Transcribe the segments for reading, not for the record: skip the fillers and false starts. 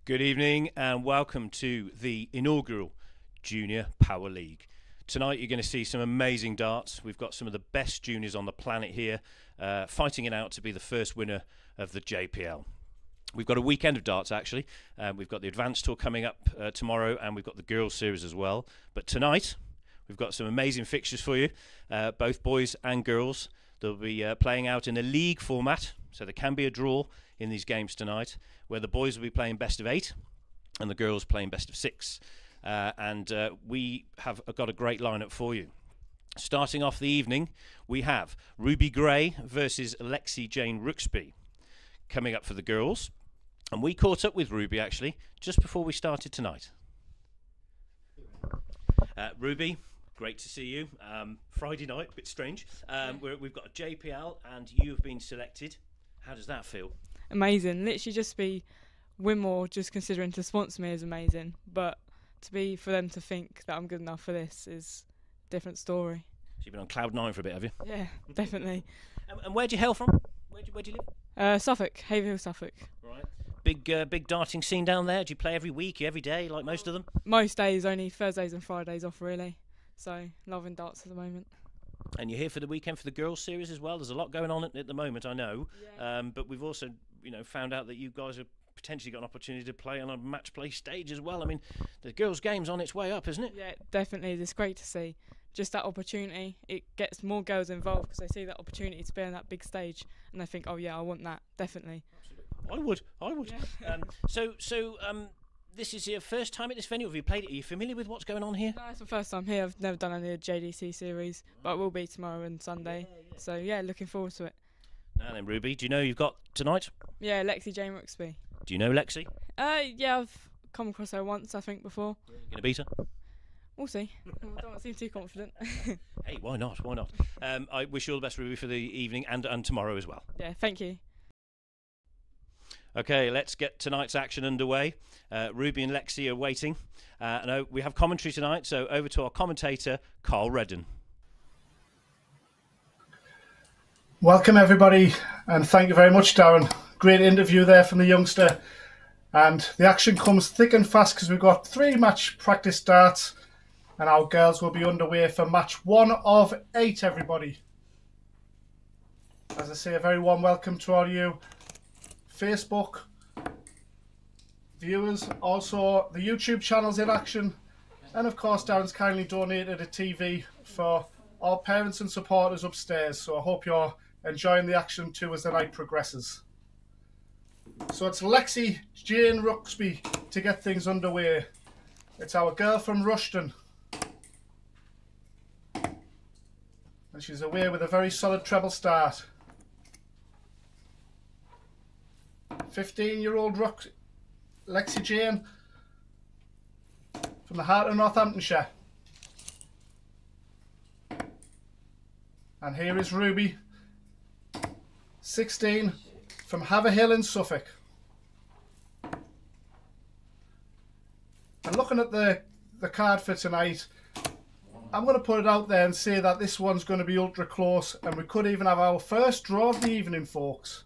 Good evening and welcome to the inaugural Junior Power League. Tonight you're going to see some amazing darts. We've got some of the best juniors on the planet here fighting it out to be the first winner of the JPL. We've got a weekend of darts actually. We've got the Advanced Tour coming up tomorrow, and we've got the Girls Series as well. But tonight we've got some amazing fixtures for you, both boys and girls. They'll be playing out in a league format, so there can be a draw in these games tonight, where the boys will be playing best of 8 and the girls playing best of 6. We have got a great lineup for you. Starting off the evening, we have Ruby Gray versus Lexi Jane Rooksby coming up for the girls. And we caught up with Ruby actually just before we started tonight. Ruby, great to see you. Friday night, a bit strange. We've got a JPL and you've been selected. How does that feel? Amazing. Literally just be Winmore just considering to sponsor me is amazing. But for them to think that I'm good enough for this is a different story. So you've been on cloud 9 for a bit, have you? Yeah, definitely. And where do you hail from? Where do you live? Suffolk, Haverhill, Suffolk. Right. Big darting scene down there. Do you play every week, every day, like most of them? Most days, only Thursdays and Fridays off really. So loving darts at the moment. And you're here for the weekend for the Girls Series as well. There's a lot going on at the moment, I know. Yeah. But we've also, found out that you guys have potentially got an opportunity to play on a match play stage as well. I mean, the girls' game's on its way up, isn't it? Yeah, definitely. It's great to see. Just that opportunity, it gets more girls involved because they see that opportunity to be on that big stage and they think, oh yeah, I want that, definitely. Absolutely. I would. Yeah. So this is your first time at this venue. Have you played it? Are you familiar with what's going on here? No, it's my first time here. I've never done any of the JDC series, but I will be tomorrow and Sunday. Yeah. So yeah, looking forward to it. Now then, Ruby, do you know who you've got tonight? Yeah, Lexi Jane Rooksby. Do you know Lexi? Yeah, I've come across her once, I think, before. You gonna beat her? We'll see. I don't seem too confident. Hey, why not? Why not? I wish you all the best, Ruby, for the evening and tomorrow as well. Yeah, thank you. Okay, let's get tonight's action underway. Ruby and Lexi are waiting. And we have commentary tonight, so over to our commentator, Carl Redden. Welcome everybody, and thank you very much, Darren. Great interview there from the youngster. And the action comes thick and fast because we've got 3 match practice darts, and our girls will be underway for match 1 of 8, everybody. As I say, a very warm welcome to all you Facebook viewers, also the YouTube channels in action, and of course Darren's kindly donated a TV for our parents and supporters upstairs, so I hope you're enjoying the action too as the night progresses. So it's Lexi Jane Rooksby to get things underway. It's our girl from Rushton, and she's away with a very solid treble start. 15-year-old Lexi Jane from the heart of Northamptonshire. And here is Ruby, 16, from Haverhill in Suffolk. And looking at the card for tonight, I'm going to put it out there and say that this one's going to be ultra close, and we could even have our first draw of the evening, folks.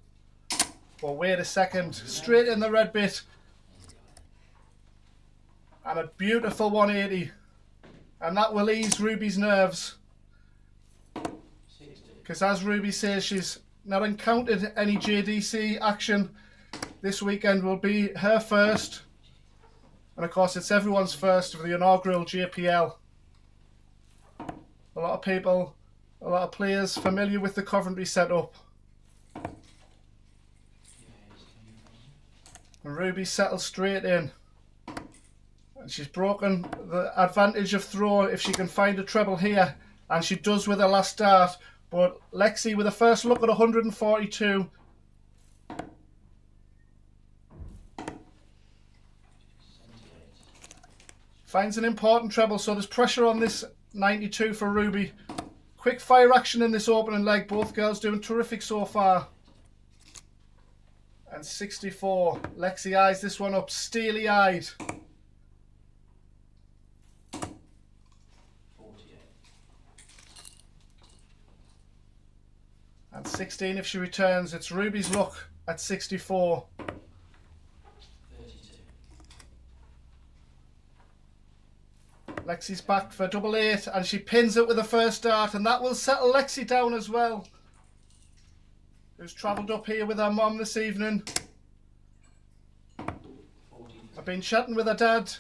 But wait a second, straight in the red bit, and a beautiful 180, and that will ease Ruby's nerves, because as Ruby says, she's not encountered any JDC action. This weekend will be her first, and of course it's everyone's first for the inaugural JPL. A lot of people, a lot of players familiar with the Coventry setup. And Ruby settles straight in. And she's broken the advantage of throw if she can find a treble here. And she does with her last dart. But Lexi with a first look at 142. Finds an important treble, so there's pressure on this 92 for Ruby. Quick fire action in this opening leg. Both girls doing terrific so far. And 64. Lexi eyes this one up, steely-eyed. 48. And 16 if she returns. It's Ruby's luck at 64. 32. Lexi's back for double 8 and she pins it with the first dart, and that will settle Lexi down as well, who's travelled up here with her mum this evening. I've been chatting with her dad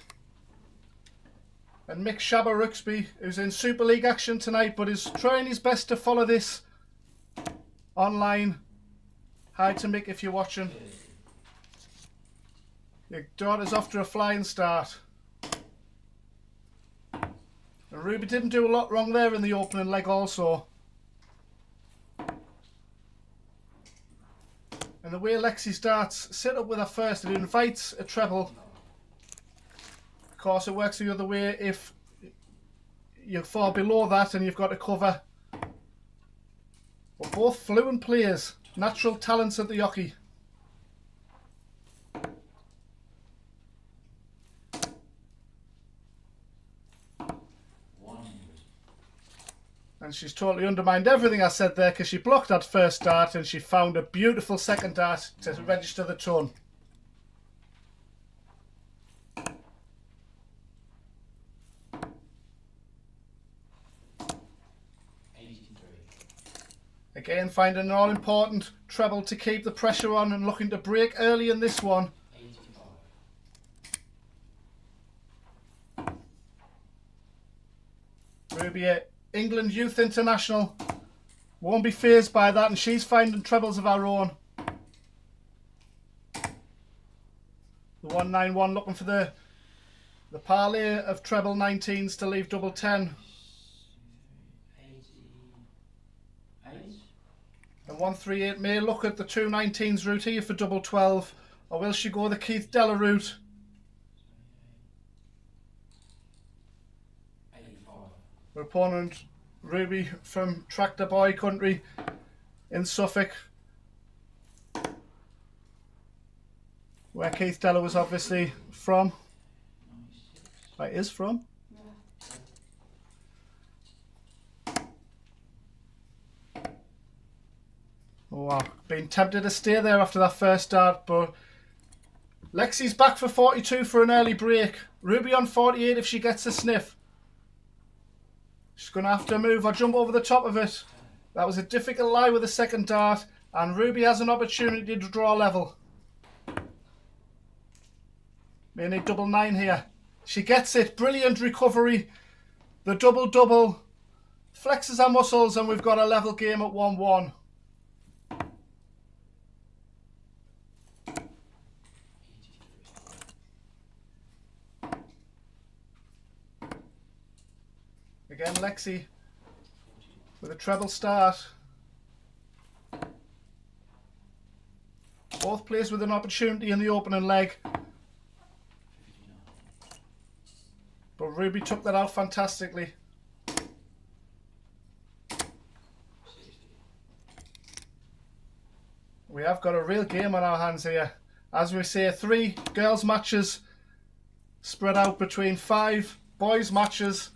and Mick Shabba Rooksby, who's in Super League action tonight but is trying his best to follow this online. Hi to Mick if you're watching. Your daughter's off to a flying start. And Ruby didn't do a lot wrong there in the opening leg also. And the way Lexi starts, set up with her first, it invites a treble. Of course, it works the other way if you're far below that and you've got to cover. But both fluent players, natural talents at the hockey. And she's totally undermined everything I said there because she blocked that first dart and she found a beautiful second dart to register the ton. Again, finding an all-important treble to keep the pressure on and looking to break early in this one. Ruby, England Youth International, won't be fazed by that, and she's finding trebles of her own. The 191 looking for the parlay of treble 19s to leave double 10. And 138 may look at the 219s route here for double 12, or will she go the Keith Della route? Her opponent, Ruby from Tractor Boy country in Suffolk, where Keith Della was obviously from. Is from. Oh, I've been tempted to stay there after that first start, but Lexi's back for 42 for an early break. Ruby on 48 if she gets a sniff. She's going to have to move or jump over the top of it. That was a difficult lie with the second dart, and Ruby has an opportunity to draw level. May need double 9 here. She gets it. Brilliant recovery. The double-double flexes her muscles, and we've got a level game at 1-1. Again, Lexi with a treble start. Both players with an opportunity in the opening leg. But Ruby took that out fantastically. We have got a real game on our hands here. As we say, 3 girls matches spread out between 5 boys matches.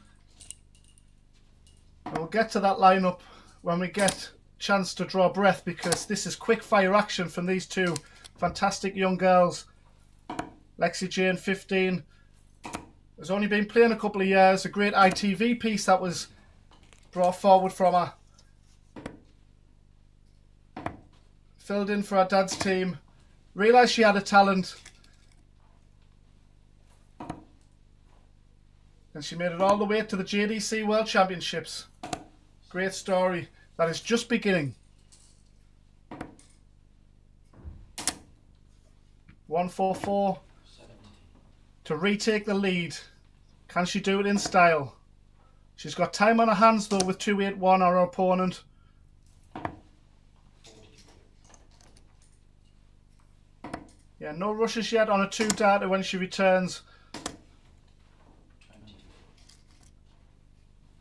And we'll get to that lineup when we get a chance to draw breath, because this is quick fire action from these two fantastic young girls. Lexi Jane, 15, has only been playing a couple of years. A great ITV piece that was brought forward from her. Filled in for her dad's team. Realised she had a talent. And she made it all the way to the JDC World Championships. Great story that is just beginning. 144 to retake the lead. Can she do it in style? She's got time on her hands though with 281 on her opponent. Yeah, no rushes yet on a 2-darter when she returns.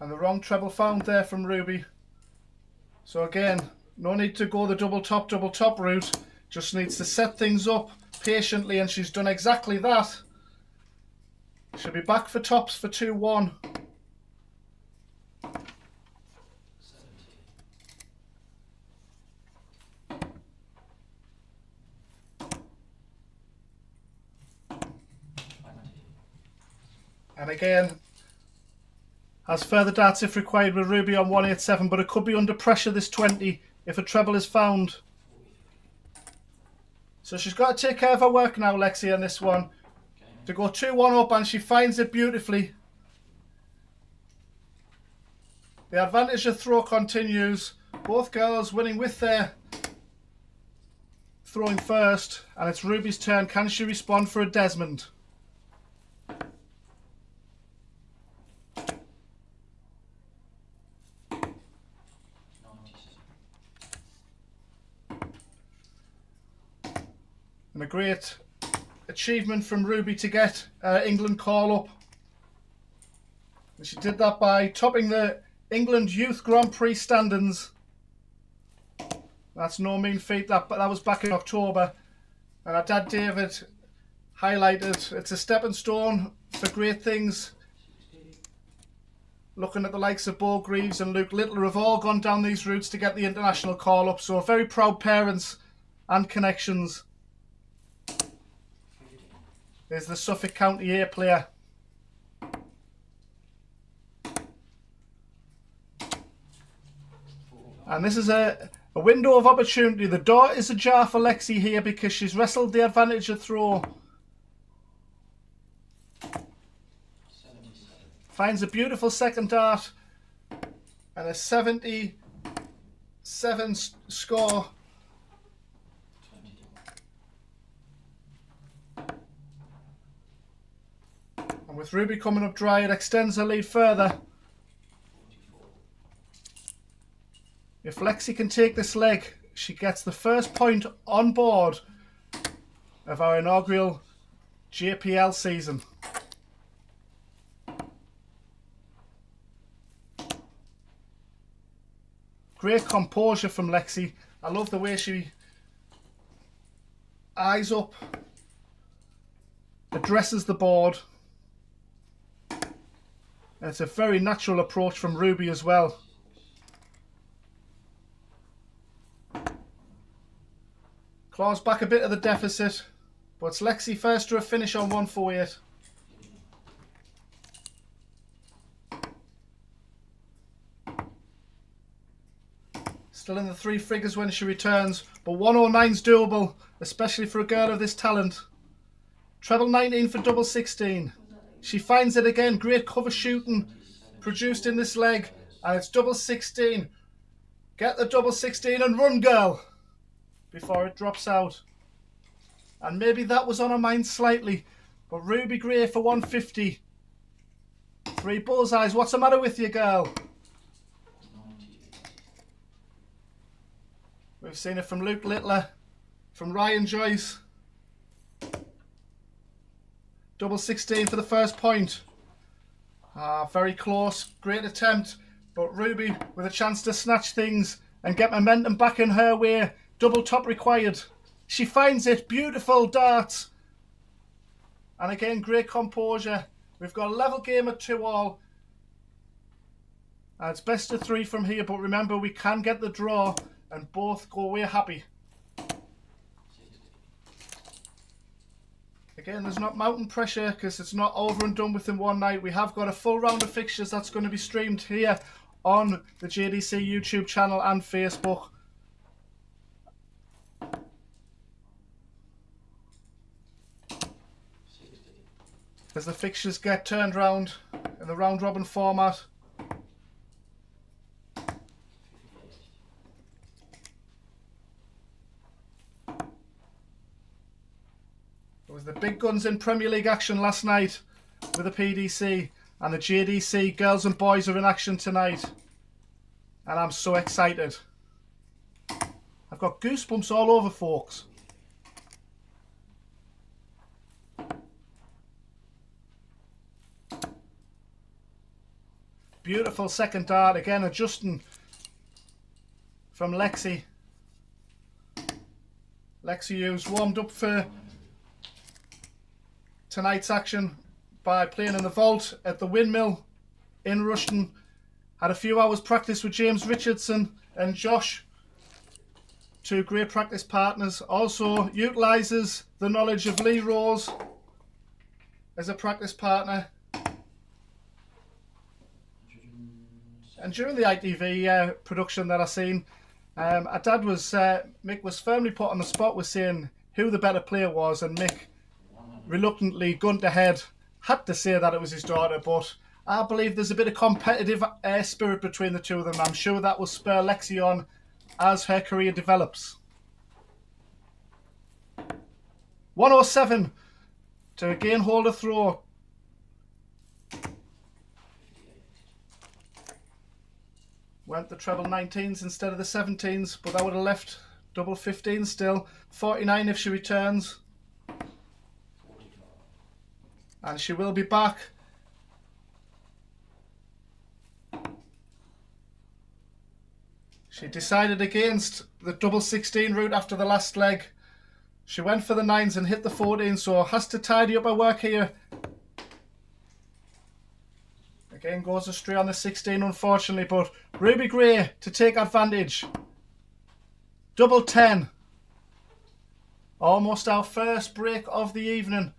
And the wrong treble found there from Ruby. So again, no need to go the double top route. Just needs to set things up patiently, and she's done exactly that. She'll be back for tops for 2-1. And again, Has further darts if required with Ruby on 187, but it could be under pressure, this 20, if a treble is found. So she's got to take care of her work now, Lexi, on this one. To go 2-1 up, and she finds it beautifully. The advantage of throw continues. Both girls winning with their throwing first, and it's Ruby's turn. Can she respond for a Desmond? And a great achievement from Ruby to get England call up. And she did that by topping the England Youth Grand Prix standings. That's no mean feat. That was back in October. And our dad David highlighted it's a stepping stone for great things. Looking at the likes of Bo Greaves and Luke Littler have all gone down these routes to get the international call up. So very proud parents and connections. There's the Suffolk County A player. And this is a window of opportunity. The door is ajar for Lexi here because she's wrestled the advantage of throw. Finds a beautiful second dart and a 77 score. And with Ruby coming up dry, it extends her lead further. If Lexi can take this leg, she gets the first point on board of our inaugural JPL season. Great composure from Lexi. I love the way she eyes up, addresses the board. And it's a very natural approach from Ruby as well. Claws back a bit of the deficit, but it's Lexi first to a finish on 148. Still in the three figures when she returns, but 109's doable, especially for a girl of this talent. Treble 19 for double 16. She finds it again. Great cover shooting produced in this leg, and it's double 16. Get the double 16 and run, girl, before it drops out. And maybe that was on her mind slightly, but Ruby Gray for 150. 3 bullseyes. What's the matter with you, girl? We've seen it from Luke Littler, from Ryan Joyce. Double 16 for the first point. Very close. Great attempt, but Ruby with a chance to snatch things and get momentum back in her way. Double top required. She finds it. Beautiful darts. And again, great composure. We've got a level game at 2-all. It's best of 3 from here, but remember, we can get the draw and both go away happy. Again, there's not mountain pressure because it's not over and done within one night. We have got a full round of fixtures that's going to be streamed here on the JDC YouTube channel and Facebook. As the fixtures get turned round in the round robin format. There was the big guns in Premier League action last night with the PDC, and the JDC girls and boys are in action tonight. And I'm so excited. I've got goosebumps all over, folks. Beautiful second dart, again adjusting from Lexi. Lexi who's warmed up for tonight's action by playing in the vault at the Windmill in Rushton. Had a few hours practice with James Richardson and Josh, 2 great practice partners. Also utilises the knowledge of Lee Rose as a practice partner. And during the ITV production that I seen, our dad was, Mick was firmly put on the spot with saying who the better player was, and Mick reluctantly, gun to head, had to say that it was his daughter, but I believe there's a bit of competitive spirit between the two of them. I'm sure that will spur Lexi on as her career develops. 107 to again hold a throw. Went the treble 19s instead of the 17s, but that would have left double 15 still. 49 if she returns. And she will be back. She decided against the double 16 route after the last leg. She went for the 9s and hit the 14, so has to tidy up her work here. Again goes astray on the 16 unfortunately, but Ruby Gray to take advantage. Double 10. Almost our first break of the evening.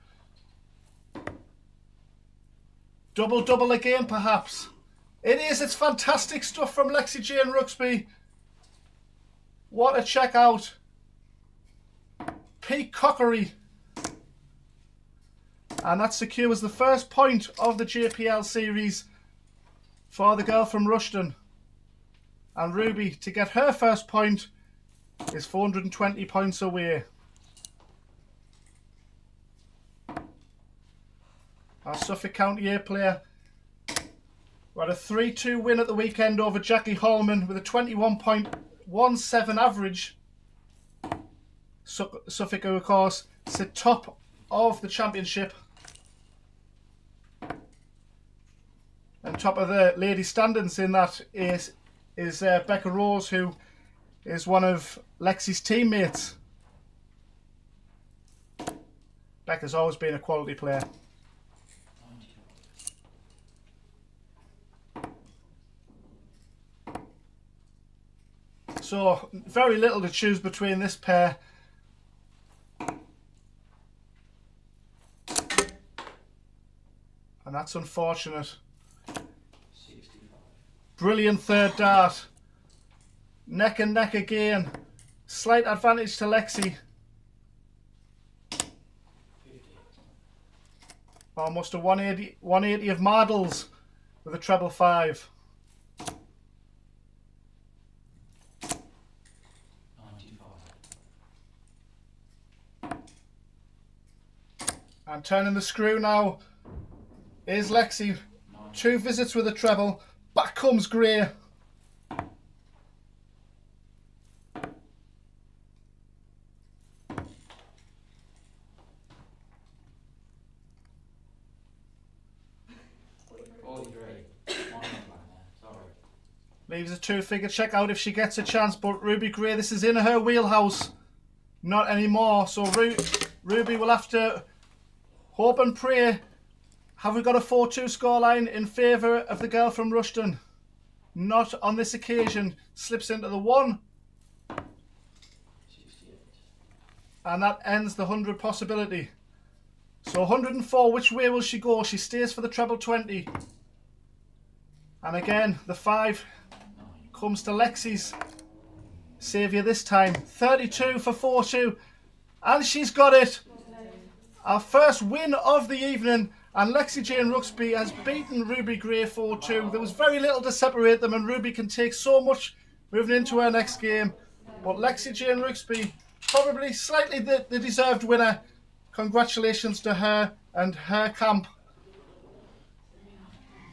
Double again perhaps. It is, it's fantastic stuff from Lexi Jane Ruxby. What a check out. Peacockery. And that secures the first point of the JPL series for the girl from Rushden. And Ruby, to get her first point, is 420 points away. Our Suffolk County A player who had a 3-2 win at the weekend over Jackie Hallman with a 21.17 average. Suffolk, who of course, sit top of the championship. And top of the lady standings in that is Becca Rose, who is one of Lexi's teammates. Becca's always been a quality player. So, very little to choose between this pair. And that's unfortunate. Brilliant third dart. Neck and neck again. Slight advantage to Lexi. Almost a 180 of Mardles with a treble 5. And turning the screw now is Lexi. 2 visits with a treble. Back comes Gray. Leaves a 2-figure check out if she gets a chance, but Ruby Gray, this is in her wheelhouse. Not anymore, so Ruby will have to hope and pray. Have we got a 4-2 scoreline in favour of the girl from Rushden? Not on this occasion. Slips into the 1. And that ends the 100 possibility. So 104, which way will she go? She stays for the treble 20. And again, the 5 comes to Lexi's saviour this time. 32 for 4-2. And she's got it. Our first win of the evening. And Lexi Jane Ruxby has beaten Ruby Gray 4-2. There was very little to separate them, and Ruby can take so much moving into her next game. But Lexi Jane Ruxby, probably slightly the deserved winner. Congratulations to her and her camp.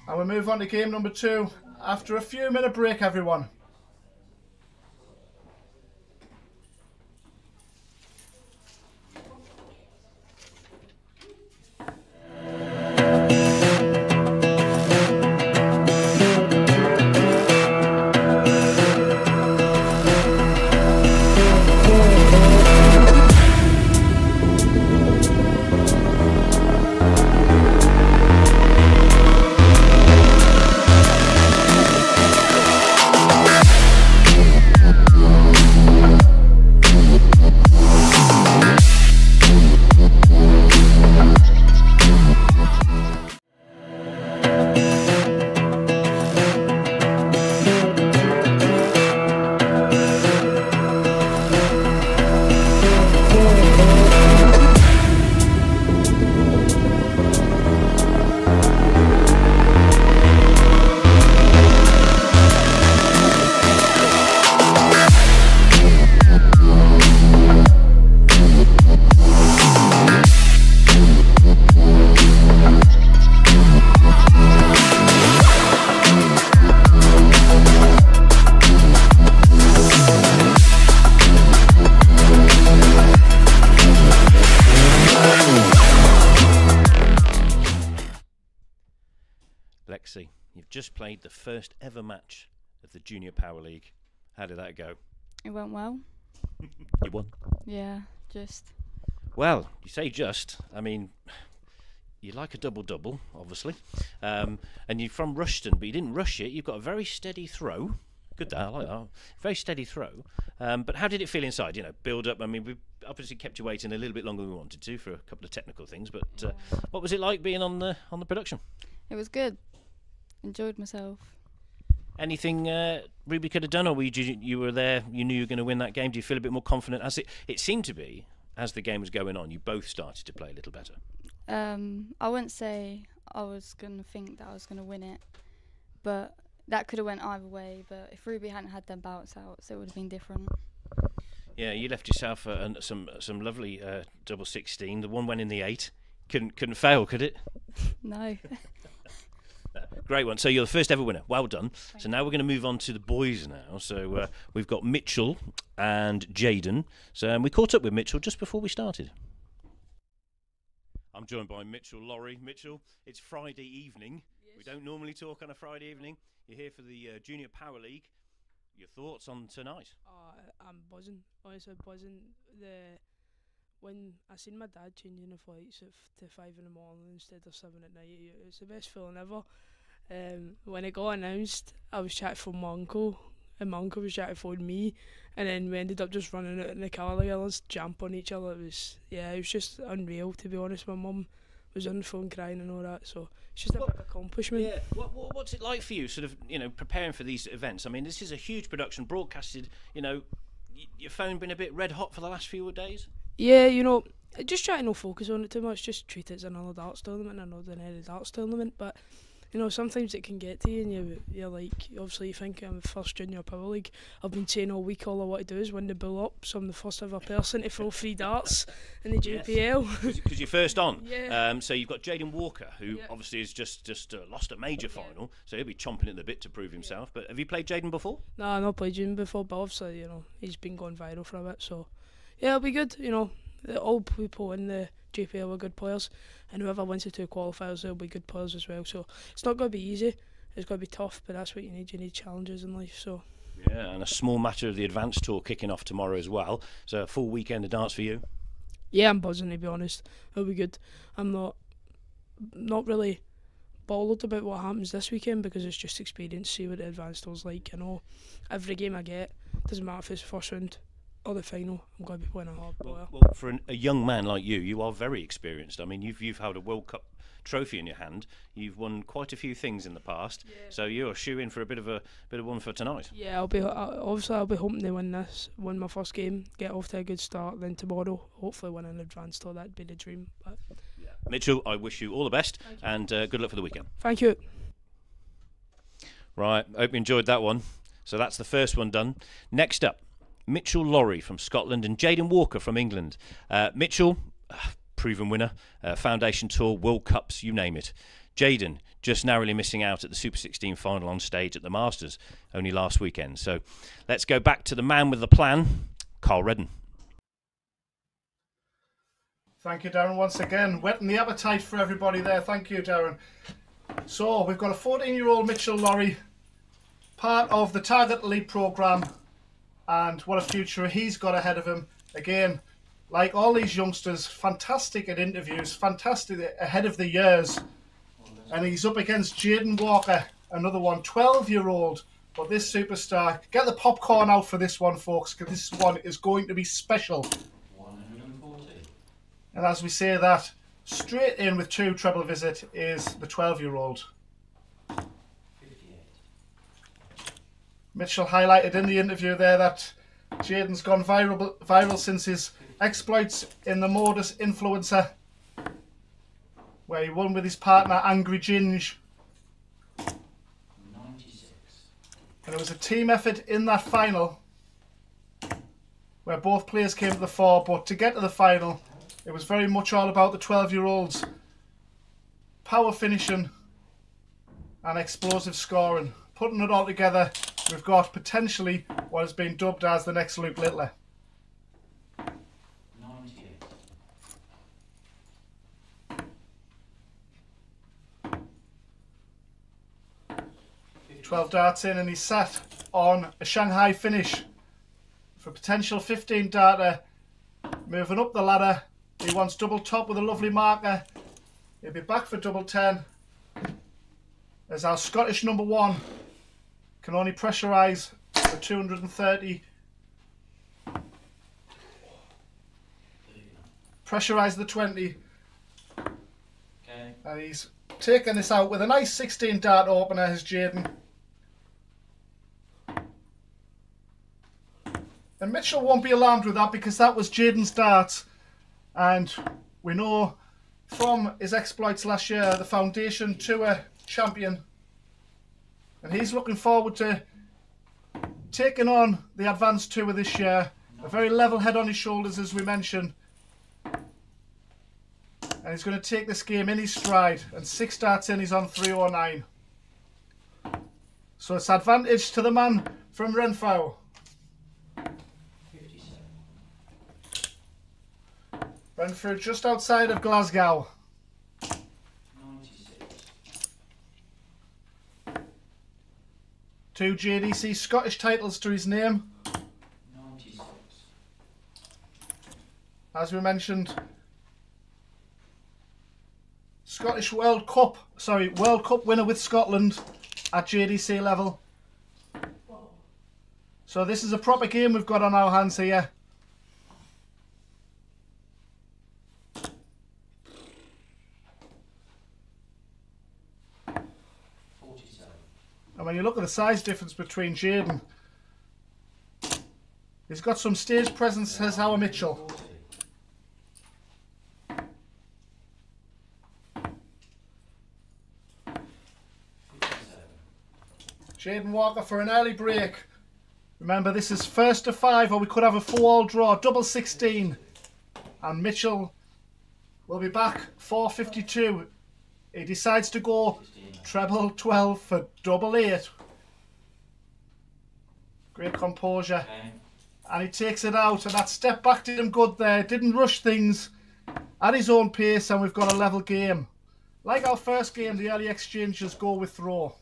And we move on to game number 2 after a few minute break, everyone. just played the first ever match of the Junior Power League. How did that go? It went well. You won. Yeah, just. Well, you say just. I mean, you like a double-double, obviously. And you're from Rushton, but you didn't rush it. You've got a very steady throw. Good that, I like that. Very steady throw. But how did it feel inside? You know, build up. I mean, we obviously kept you waiting a little bit longer than we wanted to for a couple of technical things. But what was it like being on the production? It was good. Enjoyed myself. Anything Ruby could have done, or you were there, you knew you were going to win that game? Do you feel a bit more confident? As it seemed to be, as the game was going on, you both started to play a little better. I wouldn't say I was going to think that I was going to win it, but that could have went either way. But if Ruby hadn't had them bounce outs, it would have been different. Yeah, you left yourself some lovely double 16. The one went in the 8. Couldn't fail, could it? No. Great one. So you're the first ever winner. Well done. So now we're going to move on to the boys now. So we've got Mitchell and Jaden. So we caught up with Mitchell just before we started. I'm joined by Mitchell Lorry. Mitchell, it's Friday evening. Yes. We don't normally talk on a Friday evening. You're here for the Junior Power League. Your thoughts on tonight? I'm buzzing. Honestly, buzzing. When I seen my dad changing the flights to 5 in the morning instead of 7 at night, it's the best feeling ever. When it got announced, I was chatting from my uncle, and my uncle was chatting for me, and then we ended up just running out in the car together, let's jump on each other. It was just unreal, to be honest. My mum was on the phone crying and all that, so it's just a big accomplishment. Yeah. What's it like for you, sort of, preparing for these events? I mean, this is a huge production, broadcasted. Your phone been a bit red hot for the last few days. Yeah, just try to not focus on it too much. Just treat it as another darts tournament, another darts tournament. But sometimes it can get to you, and you're like, obviously you think I'm the first Junior Power League. I've been saying all week all I want to do is win the bull up, so I'm the first ever person to throw 3 darts in the JPL. Because you're first on. Yeah. So you've got Jaden Walker, who obviously has just lost a major final, so he'll be chomping at the bit to prove himself. But have you played Jaden before? No, I've not played Jaden before, but obviously he's been going viral for a bit, so yeah, it'll be good. All people in the JPL are good players, and whoever wins the 2 qualifiers, they'll be good players as well. So it's not going to be easy. It's going to be tough, but that's what you need. You need challenges in life. So yeah, and a small matter of the Advanced Tour kicking off tomorrow as well. So a full weekend of darts for you. Yeah, I'm buzzing, to be honest. It'll be good. I'm not really bothered about what happens this weekend, because it's just experience. See what the Advanced Tour's like. I know every game I get, doesn't matter if it's first round or the final, I'm going to be playing a hard player. Well, for a young man like you are very experienced. I mean, you've held a World Cup trophy in your hand. You've won quite a few things in the past, so you're shoo-in for a bit of one for tonight. Yeah, I'll be hoping to win my first game, get off to a good start. Then tomorrow, hopefully win an Advanced Tour. That'd be the dream. But Mitchell, I wish you all the best, and good luck for the weekend. Thank you. Right, hope you enjoyed that one. So that's the first one done. Next up, Mitchell Lorry from Scotland and Jaden Walker from England. Mitchell, proven winner, Foundation Tour, World Cups, you name it. Jaden, just narrowly missing out at the Super 16 final on stage at the Masters only last weekend. So let's go back to the man with the plan, Carl Redden. Thank you, Darren, once again. Whetting the appetite for everybody there. Thank you, Darren. So we've got a 14-year-old Mitchell Lorry, part of the Target Elite programme, and what a future he's got ahead of him. Again, like all these youngsters, fantastic at interviews, fantastic ahead of the years. And he's up against Jaden Walker, another one, 12-year-old. But this superstar, get the popcorn out for this one, folks, because this one is going to be special. 140. And as we say that, straight in with 2 treble visit is the 12-year-old. 58. Mitchell highlighted in the interview there that Jaden's gone viral since his exploits in the Modus Influencer, where he won with his partner Angry Ginge. 96. And it was a team effort in that final, where both players came to the fore, but to get to the final, it was very much all about the 12-year-olds. Power finishing and explosive scoring. Putting it all together, we've got potentially what has been dubbed as the next Luke Littler. 98. 12 darts in, and he's sat on a Shanghai finish for potential 15 darter. Moving up the ladder. He wants double top with a lovely marker. He'll be back for double 10. As our Scottish number 1 can only pressurise for 230. Pressurise the 20. Okay. And he's taking this out with a nice 16 dart opener, has Jaden. And Mitchell won't be alarmed with that because that was Jaden's dart. And we know from his exploits last year, the Foundation Tour champion. And he's looking forward to taking on the Advanced Tour this year. A very level head on his shoulders, as we mentioned. And he's going to take this game in his stride. And 6 darts in, he's on 309. So it's advantage to the man from Renfrew. Renfrew just outside of Glasgow. 2 JDC Scottish titles to his name. 96. As we mentioned, Scottish World Cup winner with Scotland at JDC level. So this is a proper game we've got on our hands here. And when you look at the size difference between Jaden, he's got some stage presence, as our Mitchell. Jaden Walker for an early break. Remember, this is first to 5, or we could have a 4-all draw, double 16. And Mitchell will be back 452. He decides to go treble 12 for double 8. Great composure. And he takes it out, and that step back did him good there. Didn't rush things at his own pace, and we've got a level game. Like our first game, the early exchanges go with throw.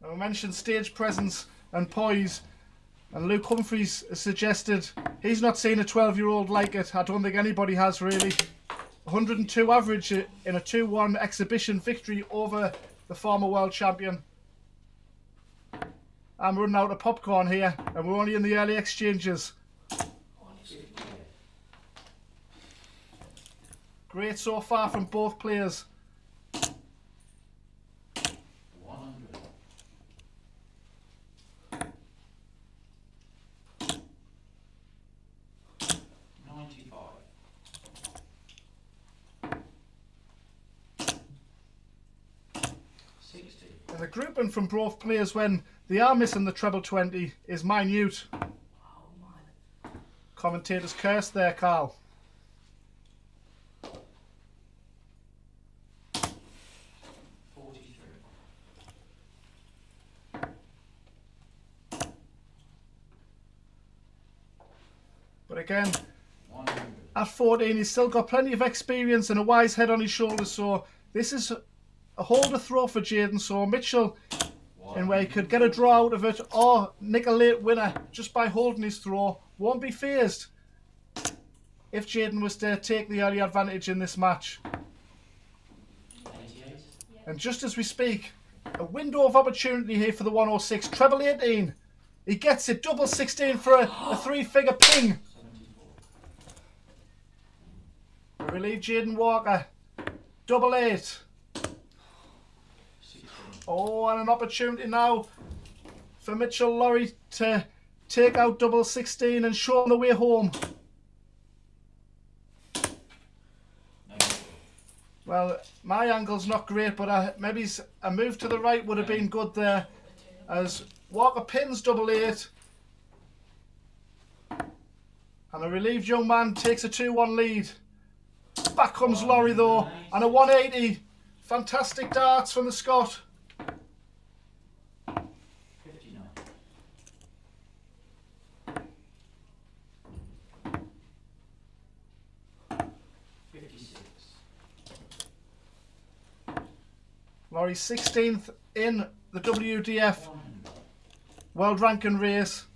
And we mentioned stage presence and poise, and Luke Humphreys has suggested he's not seen a 12-year-old like it. I don't think anybody has, really. 102 average in a 2-1 exhibition victory over the former world champion. I'm running out of popcorn here, and we're only in the early exchanges. Great so far from both players. 100. And the grouping from both players when they are missing the treble 20 is minute. Commentator's curse there, Carl. But again, at 14, he's still got plenty of experience and a wise head on his shoulders. So this is a holder throw for Jaden. So Mitchell, in where he could get a draw out of it or nick a late winner just by holding his throw, won't be phased if Jaden was to take the early advantage in this match. And just as we speak, a window of opportunity here for the 106. Treble 18. He gets it. Double 16 for a 3-figure ping. We relieve Jaden Walker. Double 8. Oh, and an opportunity now for Mitchell Lorry to take out double 16 and show him the way home. Well, my angle's not great, but maybe a move to the right would have been good there. As Walker pins double 8. And a relieved young man takes a 2-1 lead. Back comes Lorry though, and a 180. Fantastic darts from the Scot. 56. Laurie's 16th in the WDF World Ranking race.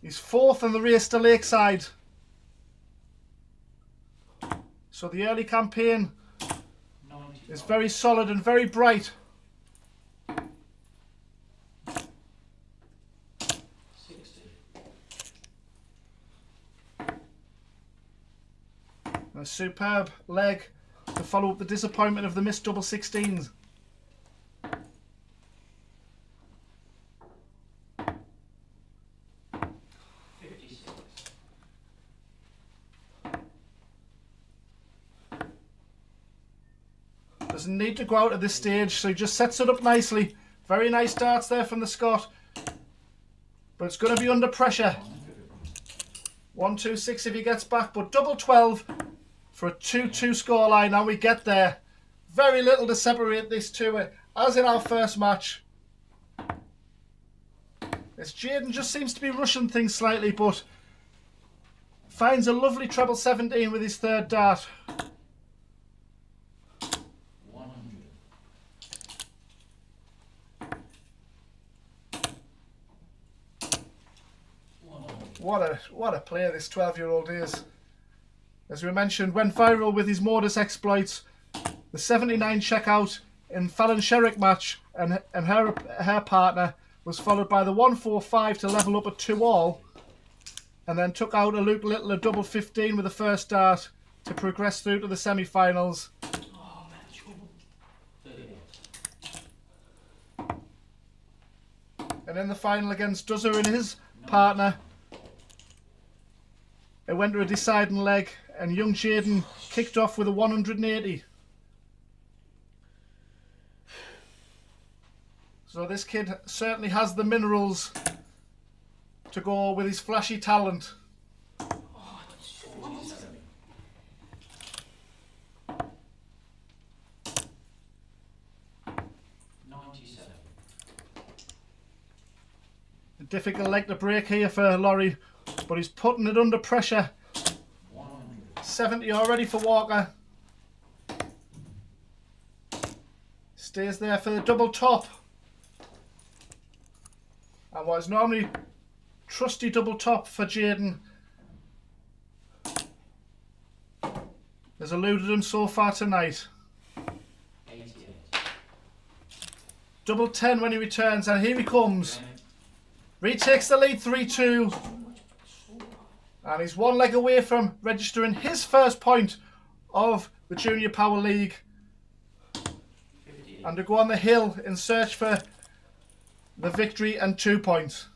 He's 4th in the race to Lakeside. So the early campaign is very solid and very bright. A superb leg to follow up the disappointment of the missed double 16s. Doesn't need to go out at this stage, so he just sets it up nicely. Very nice darts there from the Scot. But it's going to be under pressure. 1-2-6 if he gets back, but double 12 for a 2-2 scoreline. Now we get there. Very little to separate this two, as in our first match. This Jaden just seems to be rushing things slightly, but finds a lovely treble 17 with his third dart. What a player this 12-year-old is. As we mentioned, went viral with his modus exploits. The 79 checkout in Fallon Sherrick match and her partner was followed by the 1-4-5 to level up at 2-all, and then took out a Luke Little a double 15 with the first dart to progress through to the semi-finals. And in the final against Duzzer and his partner, it went to a deciding leg, and young Jaden kicked off with a 180. So this kid certainly has the minerals to go with his flashy talent. A difficult leg to break here for Laurie, but he's putting it under pressure. 70 already for Walker. Stays there for the double top. And what is normally trusty double top for Jaden has eluded him so far tonight. Double 10 when he returns, and here he comes. Retakes the lead 3-2. And he's one leg away from registering his first point of the Junior Power League. And to go on the hill in search for the victory and 2 points.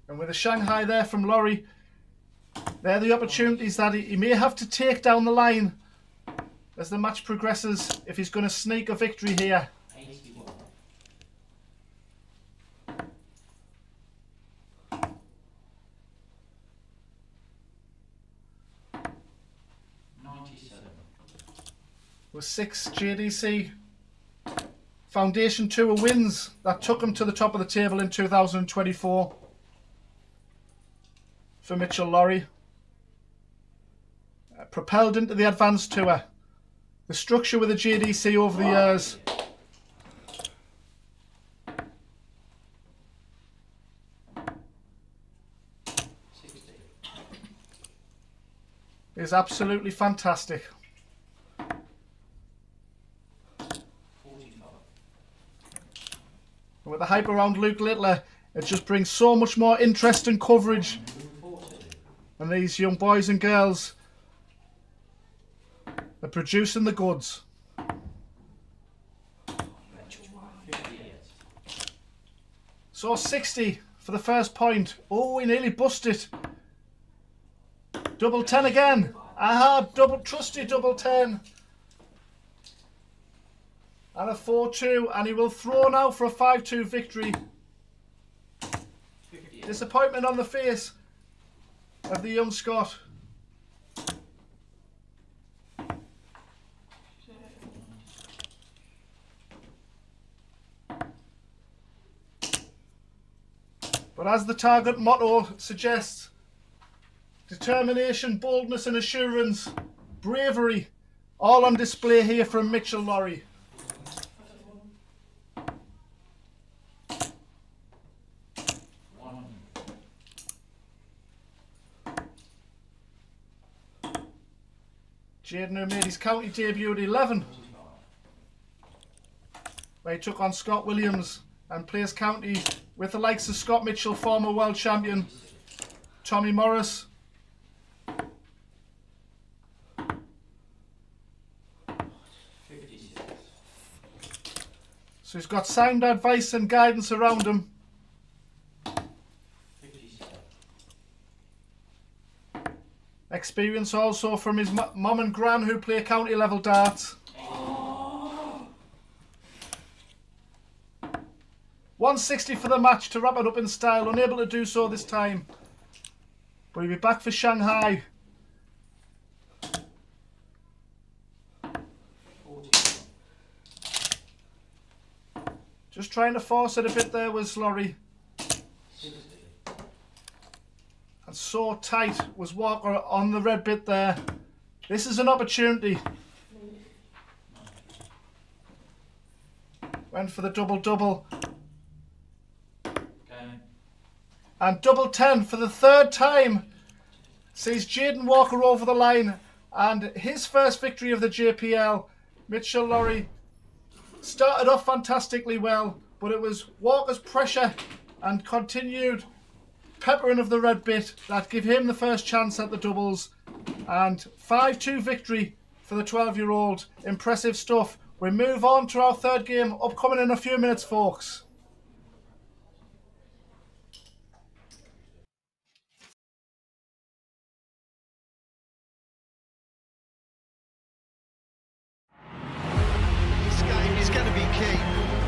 And with a Shanghai there from Laurie, they're the opportunities that he may have to take down the line as the match progresses if he's going to sneak a victory here. With 6 JDC Foundation Tour wins that took him to the top of the table in 2024 for Mitchell Laurie. Propelled into the Advanced Tour. The structure with the JDC over the years is absolutely fantastic. With the hype around Luke Littler, it just brings so much more interest and coverage. And these young boys and girls are producing the goods. So 60 for the first point. Oh, he nearly busted. Double 10 again. Aha, double trusty double 10. And a 4-2, and he will throw now for a 5-2 victory. Disappointment on the face of the young Scot. But as the target motto suggests, Determination, boldness and assurance, bravery, all on display here from Mitchell Lorry. Jaden, who made his county debut at 11, where he took on Scott Williams and plays county with the likes of Scott Mitchell, former world champion, Tommy Morris. So he's got sound advice and guidance around him. Experience also from his mum and gran who play county level darts. 160 for the match to wrap it up in style, unable to do so this time. But he'll be back for Shanghai. Just trying to force it a bit there was Lorry. And so tight was Walker on the red bit there. This is an opportunity. Went for the double-double. And double 10 for the third time. Sees Jaden Walker over the line. And his first victory of the JPL. Mitchell Lorry started off fantastically well, but it was Walker's pressure and continued peppering of the red bit that give him the first chance at the doubles. And 5-2 victory for the 12-year-old. Impressive stuff. We move on to our third game, upcoming in a few minutes, folks. This game is going to be key.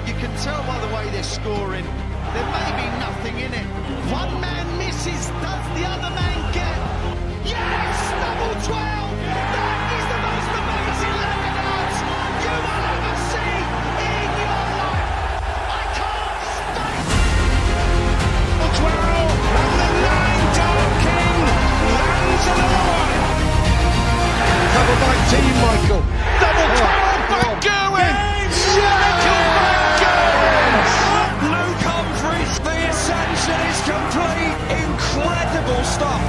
You can tell by the way they're scoring. There may be nothing in it. One man misses, does the other man get? Yes! Double 12! That is the most amazing lemonade you will ever see in your life! I can't state! 12, and the 9 Dark King lands another one! Covered by Team Michael. Double 12, back going! Michael back going! Luke Humphries, the ascension is complete. Incredible stuff.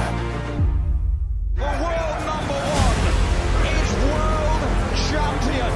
The world number one is world champion.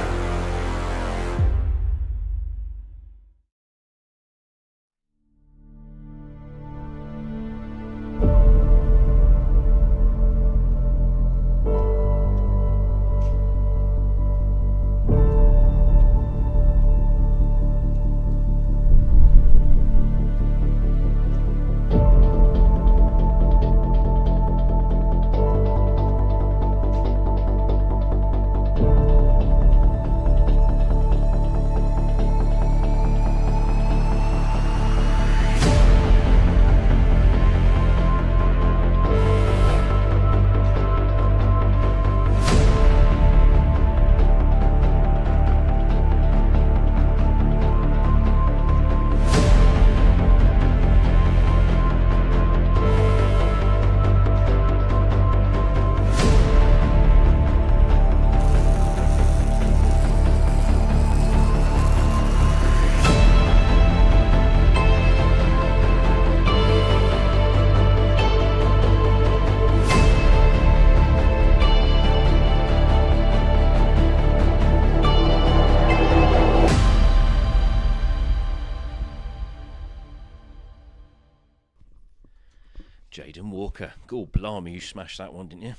Jaden Walker. God blimey, you smashed that one, didn't you?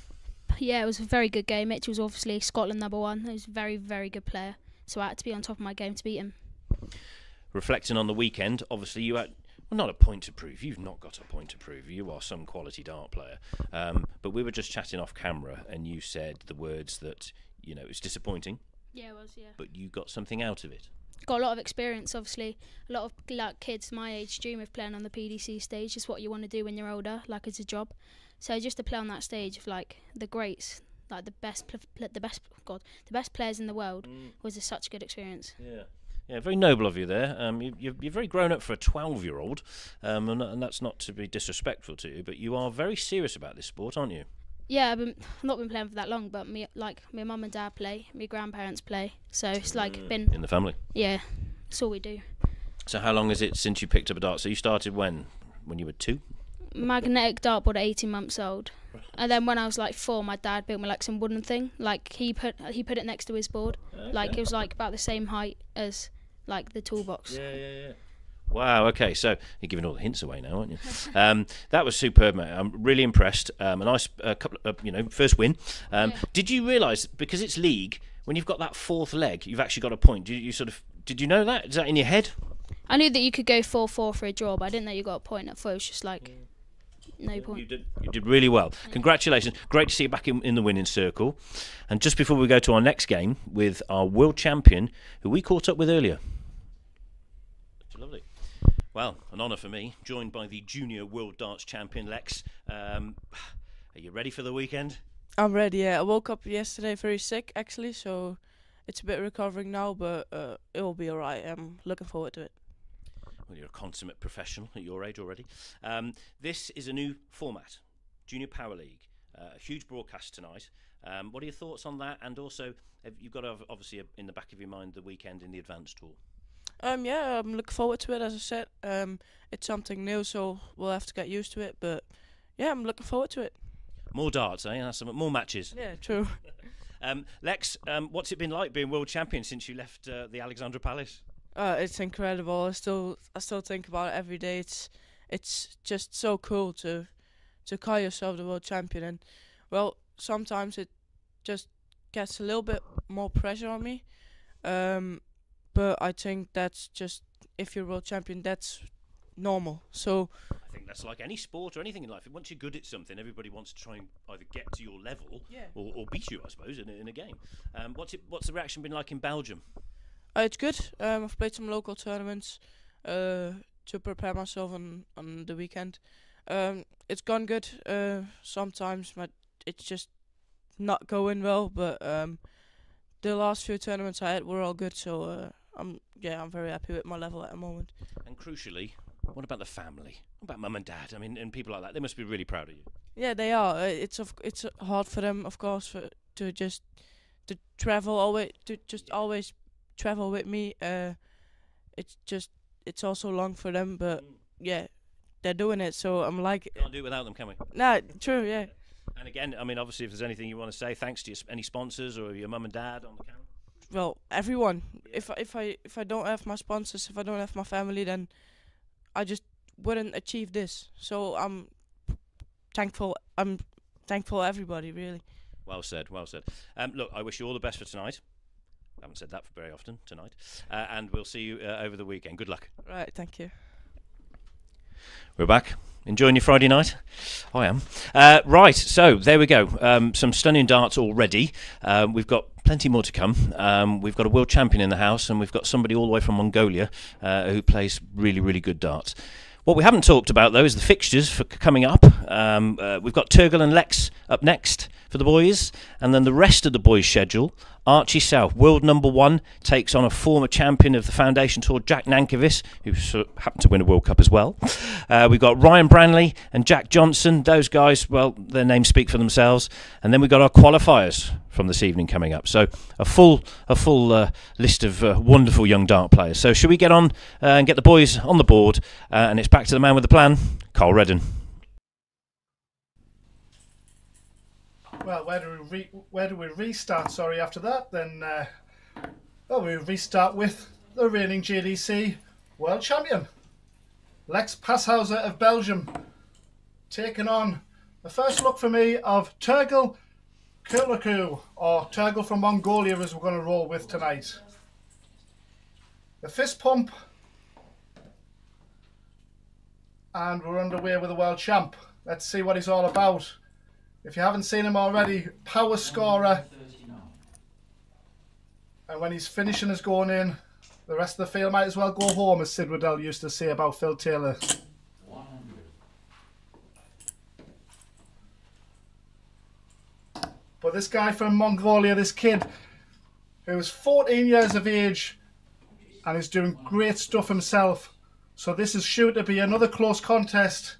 Yeah, it was a very good game. Mitch was obviously Scotland #1. He was a very, very good player. So I had to be on top of my game to beat him. Reflecting on the weekend, obviously you had, well, not a point to prove. You've not got a point to prove. You are some quality dart player. But we were just chatting off camera and you said the words that, you know, it was disappointing. Yeah, it was, yeah. But you got something out of it. Got a lot of experience, obviously. A lot of kids my age dream of playing on the PDC stage. It's what you want to do when you're older, like it's a job. So just to play on that stage of like the greats, like the best players in the world was such a good experience. Yeah. Yeah, very noble of you there. You're very grown up for a 12-year-old, and that's not to be disrespectful to you, but you are very serious about this sport, aren't you? Yeah, I've not been playing for that long, but my mum and dad play, my grandparents play, so it's like been in the family. Yeah, that's all we do. So how long is it since you picked up a dart? So you started when you were 2? Magnetic dartboard at 18 months old, and then when I was like 4, my dad built me like some wooden thing. Like he put it next to his board. Okay. Like it was like about the same height as like the toolbox. Yeah. Wow. Okay. So you're giving all the hints away now, aren't you? That was superb, mate. I'm really impressed. A nice couple of, first win. Yeah. Did you realise, because it's league, when you've got that 4th leg, you've actually got a point? Did you know that? Is that in your head? I knew that you could go 4-4 for a draw, but I didn't know you got a point. I thought it was just like no point. You did really well. Congratulations. Great to see you back in the winning circle. And just before we go to our next game with our world champion, who we caught up with earlier. Lovely. Well, an honour for me, joined by the junior world darts champion, Lex. Are you ready for the weekend? I'm ready, yeah. I woke up yesterday very sick, actually, so it's a bit recovering now, but it will be alright. I'm looking forward to it. Well, you're a consummate professional at your age already. This is a new format, Junior Power League. A huge broadcast tonight. What are your thoughts on that? And also, you've got obviously in the back of your mind the weekend in the advanced tour. Yeah, I'm looking forward to it, as I said. It's something new, so we'll have to get used to it, but yeah, I'm looking forward to it. More darts, eh? That's more matches. Yeah, true. Lex, what's it been like being world champion since you left the Alexandra Palace? It's incredible. I still think about it every day. It's just so cool to call yourself the world champion, and well, sometimes it just gets a little bit more pressure on me. But I think that's just, if you're world champion, that's normal. So I think that's like any sport or anything in life. Once you're good at something, everybody wants to try and either get to your level, or beat you, I suppose, in a game. What's the reaction been like in Belgium? It's good. I've played some local tournaments to prepare myself on the weekend. It's gone good. Sometimes it's just not going well, but the last few tournaments I had were all good. So I'm very happy with my level at the moment. And crucially, what about the family? What about mum and dad? I mean, and people like that. They must be really proud of you. Yeah, they are. It's hard for them, of course, to travel always travel with me. It's also long for them, but yeah, they're doing it. So I'm like, can't do it without them, can we? Nah, true, yeah. And again, I mean, obviously, if there's anything you want to say, thanks to any sponsors or your mum and dad on the camera. Well, everyone. If I don't have my sponsors, if I don't have my family, then I just wouldn't achieve this. So I'm thankful. I'm thankful to everybody, really. Well said. Look, I wish you all the best for tonight. I haven't said that very often tonight. And we'll see you over the weekend. Good luck. Right, thank you. We're back. Enjoying your Friday night? I am. Right, so there we go. Some stunning darts already. We've got plenty more to come. We've got a world champion in the house, and we've got somebody all the way from Mongolia who plays really, really good darts. What we haven't talked about, though, is the fixtures for coming up. We've got Turgle and Lex up next for the boys, and then the rest of the boys' schedule. Archie South, world number 1, takes on a former champion of the Foundation Tour, Jack Nankervis, who happened to win a World Cup as well. We've got Ryan Branley and Jack Johnson. Those guys, well, their names speak for themselves. And then we've got our qualifiers from this evening coming up. So a full list of wonderful young dart players. So should we get on and get the boys on the board? And it's back to the man with the plan, Carl Redden. Well, where do we restart? Sorry, after that, then we restart with the reigning JDC world champion, Lex Passhauser of Belgium, taking on the first look for me of Turgle Kurlaku, or Turgle from Mongolia, as we're going to roll with tonight. The fist pump, and we're underway with the world champ. Let's see what he's all about. If you haven't seen him already, power scorer. And when he's finishing his going in, the rest of the field might as well go home, as Sid Waddell used to say about Phil Taylor. 100. But this guy from Mongolia, this kid, who was 14 years of age and is doing great stuff himself. So this is sure to be another close contest.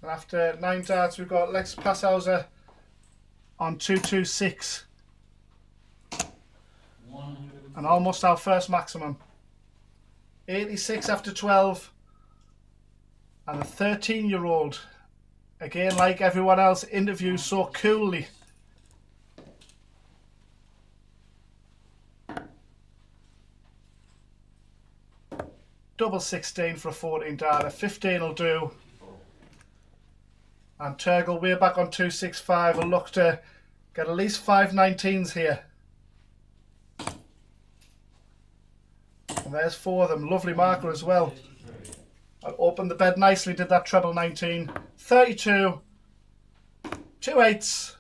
And after 9 darts, we've got Lex Passhauser on 226. And almost our first maximum. 86 after 12. And the 13-year-old, again like everyone else, interviews so coolly. Double 16 for a 14 darter. 15 will do. And Turgle way back on 265 will look to get at least 5 19s here. And there's 4 of them. Lovely marker as well. I'll open the bed nicely, did that treble 19. 32. 2 8s.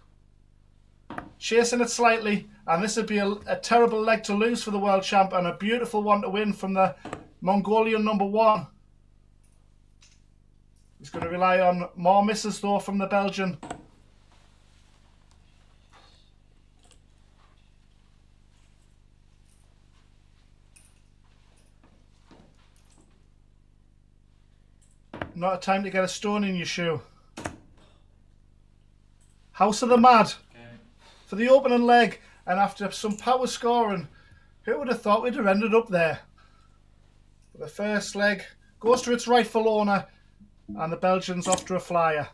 Chasing it slightly. And this would be a terrible leg to lose for the world champ and a beautiful one to win from the Mongolian number 1. He's going to rely on more misses though from the Belgian. Not a time to get a stone in your shoe. House of the Mad for the opening leg, and after some power scoring, who would have thought we'd have ended up there? The first leg goes to its rightful owner, and the Belgians off to a flyer.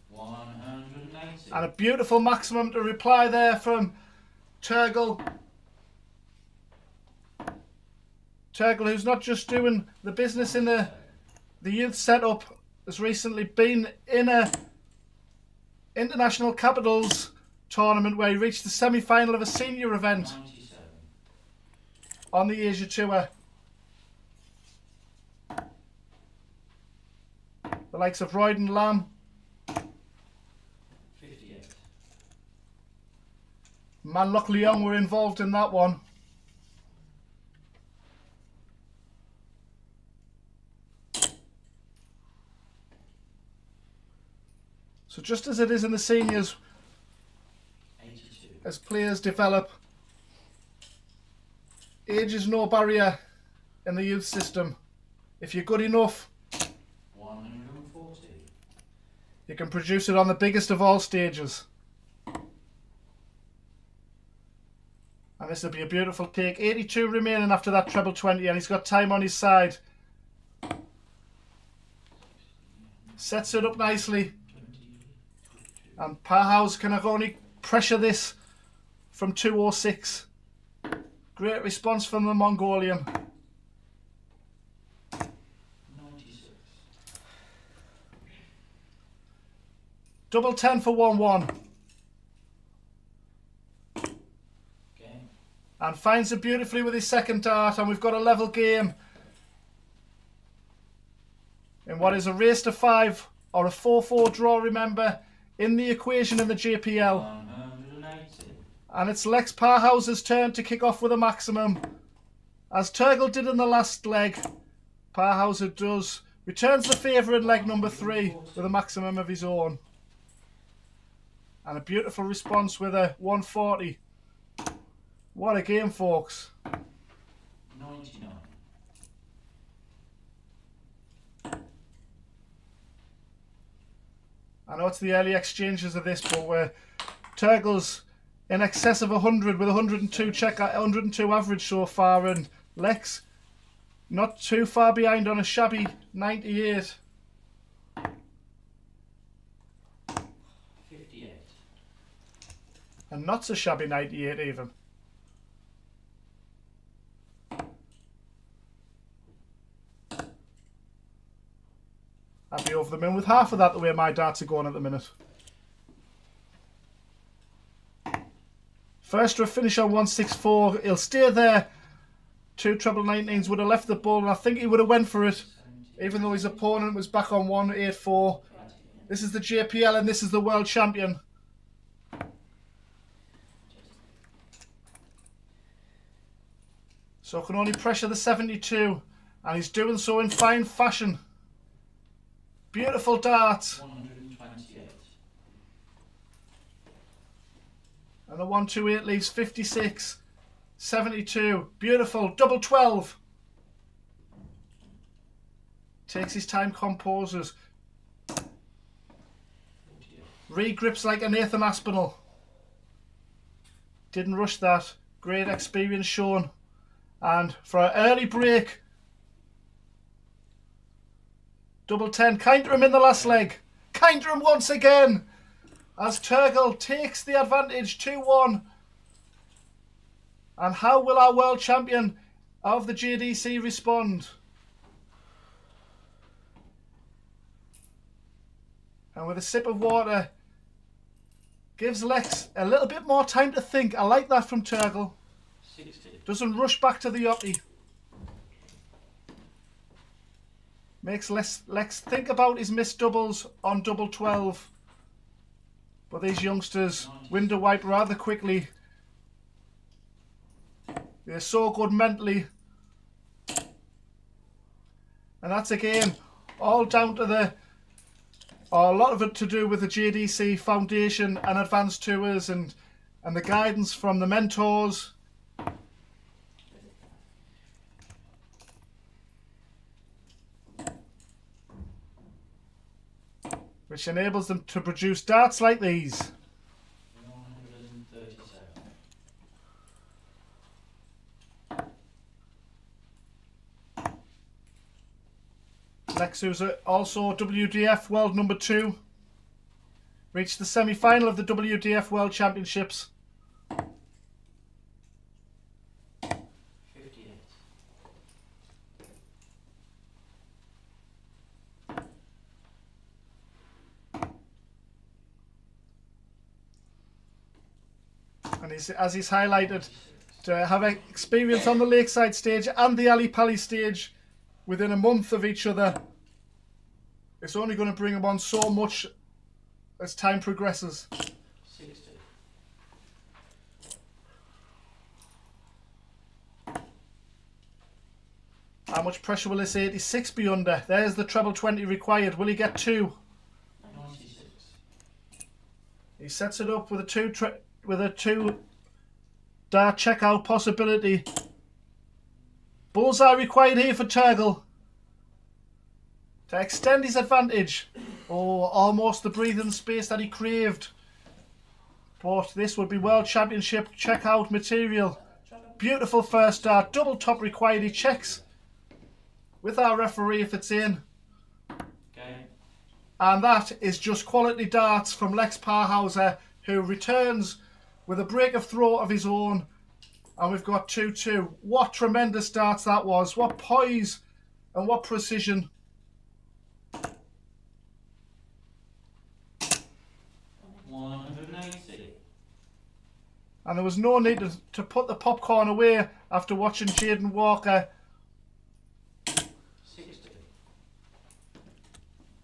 180. And a beautiful maximum to reply there from Turgle. Turgle, who's not just doing the business in the youth setup, has recently been in a International Capitals tournament where he reached the semi-final of a senior event 97. On the Asia Tour. The likes of Royden Lamb, 58. Manlock Leong were involved in that one. So just as it is in the seniors, 82. As players develop, age is no barrier in the youth system. If you're good enough, 140. You can produce it on the biggest of all stages. And this will be a beautiful take. 82 remaining after that treble 20, and he's got time on his side. Sets it up nicely. And Parhaus can only pressure this from 206. Great response from the Mongolian. 96. Double 10 for 1-1. Okay. And finds it beautifully with his second dart, and we've got a level game in what is a race to 5 or a 4-4 draw, remember, in the equation in the JPL. 180. And it's Lex Parhauser's turn to kick off with a maximum. As Turgle did in the last leg, Parhauser returns the favour in leg number 3 with a maximum of his own. And a beautiful response with a 140. What a game, folks. 99. I know it's the early exchanges of this, but where Turgle's in excess of 100 with 102 average so far, and Lex not too far behind on a shabby 98. 58. And not so shabby 98 even. I'd be over the moon with half of that the way my darts are going at the minute. First to a finish on 164. He'll stay there. 2 treble 19s would have left the ball, and I think he would have went for it, even though his opponent was back on 184. This is the JPL and this is the world champion. So can only pressure the 72, and he's doing so in fine fashion. Beautiful dart. 128. And the 128 leaves 56, 72. Beautiful, double 12. Takes his time, composes. Regrips like a Nathan Aspinall. Didn't rush that. Great experience shown. And for an early break, double 10. Kind to him in the last leg. Kind to him once again. As Turgle takes the advantage 2-1. And how will our world champion of the JDC respond? And with a sip of water, gives Lex a little bit more time to think. I like that from Turgle. 60. Doesn't rush back to the yoppie. Makes Lex think about his missed doubles on double 12. But these youngsters window wipe rather quickly. They're so good mentally. And that's again all down to a lot of it to do with the JDC Foundation and Advanced Tours and the guidance from the mentors. Which enables them to produce darts like these. 137. Lex, who's also WDF World number 2, reached the semi-final of the WDF World Championships. 58. And as he's highlighted, to have experience on the Lakeside stage and the Ali Pali stage within a month of each other, it's only going to bring him on so much as time progresses. 60. How much pressure will this 86 be under? There's the treble 20 required. Will he get 2? 96. He sets it up with a 2 dart checkout possibility. Bullseye required here for Turgle to extend his advantage. Oh, almost the breathing space that he craved. But this would be World Championship checkout material. Beautiful first dart, double top required. He checks with our referee if it's in. Okay. And that is just quality darts from Lex Parhauser, who returns with a break of throw of his own. And we've got 2-2. What tremendous darts that was. What poise and what precision. 180. And there was no need to put the popcorn away after watching Jaden Walker 60.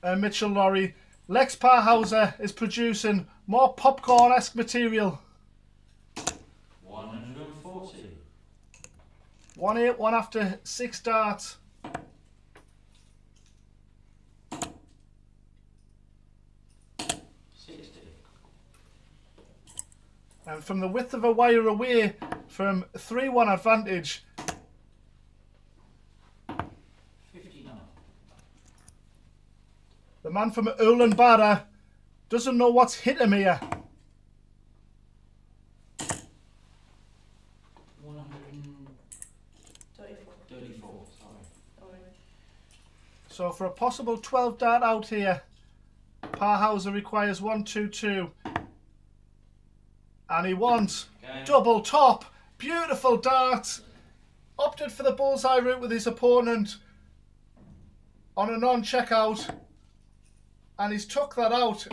and Mitchell Laurie. Lex Parhauser is producing more popcorn-esque material. 140. 181 after 6 darts. And from the width of a wire away from 3-1 advantage. 59. The man from Ulaanbaatar doesn't know what's hit him here. 134. Sorry. So for a possible 12 dart out here, Parhauser requires 1-2-2. And he wants double top. Beautiful dart. Opted for the bullseye route with his opponent on a non-checkout. And he's took that out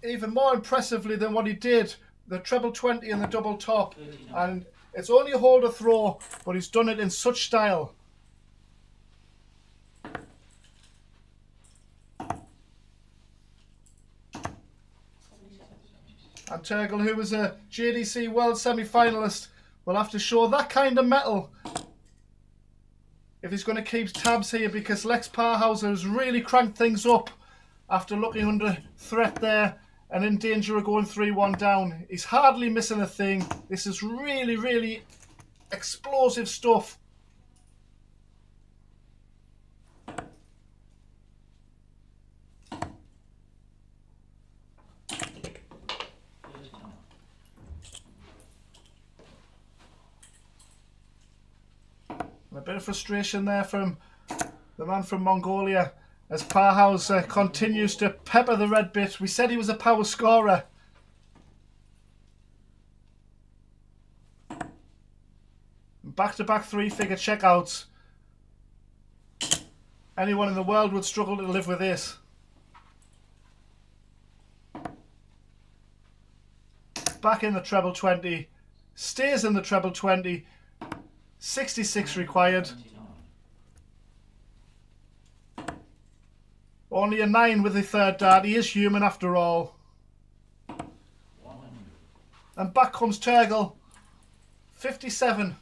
even more impressively than what he did. The treble 20 and the double top. 39. And it's only a holder throw, but he's done it in such style. And Turgle, who was a JDC World semi-finalist, will have to show that kind of mettle if he's going to keep tabs here, because Lex Parhauser has really cranked things up after looking under threat there and in danger of going 3-1 down. He's hardly missing a thing. This is really, really explosive stuff. A bit of frustration there from the man from Mongolia as Parhauser continues to pepper the red bit. We said he was a power scorer. Back-to-back three-figure checkouts. Anyone in the world would struggle to live with this. Back in the treble 20. Stays in the treble 20. 66 required. Only a 9 with the third dart. He is human after all. And back comes Turgle. 57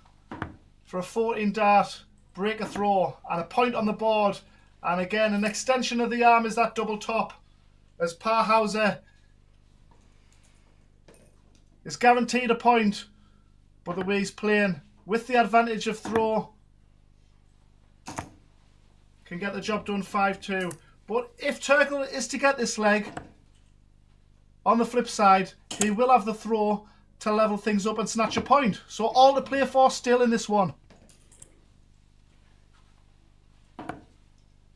for a 14 dart breaker throw and a point on the board. And again, an extension of the arm is that double top as Parhauser is guaranteed a point, but the way he's playing with the advantage of throw can get the job done 5-2. But if Turgle is to get this leg, on the flip side, he will have the throw to level things up and snatch a point. So all to play for still in this one.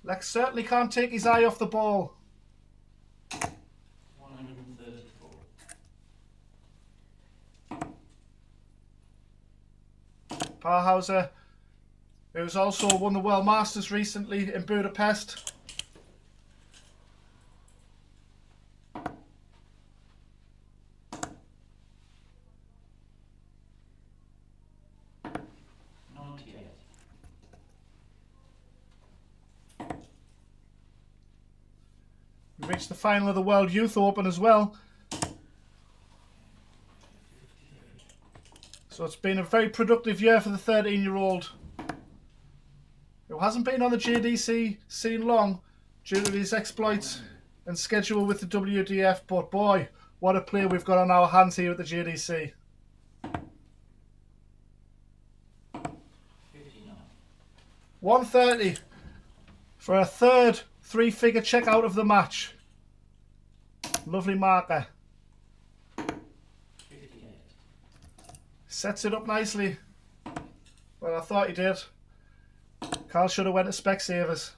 Lex certainly can't take his eye off the ball. 134. Parhauser, who's also won the World Masters recently in Budapest. We reached the final of the World Youth Open as well. So it's been a very productive year for the 13-year-old, who hasn't been on the JDC scene long due to his exploits and schedule with the WDF. But boy, what a player we've got on our hands here at the JDC. 130 for a third three-figure checkout of the match. Lovely marker. Sets it up nicely. Well, I thought he did. Carl should have went to Specsavers.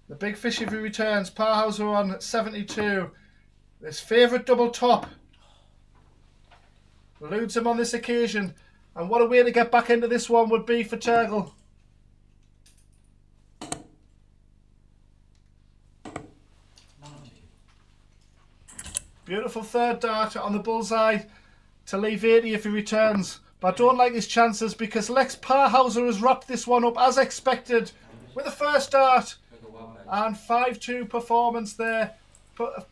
The big fish if he returns. Parhauser on 72. His favourite double top. Eludes him on this occasion. And what a way to get back into this one would be for Turgle. Beautiful third dart on the bullseye to leave 80 if he returns. But I don't like his chances because Lex Parhauser has wrapped this one up as expected with a first dart. And 5-2 performance there.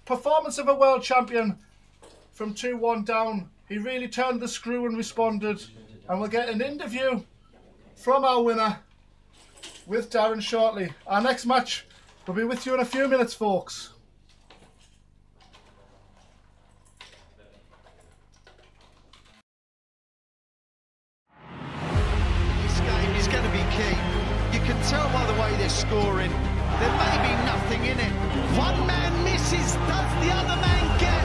Performance of a world champion from 2-1 down. He really turned the screw and responded. And we'll get an interview from our winner with Darren shortly. Our next match will be with you in a few minutes, folks. This game is going to be key. You can tell by the way they're scoring. There may be nothing in it. One man misses, does the other man get?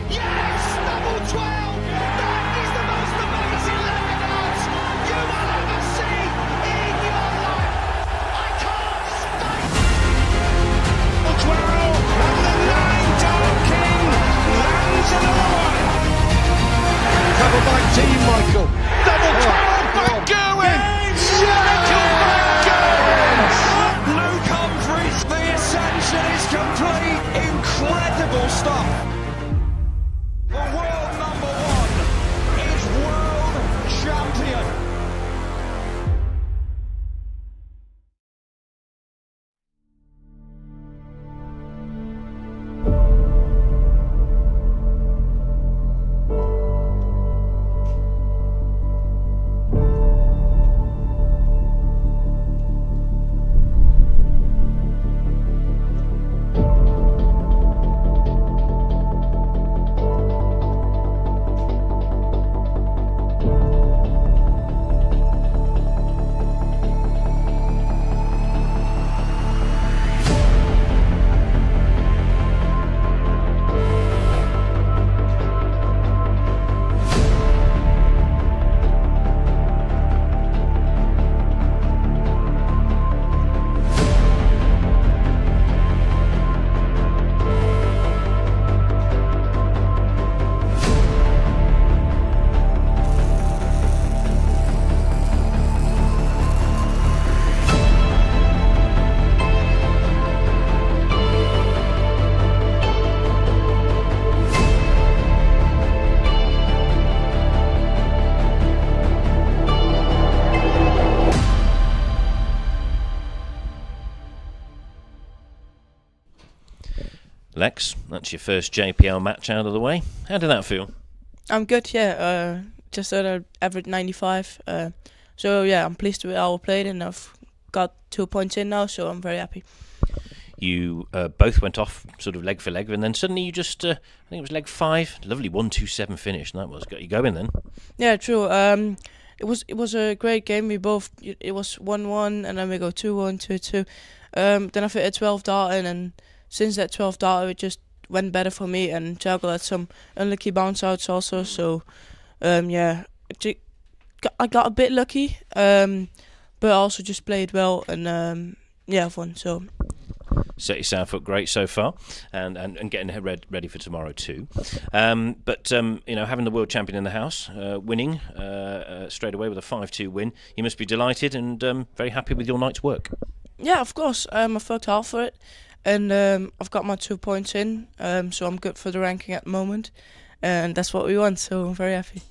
Yes! Double 12! That is the most amazing leg dance you will ever see in your life! I can't stay! 12! And the 9-dart king lands another one! Covered by Team Michael. Double 12! Back going! Michael back going! Luke Humphries, the ascension is complete. Incredible stuff. The world number 1. Lex, that's your first JPL match out of the way. How did that feel? I'm good, yeah. Just at an average 95. So yeah, I'm pleased with how I played, and I've got 2 points in now, so I'm very happy. You both went off sort of leg for leg, and then suddenly you just, I think it was leg 5, lovely 1-2-7 finish, and that was got you going then. Yeah, true. It was a great game. It was 1-1, and then we go 2-1, 2-2. Then I fit a 12 dart in, and since that 12 dart, it just went better for me, and Juggle had some unlucky bounce outs also. So, yeah, I got a bit lucky, but I also just played well, and yeah, I've won. So. Set yourself up great so far, and getting ready for tomorrow too. But you know, having the world champion in the house, winning straight away with a 5-2 win, you must be delighted and very happy with your night's work. Yeah, of course. I've worked hard for it, and I've got my 2 points in, so I'm good for the ranking at the moment, and that's what we want. So I'm very happy.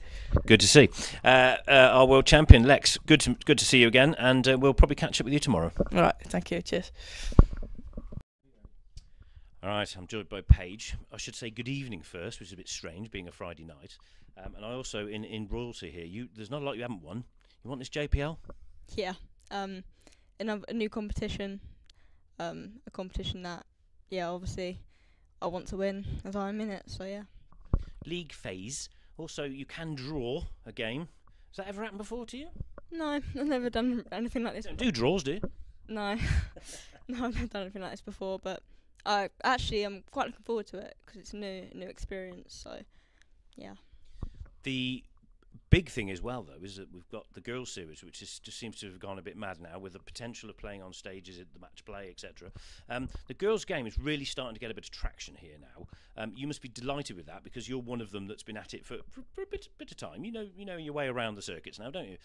Good to see. Our world champion Lex. Good to see you again, and we'll probably catch up with you tomorrow. All right, thank you. Cheers. All right, I'm joined by Paige. I should say good evening first, which is a bit strange, being a Friday night. And I also, in royalty here, there's not a lot you haven't won. You want this JPL? Yeah, in a new competition, a competition that, yeah, obviously I want to win as I'm in it, so yeah. League phase. Also, you can draw a game. Has that ever happened before to you? No, I've never done anything like this. You don't do draws, do you? No, no, I've never done anything like this before, but I'm quite looking forward to it because it's a new experience. So, yeah. The big thing as well, though, is that we've got the girls' series, which just seems to have gone a bit mad now, with the potential of playing on stages at the match play, etc. The girls' game is really starting to get a bit of traction here now. You must be delighted with that because you're one of them that's been at it for a bit of time. You know your way around the circuits now, don't you?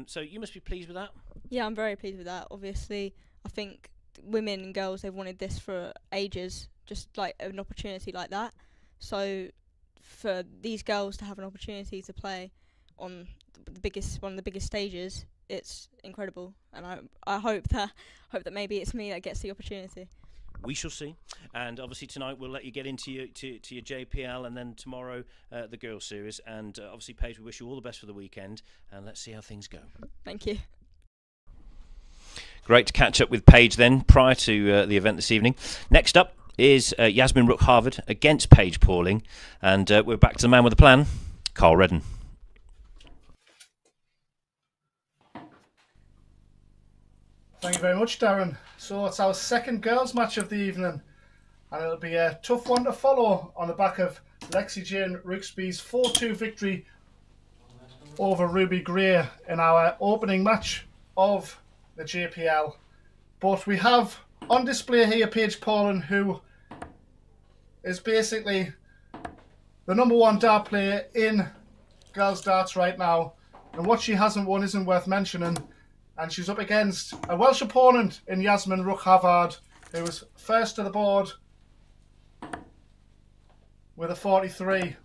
So you must be pleased with that. Yeah, I'm very pleased with that. Obviously, I think women and girls, they've wanted this for ages, just like an opportunity like that. So for these girls to have an opportunity to play on one of the biggest stages, it's incredible, and I hope that maybe it's me that gets the opportunity. We shall see, and obviously tonight we'll let you get into your JPL, and then tomorrow the girls series, and obviously Paige, we wish you all the best for the weekend, and let's see how things go. Thank you. Great to catch up with Paige then prior to the event this evening. Next up is Yasmin Rook-Harvard against Paige Pauling, and we're back to the man with the plan, Carl Redden. Thank you very much, Darren. So it's our second girls match of the evening, and it'll be a tough one to follow on the back of Lexi Jane Rooksby's 4-2 victory over Ruby Gray in our opening match of the JPL. But we have on display here Paige Pauling, who is basically the #1 dart player in girls darts right now, and what she hasn't won isn't worth mentioning. And she's up against a Welsh opponent in Yasmin Rook-Harvard, who was first to the board with a 43.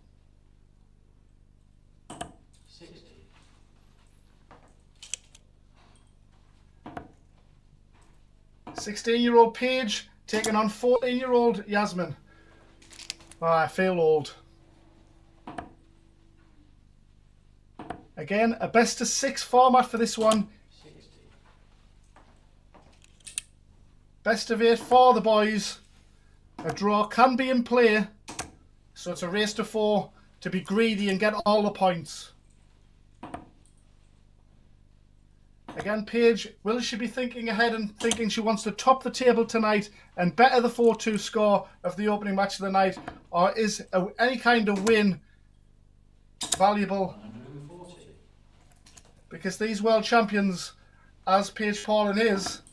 16-year-old Paige taking on 14-year-old Yasmin. Oh, I feel old. Again, a best-of-6 format for this one. Best of 8 for the boys. A draw can be in play, so it's a race to 4 to be greedy and get all the points. Again, Paige, will she be thinking ahead and thinking she wants to top the table tonight and better the 4-2 score of the opening match of the night, or is any kind of win valuable? Because these world champions, as Paige Pauling is,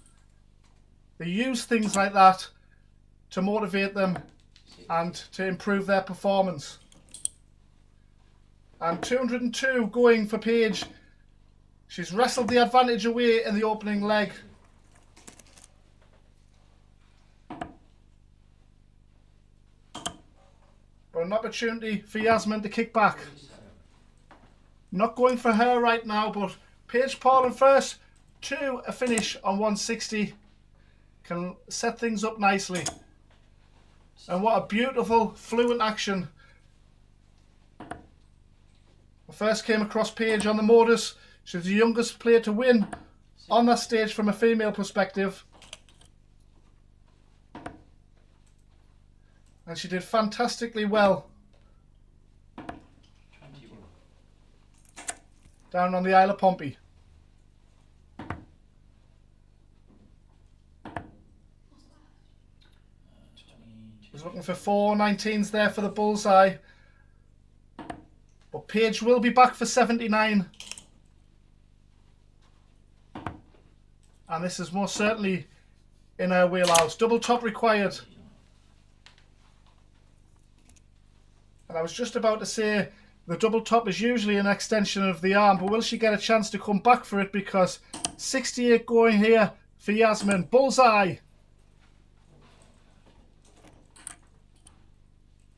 they use things like that to motivate them and to improve their performance. And 202 going for Paige. She's wrestled the advantage away in the opening leg. But an opportunity for Yasmin to kick back. Not going for her right now, but Paige Pauling first to a finish on 160. Can set things up nicely. And what a beautiful, fluent action. I first came across Paige on the Modus. She's the youngest player to win on that stage from a female perspective. And she did fantastically well. Down on the Isle of Pompey. Was looking for 4.19s there for the bullseye. But Paige will be back for 79. And this is most certainly in her wheelhouse. Double top required. And I was just about to say the double top is usually an extension of the arm, but will she get a chance to come back for it? Because 68 going here for Yasmin. Bullseye.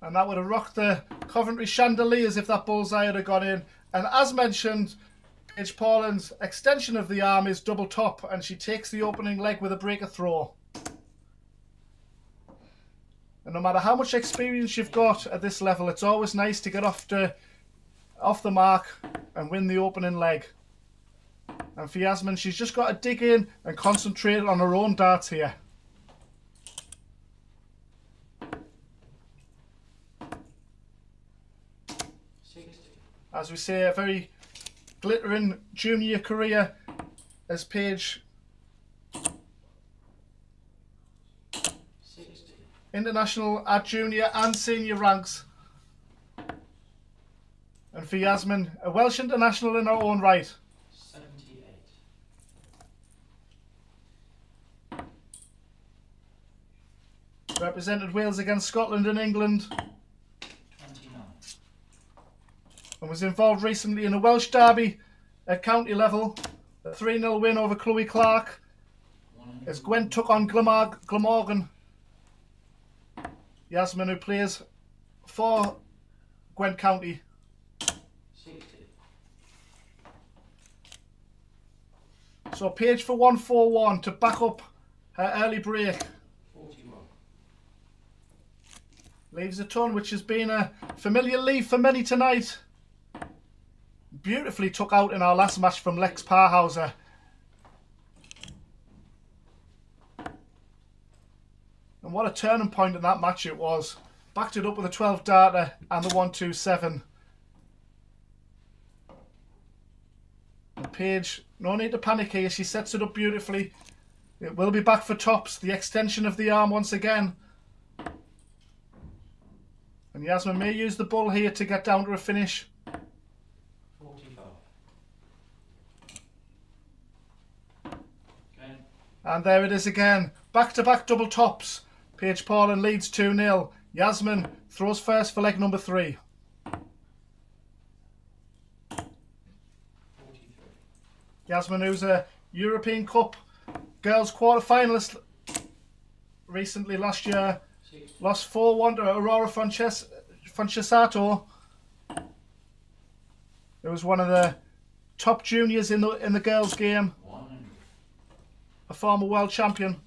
And that would have rocked the Coventry chandeliers if that bullseye had gone in. And as mentioned, Paige Paulin's extension of the arm is double top, and she takes the opening leg with a breaker throw. And no matter how much experience you've got at this level, it's always nice to get off the mark and win the opening leg. And for Yasmin, she's just got to dig in and concentrate on her own darts here. As we say, a very glittering junior career as Paige. International at junior and senior ranks. And for Yasmin, a Welsh international in her own right. 78. Represented Wales against Scotland and England. 29. And was involved recently in a Welsh derby at county level. A 3-0 win over Chloe Clark as Gwent took on Glamorgan. Yasmin, who plays for Gwent County. 60. So Paige for 141 to back up her early break. 41. Leaves a ton, which has been a familiar leave for many tonight. Beautifully took out in our last match from Lex Parhauser. And what a turning point in that match it was. Backed it up with a 12 darter and the 1-2-7. And Paige, no need to panic here. She sets it up beautifully. It will be back for tops. The extension of the arm once again. And Yasmin may use the bull here to get down to a finish. 45. Okay. And there it is again. Back-to-back double tops. Paige Paulin leads 2-0. Yasmin throws first for leg number 3. 43. Yasmin, who's a European Cup girls quarter-finalist recently last year. 60. Lost 4-1 to Aurora Francesato. It was one of the top juniors in the girls' game. 100. A former world champion.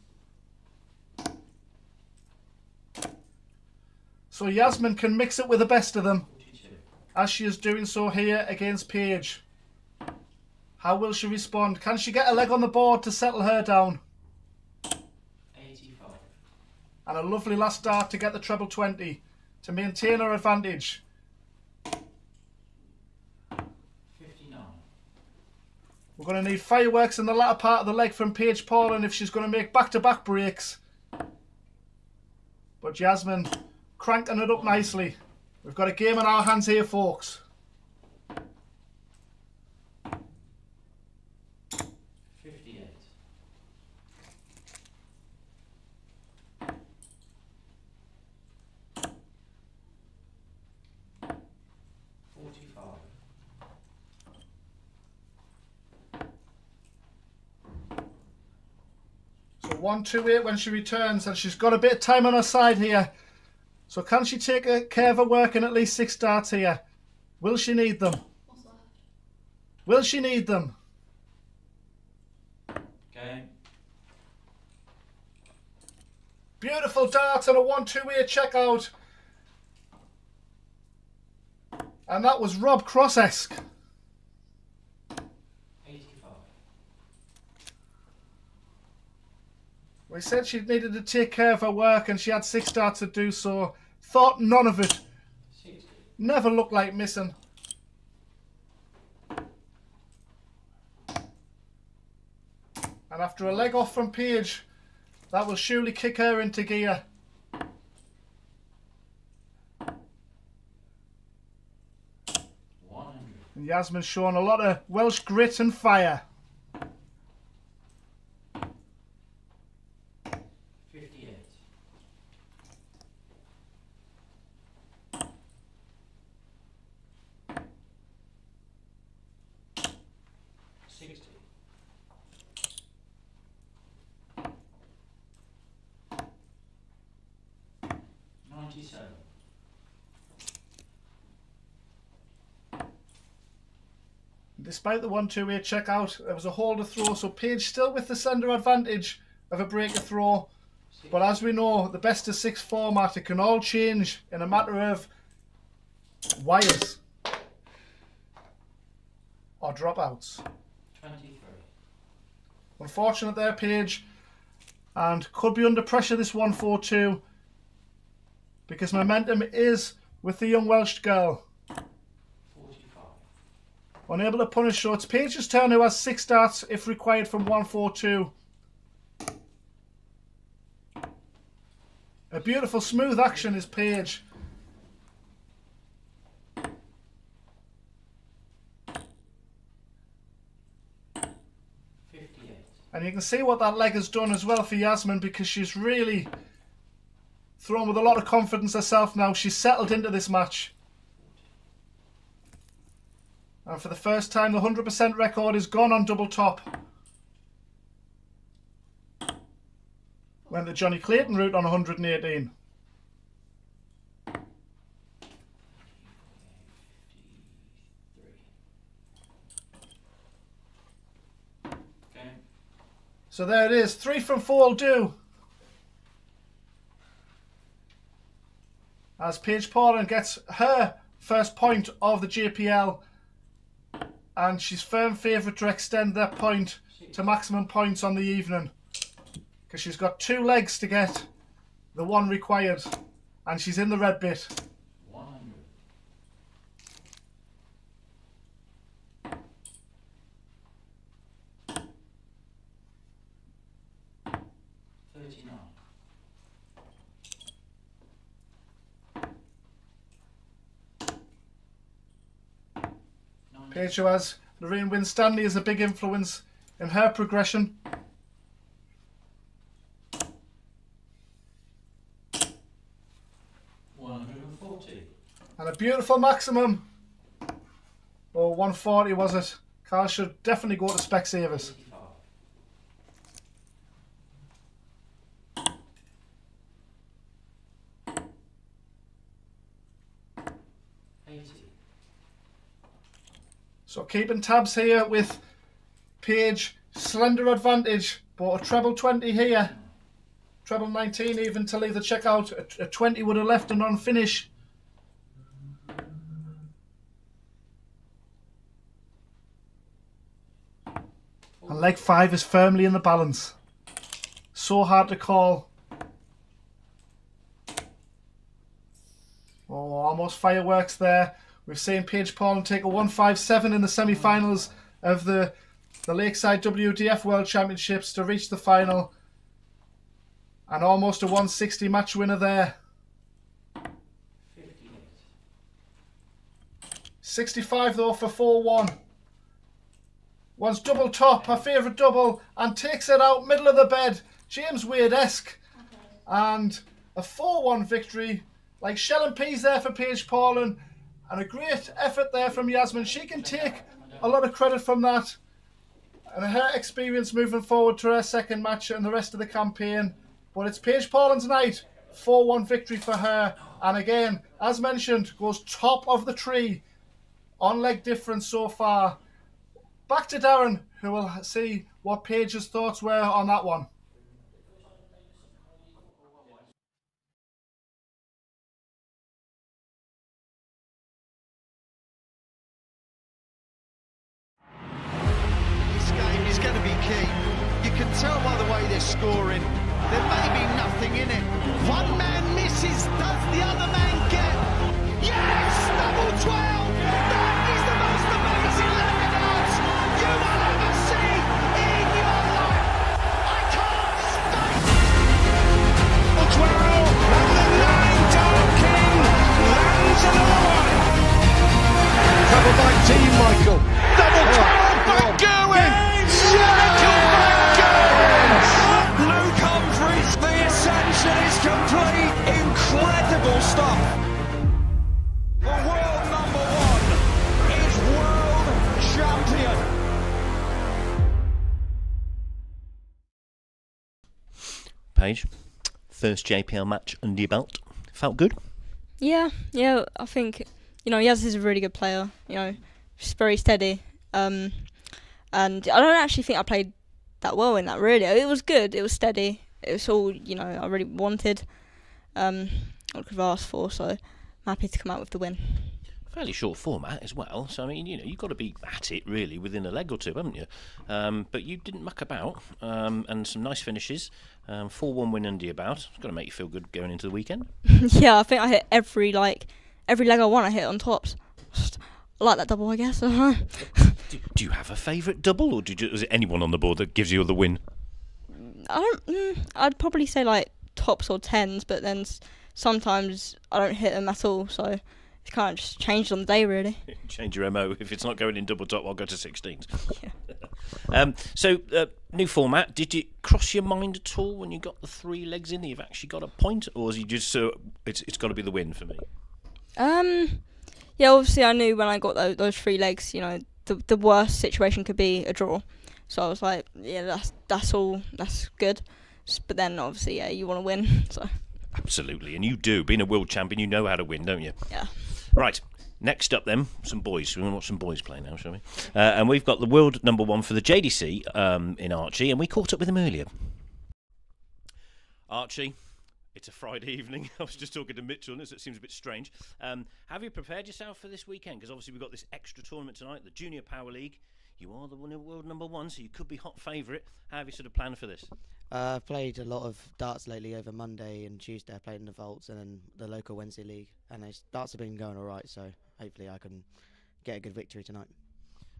So Yasmin can mix it with the best of them, 42. as she is doing so here against Paige. How will she respond? Can she get a leg on the board to settle her down? 85. And a lovely last dart to get the treble 20 to maintain her advantage. 59. We're going to need fireworks in the latter part of the leg from Paige Paulin if she's going to make back-to-back breaks. But Yasmin cranking it up nicely. We've got a game on our hands here, folks. 58. So 1-2-8 when she returns, and she's got a bit of time on her side here. So can she take care of her work in at least 6 darts here? Will she need them? Will she need them? Okay. Beautiful darts and a 1-2-way checkout. And that was Rob Cross-esque. 85. We said she needed to take care of her work and she had 6 darts to do so. Thought none of it. 60. Never looked like missing. And after a leg off from Paige, that will surely kick her into gear. And Yasmin's shown a lot of Welsh grit and fire. 58. Despite the 1-2-way checkout, there was a holder throw, so Paige still with the slender advantage of a breaker throw. But as we know, the best of 6 format, it can all change in a matter of wires or dropouts. 23. Unfortunate there, Paige, and could be under pressure this 1-4-2 because momentum is with the young Welsh girl. 45. Unable to punish, so it's Paige's turn, who has 6 darts if required from 1-4-2. A beautiful smooth action is Paige. And you can see what that leg has done as well for Yasmin, because she's really thrown with a lot of confidence herself now. She's settled into this match. And for the first time, the 100% record is gone on double top. Went the Johnny Clayton route on 118. So there it is, 3 from 4 will do. As Paige Pauling gets her first point of the JPL, and she's firm favourite to extend that point to maximum points on the evening, because she's got 2 legs to get the 1 required, and she's in the red bit. 100. 39. Paige, who has Lorraine Winstanley as a big influence in her progression. And a beautiful maximum. Oh, 140 was it? Carl should definitely go to Specsavers. 80. So keeping tabs here with Paige, slender advantage, but a treble 20 here. Treble 19 even to leave the checkout. A 20 would have left a non-finish. And leg 5 is firmly in the balance. So hard to call. Oh, almost fireworks there. We've seen Paige Pauling take a 157 in the semi-finals of the Lakeside WDF World Championships to reach the final. And almost a 160 match winner there. 58. 65 though for 4-1. Wants double top, her favourite double, and takes it out middle of the bed. James Wade-esque. And a 4-1 victory. Like shell and peas there for Paige Pauling. And a great effort there from Yasmin. She can take a lot of credit from that. And her experience moving forward to her second match and the rest of the campaign. But it's Paige Pauling's night. 4-1 victory for her. And again, as mentioned, goes top of the tree on leg difference so far. Back to Darren, who will see what Paige's thoughts were on that one. scoring. There may be nothing in it. One man misses, does the other man get? Yes! Double 12! That is the most amazing leg dance you will ever see in your life! I can't state! 12, and the 9 Dark King lands another one! Covered by Team Michael. Double 12, back going! Michael back going! Luke Humphries, the ascension is complete. Incredible stuff. The world number 1 is world champion. Paige, first JPL match under your belt. Felt good? Yeah, I think, Yaz is a really good player, she's very steady. And I don't actually think I played that well in that, really. It was good, it was steady, it was all, I really wanted, what I could have asked for, so I'm happy to come out with the win. Fairly short format as well, so I mean, you've got to be at it really within a leg or two, haven't you? But you didn't muck about, and some nice finishes. 4-1 win under your belt. It's got to make you feel good going into the weekend. Yeah, I think I hit every leg I won. I hit on tops. I like that double, I guess. Do you have a favourite double, or is it anyone on the board that gives you the win? I'd probably say like tops or tens, but then sometimes I don't hit them at all. So it's kind of just changed on the day, really. Change your MO. If it's not going in double top, I'll go to 16s. Yeah. So, new format. Did it cross your mind at all when you got the 3 legs in? You've actually got a point, or is you just it's got to be the win for me? Yeah, obviously I knew when I got those 3 legs, the worst situation could be a draw. So I was like, yeah, that's all, that's good. But then obviously, yeah, you want to win. So. Absolutely, and you do. Being a world champion, you know how to win, don't you? Yeah. Right. Next up, then, some boys. We want to watch some boys play now, shall we? And we've got the world number 1 for the JDC in Archie, and we caught up with him earlier. Archie, it's a Friday evening. I was just talking to Mitchell, and it seems a bit strange. Have you prepared yourself for this weekend? Because obviously we've got this extra tournament tonight, the Junior Power League. You are the world number 1, so you could be hot favourite. How have you sort of planned for this? I've played a lot of darts lately. Over Monday and Tuesday I played in the Vaults and then the local Wednesday league, and darts have been going alright, so hopefully I can get a good victory tonight.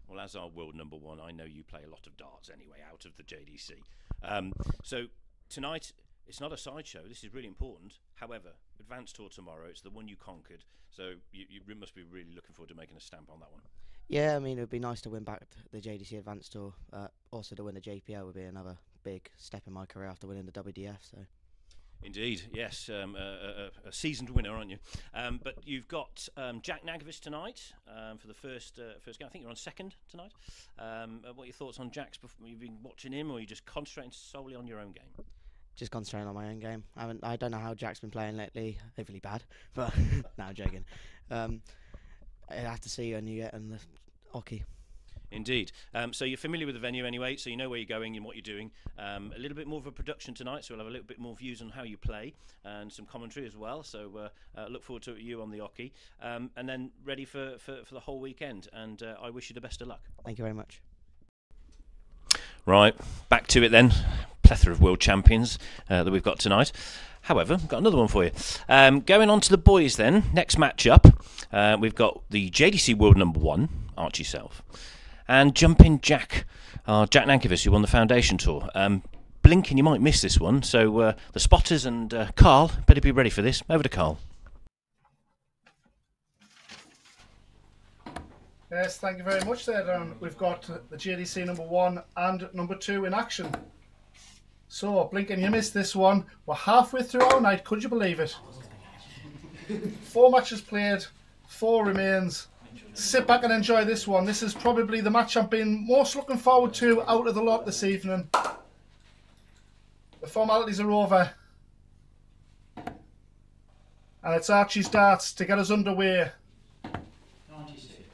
Well, as our world number 1, I know you play a lot of darts anyway out of the JDC. So tonight, it's not a sideshow. This is really important. However, Advanced Tour tomorrow, it's the one you conquered, so you must be really looking forward to making a stamp on that one. Yeah, I mean, it would be nice to win back the JDC Advanced Tour. Also to win the JPL would be another big step in my career after winning the WDF. So. Indeed, yes, a seasoned winner, aren't you? But you've got Jack Nagovich tonight for the first game. I think you're on second tonight. What are your thoughts on Jack's? You've been watching him, or are you just concentrating solely on your own game? Just concentrating on my own game. I don't know how Jack's been playing lately. Hopefully bad, but no, I'm joking. I have to see when you get in the hockey. Indeed. So you're familiar with the venue anyway, so you know where you're going and what you're doing. A little bit more of a production tonight, so we'll have a little bit more views on how you play and some commentary as well. So look forward to you on the hockey. And then ready for the whole weekend. And I wish you the best of luck. Thank you very much. Right, back to it then. Plethora of world champions that we've got tonight. However, I've got another one for you. Going on to the boys then. Next match up, we've got the JDC world number 1, Archie Self. And jumping Jack Nankovich, who won the Foundation Tour. Blinking, you might miss this one. So the spotters and Carl better be ready for this. Over to Carl. Yes, thank you very much there, Darren. We've got the JDC number 1 and number 2 in action. So, Blinken, you missed this one. We're halfway through our night, could you believe it? 4 matches played, 4 remains. Sit back and enjoy this one. This is probably the match I've been most looking forward to out of the lot this evening. The formalities are over. And it's Archie's darts to get us underway.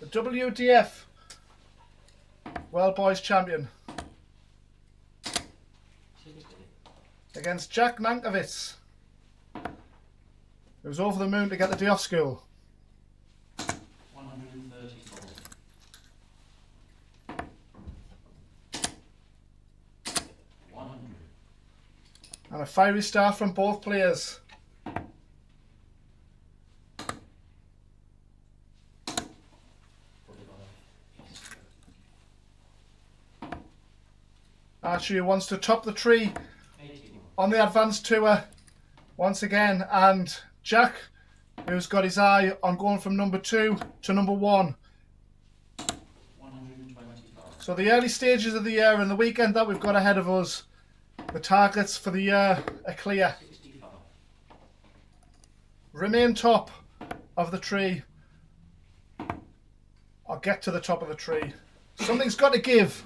The WDF World Boys Champion against Jack Nankovich, who was over the moon to get the day off school. 100. And a fiery start from both players. Archie wants to top the tree on the advanced tour once again, and Jack, who's got his eye on going from number 2 to number 1. So the early stages of the year and the weekend that we've got ahead of us, the targets for the year are clear. Remain top of the tree, or get to the top of the tree. Something's got to give.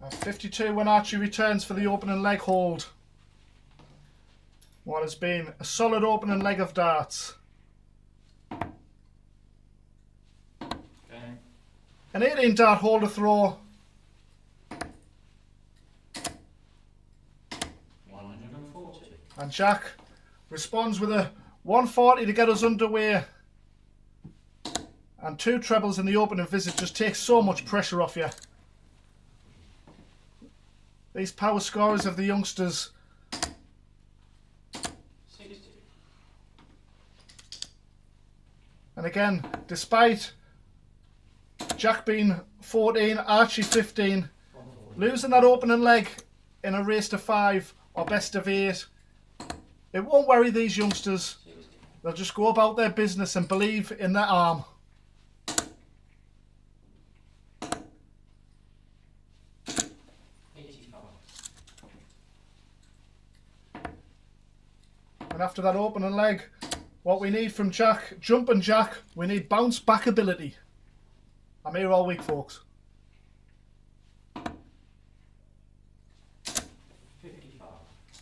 At 52 when Archie returns for the opening leg hold. What has been a solid opening leg of darts. An 18 dart holder throw. 140. And Jack responds with a 140 to get us underway. And 2 trebles in the opening visit just takes so much pressure off you. These power scorers of the youngsters. 60. And again, despite Jack being 14, Archie 15, losing that opening leg in a race to 5 or best of 8, it won't worry these youngsters. They'll just go about their business and believe in their arm. And after that opening leg, what we need from Jack, jumping Jack, we need bounce back ability. I'm here all week, folks. 55.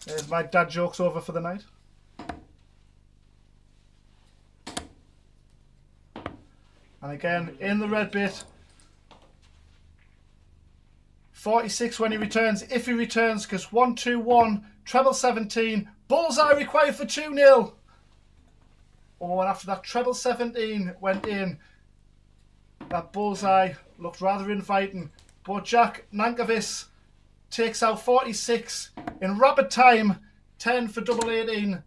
There's my dad jokes over for the night. And again, in the red bit. 46 when he returns, if he returns, because 1-2-1, treble 17, bullseye required for 2-0. Oh, and after that treble 17 went in, that bullseye looked rather inviting. But Jack Nankervis takes out 46 in rapid time, 10 for double 18.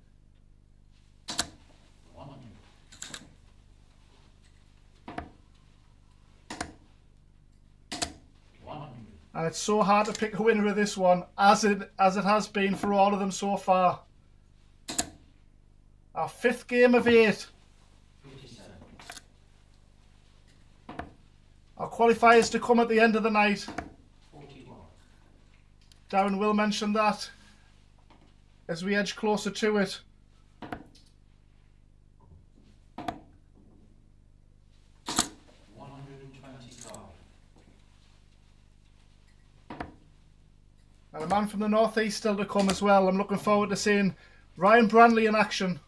And it's so hard to pick a winner of this one, as it has been for all of them so far. Our 5th game of 8. Our qualifiers to come at the end of the night. Darren will mention that as we edge closer to it. And a man from the northeast still to come as well. I'm looking forward to seeing Ryan Branley in action.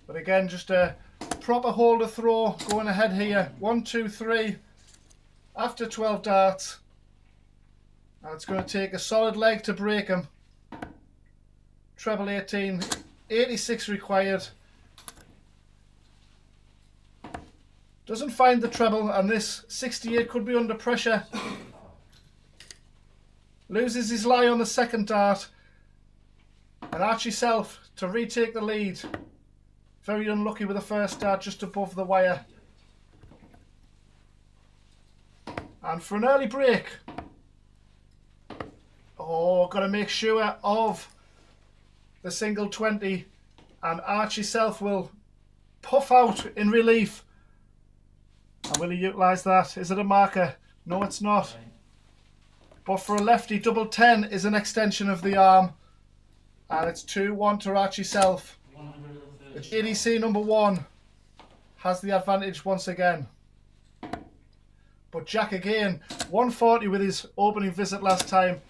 But again, just a proper holder throw going ahead here. 1, 2, 3. After 12 darts. And it's going to take a solid leg to break him. Treble 18. 86 required. Doesn't find the treble, and this 68 could be under pressure. Loses his lie on the second dart. And Archie Self to retake the lead. Very unlucky with the first dart just above the wire. And for an early break. Oh, got to make sure of the single 20, and Archie Self will puff out in relief. And will he utilise that? Is it a marker? No, it's not. But for a lefty, double 10 is an extension of the arm. And it's 2-1 to Archie Self. The JDC number 1 has the advantage once again. But Jack again, 140 with his opening visit last time.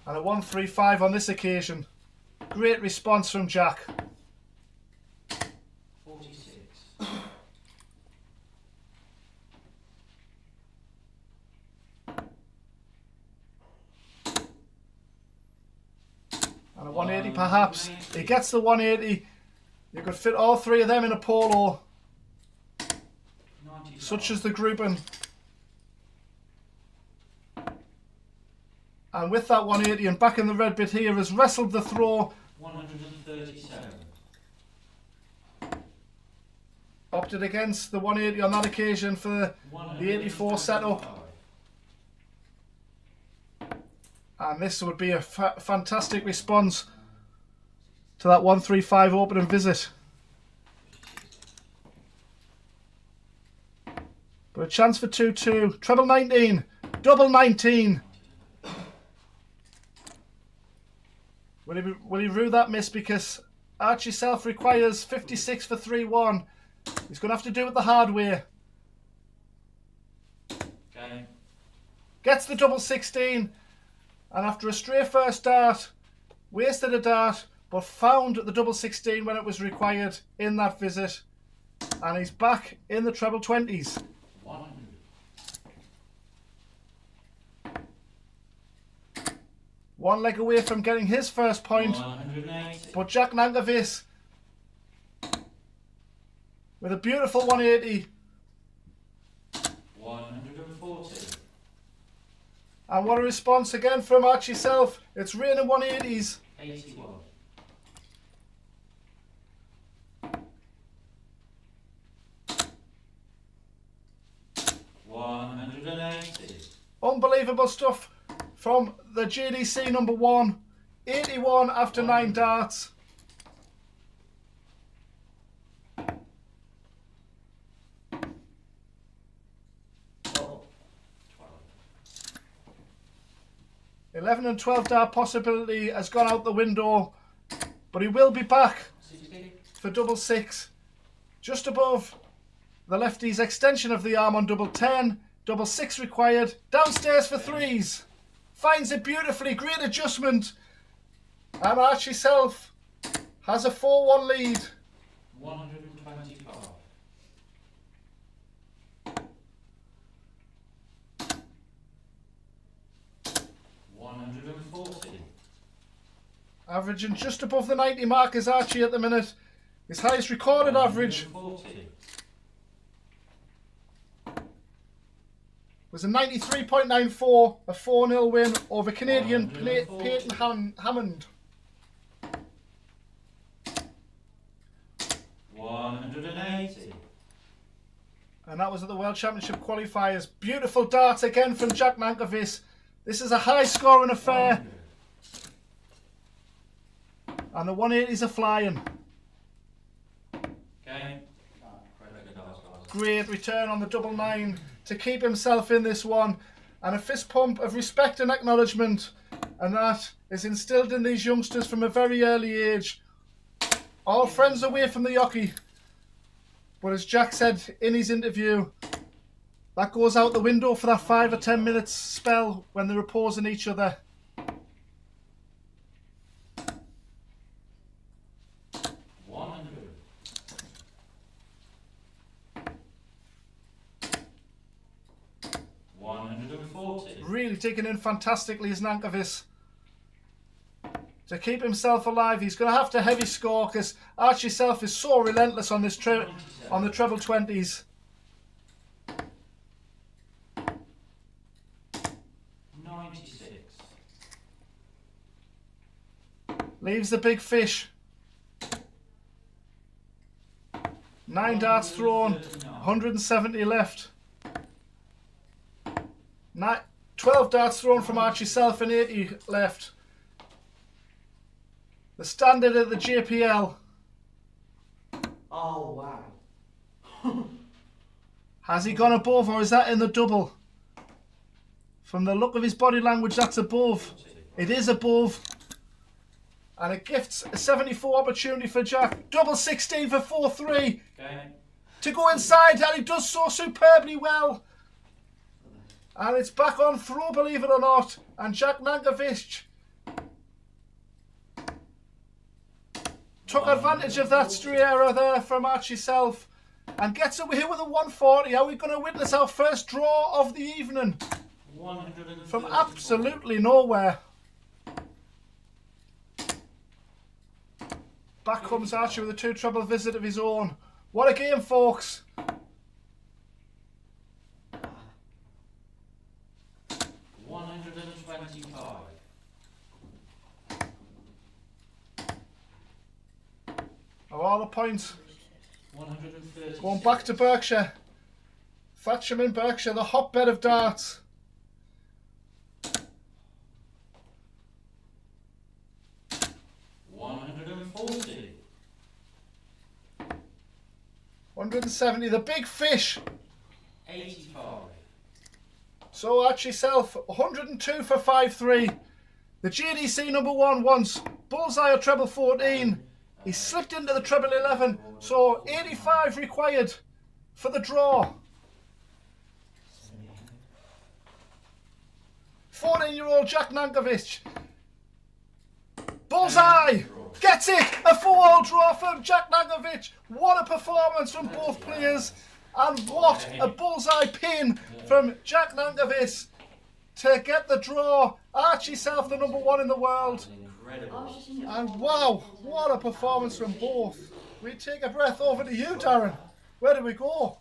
And a 135 on this occasion. Great response from Jack. 46. And a 180 perhaps. He gets the 180. You could fit all three of them in a polo. Such as the grouping. And with that 180 and back in the red bit here has wrestled the throw. 137. Opted against the 180 on that occasion for the 84 setup. And this would be a fantastic response to that 135 opening visit. But a chance for 2-2. Treble 19. Double 19. Will he rue that miss, because Archie Self requires 56 for 3-1. He's going to have to do it the hard way. Okay. Gets the double 16. And after a stray first dart, wasted a dart, but found the double 16 when it was required in that visit. And he's back in the treble 20s. 100. One leg away from getting his first point. 180. But Jack Nankervis with a beautiful 180. 140. And what a response again from Archie Self. It's raining 180s. 81. Unbelievable stuff from the JDC number 1. 81 after 9 darts. Oh. 11 and 12 dart possibility has gone out the window, but he will be back 60. for double 6. Just above the lefty's extension of the arm on double 10. Double 6 required. Downstairs for 3s. Finds it beautifully. Great adjustment. And Archie Self has a 4-1 lead. 125. 140. Averaging just above the 90 mark is Archie at the minute. His highest recorded average 140. was a 93.94, a 4-0 win over Canadian Peyton Hammond. 180. And that was at the World Championship qualifiers. Beautiful dart again from Jack Nankervis. This is a high scoring affair. 100. And the 180s are flying. Okay. Great return on the double 9 to keep himself in this one. And a fist pump of respect and acknowledgement. And that is instilled in these youngsters from a very early age. All friends away from the yockey. But as Jack said in his interview, that goes out the window for that 5 or 10 minutes spell when they're opposing each other. Really taking in fantastically is Nankervis. To keep himself alive, he's going to have to heavy score because Archie Self is so relentless on this on the treble 20s. 96. Leaves the big fish. 9 darts thrown, 170 left. 12 darts thrown from Archie Self and 80 left. The standard at the JPL. Oh, wow. Has he gone above, or is that in the double? From the look of his body language, that's above. It is above. And it gifts a 74 opportunity for Jack. Double 16 for 4-3. Okay. To go inside, and he does so superbly well. And it's back on throw, believe it or not. And Jack Nankervis took advantage of that stray error there from Archie Self and gets away with a 140. Are we going to witness our first draw of the evening? From absolutely nowhere. Back comes Archie with a 2 treble visit of his own. What a game, folks. Of all the points, 130. going back to Berkshire. Thatcham in Berkshire, the hotbed of darts. $140. 170, the big fish. 85. So Archie Self, 102 for 5-3. The JDC number 1 wants bullseye or treble 14. He slipped into the treble 11, so 85 required for the draw. 14-year-old Jack Nankovic. Bullseye! Gets it! A 4-all draw from Jack Nankovic. What a performance from both players. And what a bullseye pin from Jack Nankovic to get the draw. Archie Self, the number 1 in the world. And wow, what a performance from both. We take a breath. Over to you, Darren. Where do we go?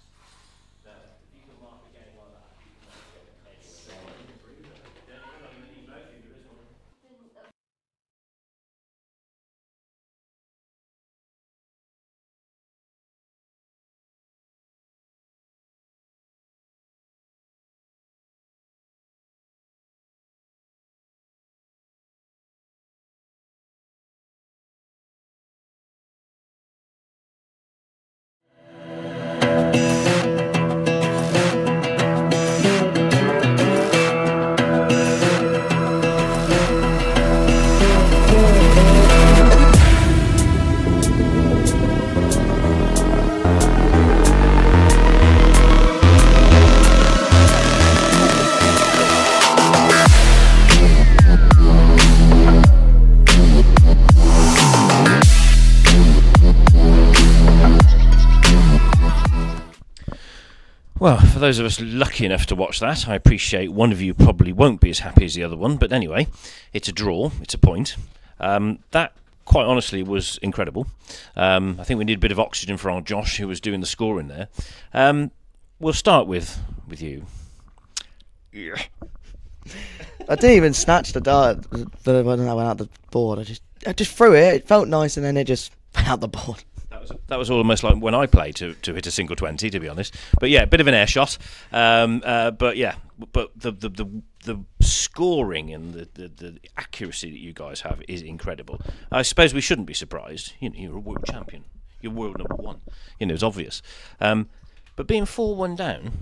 Well, for those of us lucky enough to watch that, I appreciate one of you probably won't be as happy as the other one, but anyway, it's a draw, it's a point. That, quite honestly, was incredible. I think we need a bit of oxygen for our Josh, who was doing the scoring there. We'll start with you. Yeah. I didn't even snatch the dart when I went out the board. I just threw it. It felt nice, and then it just went out the board. That was almost like when I played to hit a single 20, to be honest. But yeah, a bit of an air shot. But yeah, but the scoring and the accuracy that you guys have is incredible. I suppose we shouldn't be surprised. You're a world champion. You're world number 1. It's obvious. But being 4-1 down,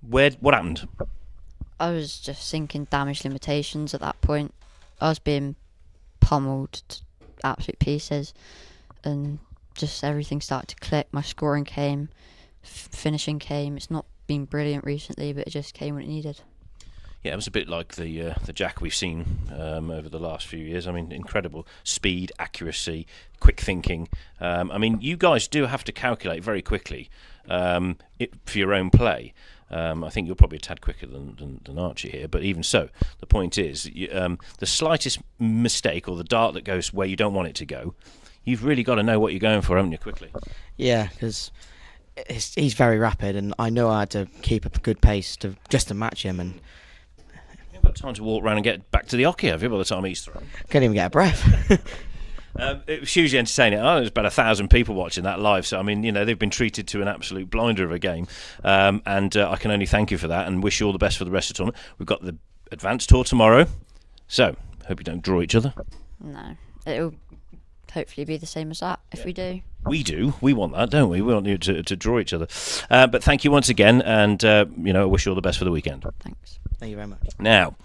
what happened? I was just thinking damage limitations at that point. I was being pummeled to absolute pieces, and just everything started to click. My scoring came, finishing came. It's not been brilliant recently, but it just came when it needed. Yeah, it was a bit like the Jack we've seen over the last few years. I mean, incredible speed, accuracy, quick thinking. I mean, you guys do have to calculate very quickly for your own play. I think you're probably a tad quicker than Archie here, but even so, the point is, the slightest mistake or the dart that goes where you don't want it to go, you've really got to know what you're going for, haven't you, quickly? Yeah, because he's very rapid, and I know I had to keep a good pace just to match him. And you haven't got time to walk around and get back to the hockey, have you, by the time he's thrown? Can't even get a breath. It was hugely entertaining. There's about 1,000 people watching that live, so I mean, they've been treated to an absolute blinder of a game, and I can only thank you for that and wish you all the best for the rest of the tournament. We've got the advanced tour tomorrow, so hope you don't draw each other. No, it'll hopefully be the same as that if we do. We do. We want that, don't we? We want you to draw each other. But thank you once again, and I wish you all the best for the weekend. Thanks. Thank you very much. Now,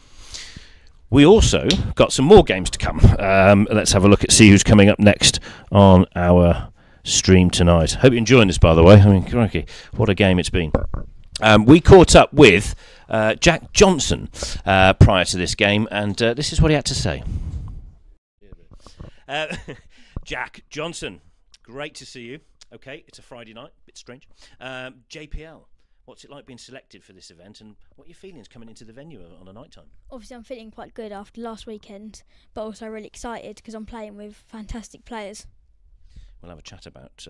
we also got some more games to come. Let's have a look at see who's coming up next on our stream tonight. Hope you're enjoying this, by the way. I mean, crikey, what a game it's been. We caught up with Jack Johnson prior to this game, and this is what he had to say. Jack Johnson, great to see you. Okay, it's a Friday night, bit strange. JPL, what's it like being selected for this event, and what are your feelings coming into the venue on a night time? Obviously, I'm feeling quite good after last weekend, but also really excited because I'm playing with fantastic players. we'll have a chat about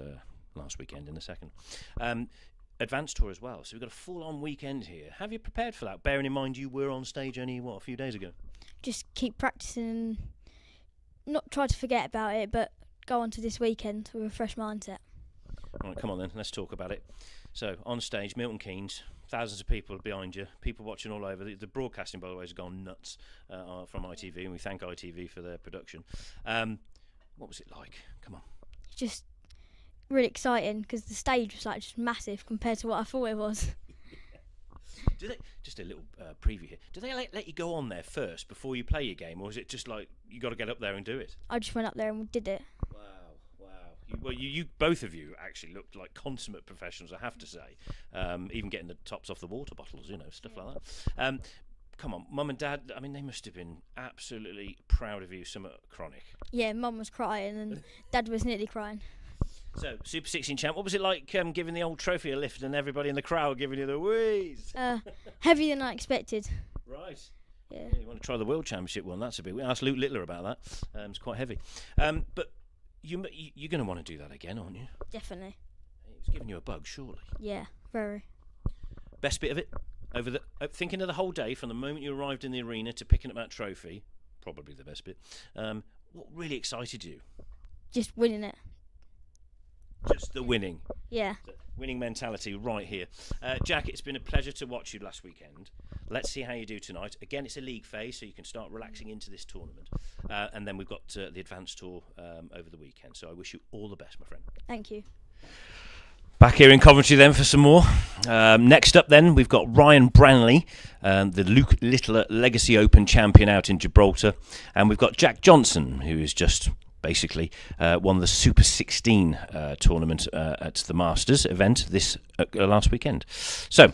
last weekend in a second. Advanced Tour as well, so we've got a full-on weekend here. Have you prepared for that, bearing in mind you were on stage only, a few days ago? Just keep practicing, not try to forget about it, but go on to this weekend with a fresh mindset. All right, come on then, let's talk about it. So, on stage, Milton Keynes, thousands of people behind you, people watching all over. The broadcasting, by the way, has gone nuts from ITV, and we thank ITV for their production. What was it like? Come on. Just really exciting because the stage was like just massive compared to what I thought it was. Do they, just a little preview here, do they let you go on there first before you play your game, or is it just like you got to get up there and do it? I just went up there and did it. Wow. You both of you actually looked like consummate professionals, I have to say. Even getting the tops off the water bottles, stuff like that. Come on, Mum and Dad, I mean, they must have been absolutely proud of you, somewhat chronic. Yeah, Mum was crying and Dad was nearly crying. So, Super 16 champ, what was it like giving the old trophy a lift and everybody in the crowd giving you the wheeze? Heavier than I expected. Right. Yeah. You want to try the World Championship one? That's a bit. We asked Luke Littler about that. It's quite heavy. But you're going to want to do that again, aren't you? Definitely. It was giving you a bug, surely. Yeah, very. Best bit of it? Thinking of the whole day, from the moment you arrived in the arena to picking up that trophy, probably the best bit. What really excited you? Just winning it. Just the winning. Yeah. The winning mentality right here. Jack, it's been a pleasure to watch you last weekend. Let's see how you do tonight. Again, it's a league phase, so you can start relaxing into this tournament. And then we've got the Advanced Tour over the weekend. So I wish you all the best, my friend. Thank you. Back here in Coventry then for some more. Next up then, we've got Ryan Branley, the Luke Littler Legacy Open champion out in Gibraltar. And we've got Jack Johnson, who is just basically won the Super 16 tournament at the Masters event this last weekend. So,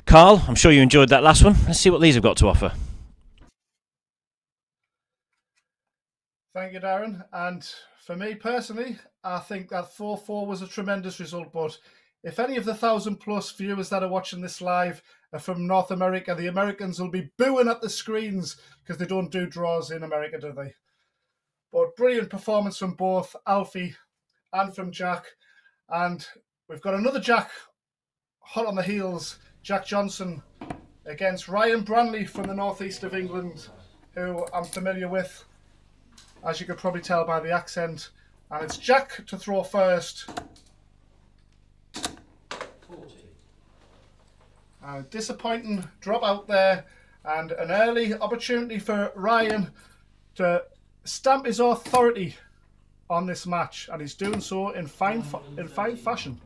Carl, I'm sure you enjoyed that last one. Let's see what these have got to offer. Thank you, Darren. And for me personally, I think that 4-4 was a tremendous result. But if any of the 1,000+ viewers that are watching this live are from North America, the Americans will be booing at the screens because they don't do draws in America, do they? But brilliant performance from both Alfie and from Jack. And we've got another Jack hot on the heels, Jack Johnson, against Ryan Branley from the northeast of England, who I'm familiar with, as you could probably tell by the accent. And it's Jack to throw first. A disappointing drop out there, and an early opportunity for Ryan to stamp his authority on this match, and he's doing so in fine fashion.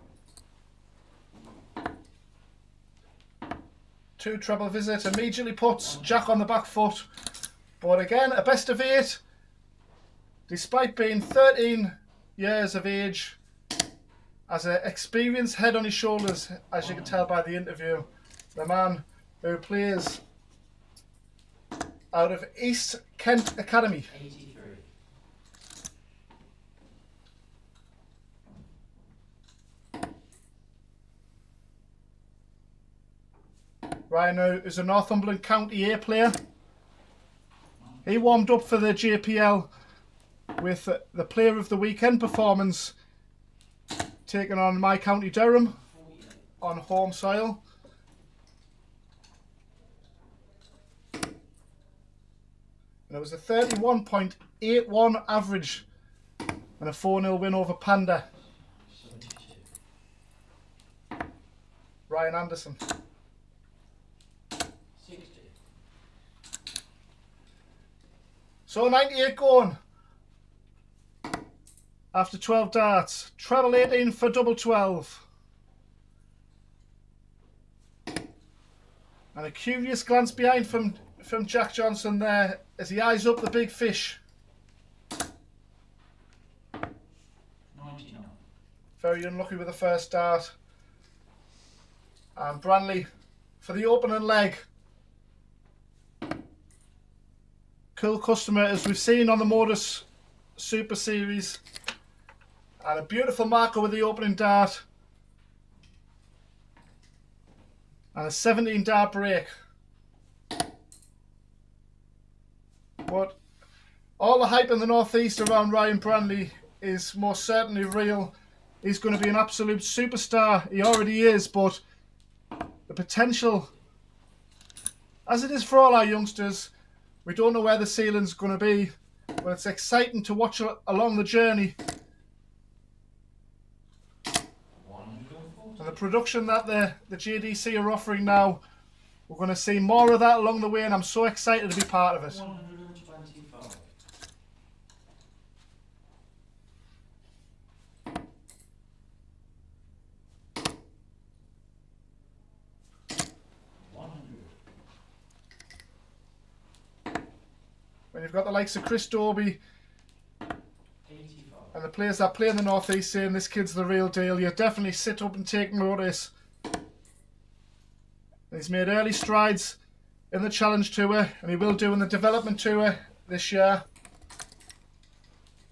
2 treble visit immediately puts Jack on the back foot, but again a best of 8, despite being 13 years of age, as an experienced head on his shoulders, as you can tell by the interview. The man who plays out of East Kent Academy. 83. Ryan is a Northumberland County A player. He warmed up for the JPL with the Player of the Weekend performance, taking on my County Durham on home soil. And it was a 31.81 average and a 4-0 win over Panda. Ryan Anderson. 60. So 98 going. After 12 darts. Treble 18 for double 12. And a curious glance behind from Jack Johnson there as he eyes up the big fish. 99. Very unlucky with the first dart. And Branley for the opening leg. Cool customer, as we've seen on the Modus Super Series. And a beautiful marker with the opening dart. And a 17 dart break. But all the hype in the northeast around Ryan Branley is most certainly real. He's going to be an absolute superstar. He already is, but the potential, as it is for all our youngsters, we don't know where the ceiling's going to be, but it's exciting to watch along the journey. And the production that the JDC are offering now, we're going to see more of that along the way, and I'm so excited to be part of it. 125. When you've got the likes of Chris Dobie and the players that play in the North East saying this kid's the real deal, you definitely sit up and take notice. He's made early strides in the Challenge Tour, and he will do in the Development Tour this year.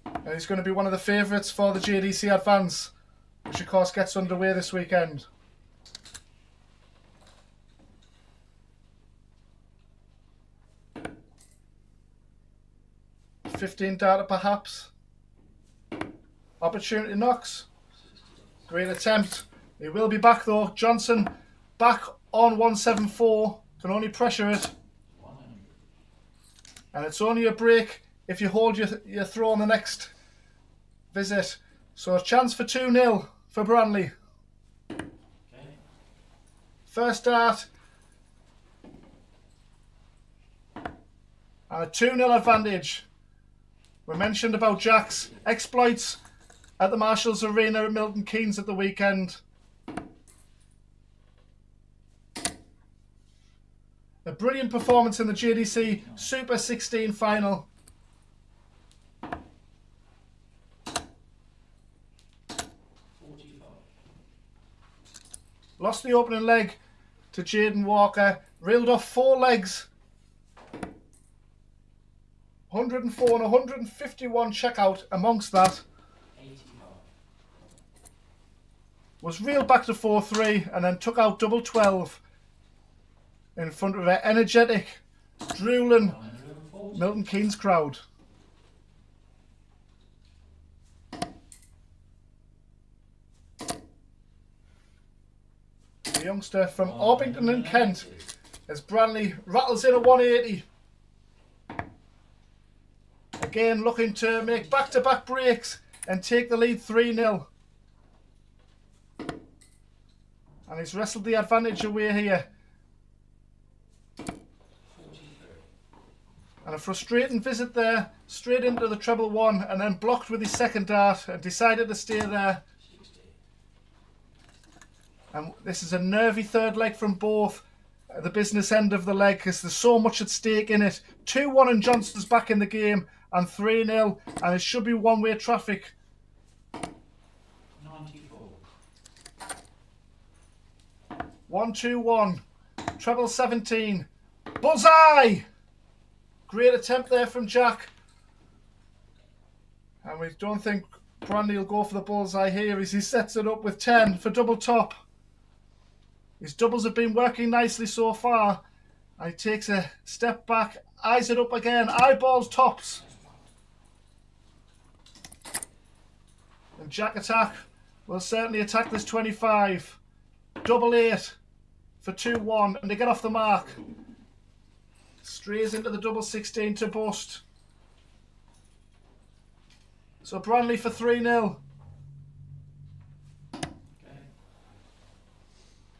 And he's going to be one of the favourites for the JDC Advance, which of course gets underway this weekend. $15 data perhaps. Opportunity knocks. Great attempt. He will be back though. Johnson back on 174. Can only pressure it. And it's only a break if you hold your throw on the next visit. So a chance for 2-0 for Branley. First start. And a 2-0 advantage. We mentioned about Jack's exploits at the Marshalls Arena at Milton Keynes at the weekend. A brilliant performance in the JDC Super 16 final. Lost the opening leg to Jaden Walker. Reeled off 4 legs. 104 and 151 checkout amongst that. Was reeled back to 4-3 and then took out double 12 in front of an energetic, drooling Milton Keynes crowd. The youngster from Orpington in Kent as Branley rattles in a 180. Again looking to make back-to-back breaks and take the lead 3-0. And he's wrestled the advantage away here. And a frustrating visit there, straight into the treble 1 and then blocked with his second dart and decided to stay there. And this is a nervy third leg from both at the business end of the leg because there's so much at stake in it. 2-1 and Johnson's back in the game and 3-0 and it should be one-way traffic. 1-2-1. Treble 17. Bullseye! Great attempt there from Jack. And we don't think Branley will go for the bullseye here as he sets it up with 10 for double top. His doubles have been working nicely so far. And he takes a step back, eyes it up again, eyeballs tops. And Jack attack will certainly attack this 25. Double 8 for 2-1 and they get off the mark. Strays into the double 16 to bust. So Branley for 3-0.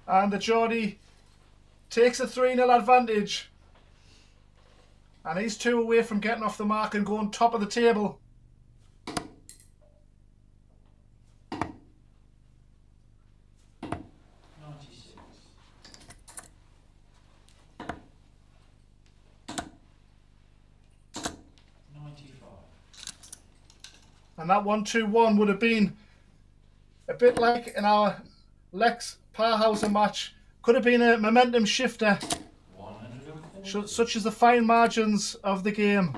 And the Geordie takes a 3-0 advantage. And he's 2 away from getting off the mark and going top of the table. And that 1-2-1 would have been a bit like in our Lex Parhauser match. Could have been a momentum shifter, such as the fine margins of the game.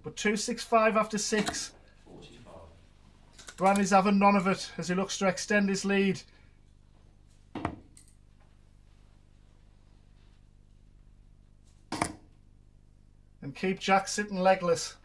But 2-6-5 after 6. Branley's having none of it as he looks to extend his lead. And keep Jack sitting legless.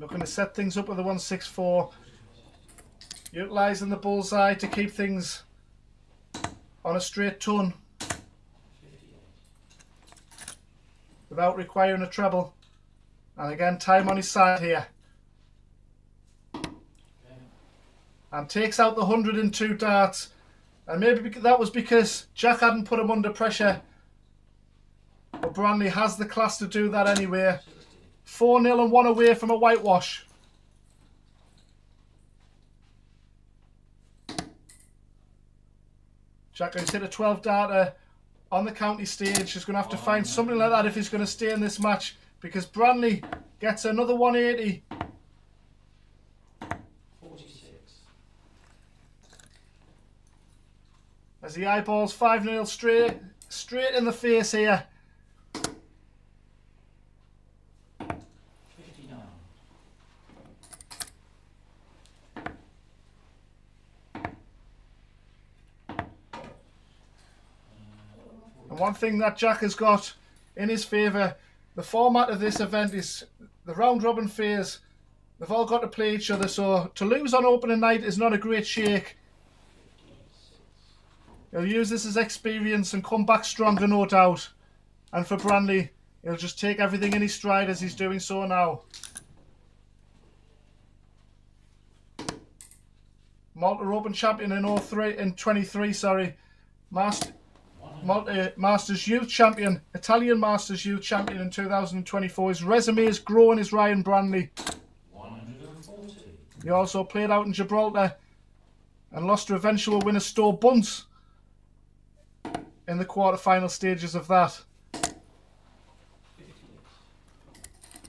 Looking to set things up with the 164. Utilising the bullseye to keep things on a straight ton without requiring a treble. And again, time on his side here. And takes out the 102 darts. And maybe that was because Jack hadn't put him under pressure. But Branley has the class to do that anyway. 4-0 and 1 away from a whitewash. Jack has hit a 12 darter on the county stage. He's going to have to find something like that if he's going to stay in this match, because Branley gets another 180. 46. As he eyeballs 5-0 straight in the face here. 59. And one thing that Jack has got in his favour, the format of this event is the round robin phase. They've all got to play each other, so to lose on opening night is not a great shake. He'll use this as experience and come back stronger, no doubt. And for Branley, he'll just take everything in his stride as he's doing so now. Malta Open champion in 23, sorry. Masters Youth Champion, Italian Masters Youth Champion in 2024. His resume is growing, is Ryan Branley. 140. He also played out in Gibraltar and lost to eventual winner Stowe Bunce in the quarter-final stages of that.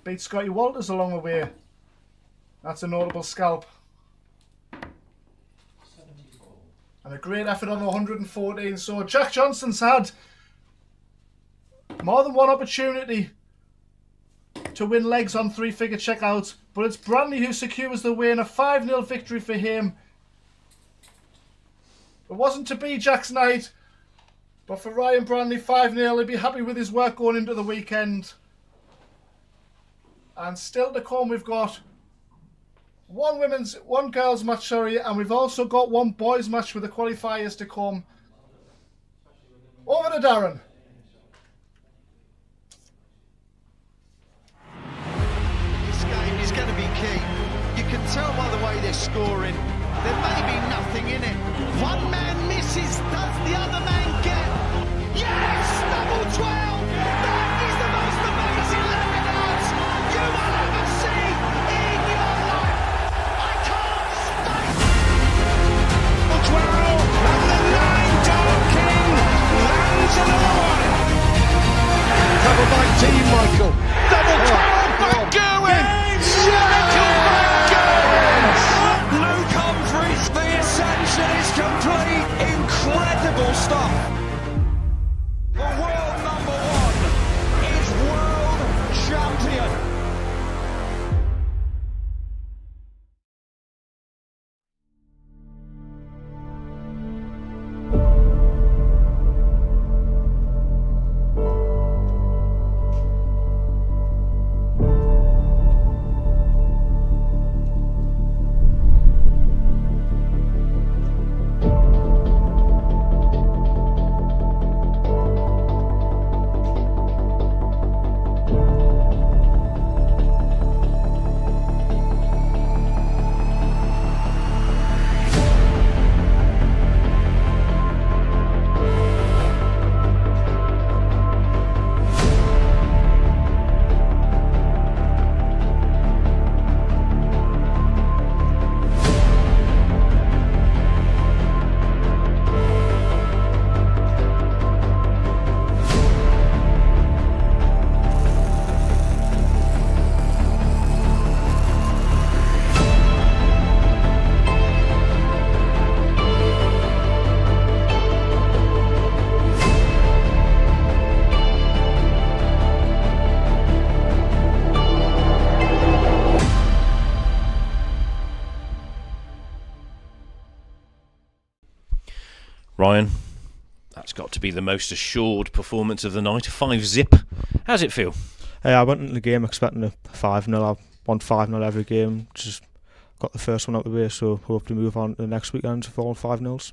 Beat Scotty Walters along the way. That's a notable scalp. 74. And a great effort on the 114. So Jack Johnson's had more than one opportunity to win legs on three-figure checkouts, but it's Branley who secures the win. A 5-0 victory for him. It wasn't to be Jack's night, but for Ryan Branley, 5-0, he'll be happy with his work going into the weekend. And still to come, we've got one girls match, and we've also got one boys match with the qualifiers to come. Over to Darren. This game is going to be key. You can tell by the way they're scoring. There may be nothing in it. One man misses, does the other man get? Yes! Double 12! That is the most amazing line dance you will ever see in your life! I can't stay! 12, and the 9-dart king lands another one! Covered by Team Michael. Double 12, back going! Michael back going! Luke Humphries, the ascension is complete. Incredible stuff. The world number one is world champion. Ryan, that's got to be the most assured performance of the night. A 5-zip. How's it feel? I went into the game expecting a 5-0. won 5-0 every game. Just got the first one out of the way, so hopefully move on to the next weekend for all 5-0s.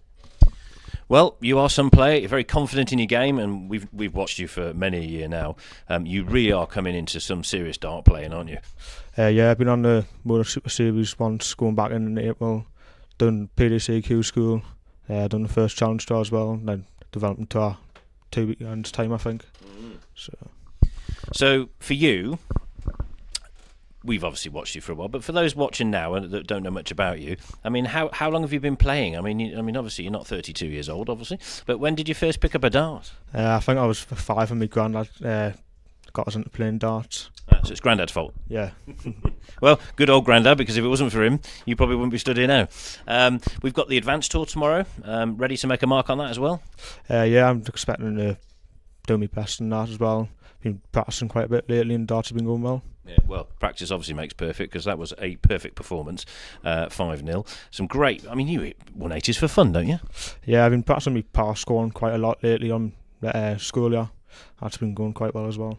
Well, you are some player. You're very confident in your game, and we've watched you for many a year now. You really are coming into some serious dart playing, aren't you? Yeah, I've been on the Motor Super Series once, going back in April. Done PDCQ school. Done the first challenge draw as well, and then development tour 2 weekends time, I think. So for you, we've obviously watched you for a while, but for those watching now and that don't know much about you, I mean, how long have you been playing? I mean, obviously you're not 32 years old, obviously, but when did you first pick up a dart? I think I was 5 and my granddad got us into playing darts. So it's granddad's fault. Yeah. Well, good old granddad, because if it wasn't for him, you probably wouldn't be stood here now. We've got the advanced tour tomorrow. Ready to make a mark on that as well? Yeah, I'm expecting to do my best in that as well. Been practicing quite a bit lately, and darts have been going well. Yeah, well, practice obviously makes perfect, because that was a perfect performance, 5-0. Some great. I mean, you hit 180s for fun, don't you? Yeah, I've been practicing my pass scoring quite a lot lately on school year. That's been going quite well as well.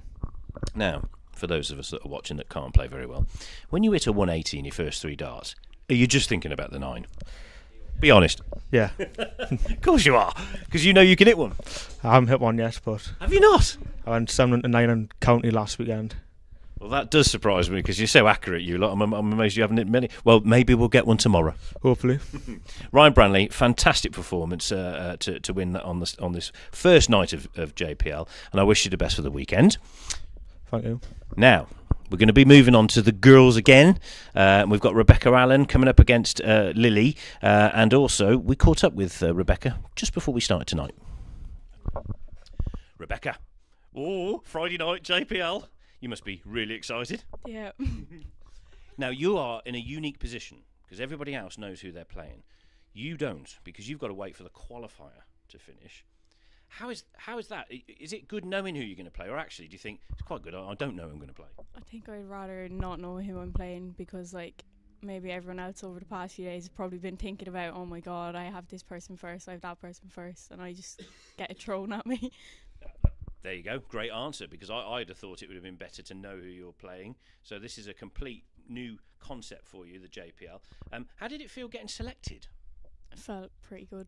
Now, for those of us that are watching that can't play very well, when you hit a 180 in your first 3 darts, are you just thinking about the 9? Be honest. Yeah. Of course you are, because you know you can hit one. I haven't hit one yet, but... Have you not? I went 7-9 in county last weekend. Well, that does surprise me, because you're so accurate, you lot. I'm amazed you haven't hit many. Well, maybe we'll get one tomorrow. Hopefully. Ryan Branley, fantastic performance to win that on this first night of JPL, and I wish you the best for the weekend. Thank you. Now, we're going to be moving on to the girls again. We've got Rebecca Allen coming up against Lily, and also we caught up with Rebecca just before we started tonight. Rebecca, Friday night JPL. You must be really excited. Yeah. Now, you are in a unique position because everybody else knows who they're playing. You don't, because you've got to wait for the qualifier to finish. How is that? Is it good knowing who you're going to play, or actually do you think it's quite good, I don't know who I'm going to play? I think I'd rather not know who I'm playing, because maybe everyone else over the past few days has probably been thinking about, oh my god, I have this person first, I have that person first, and I just get it thrown at me. There you go. Great answer, because I'd have thought it would have been better to know who you're playing. So this is a complete new concept for you, the JPL. How did it feel getting selected? It felt pretty good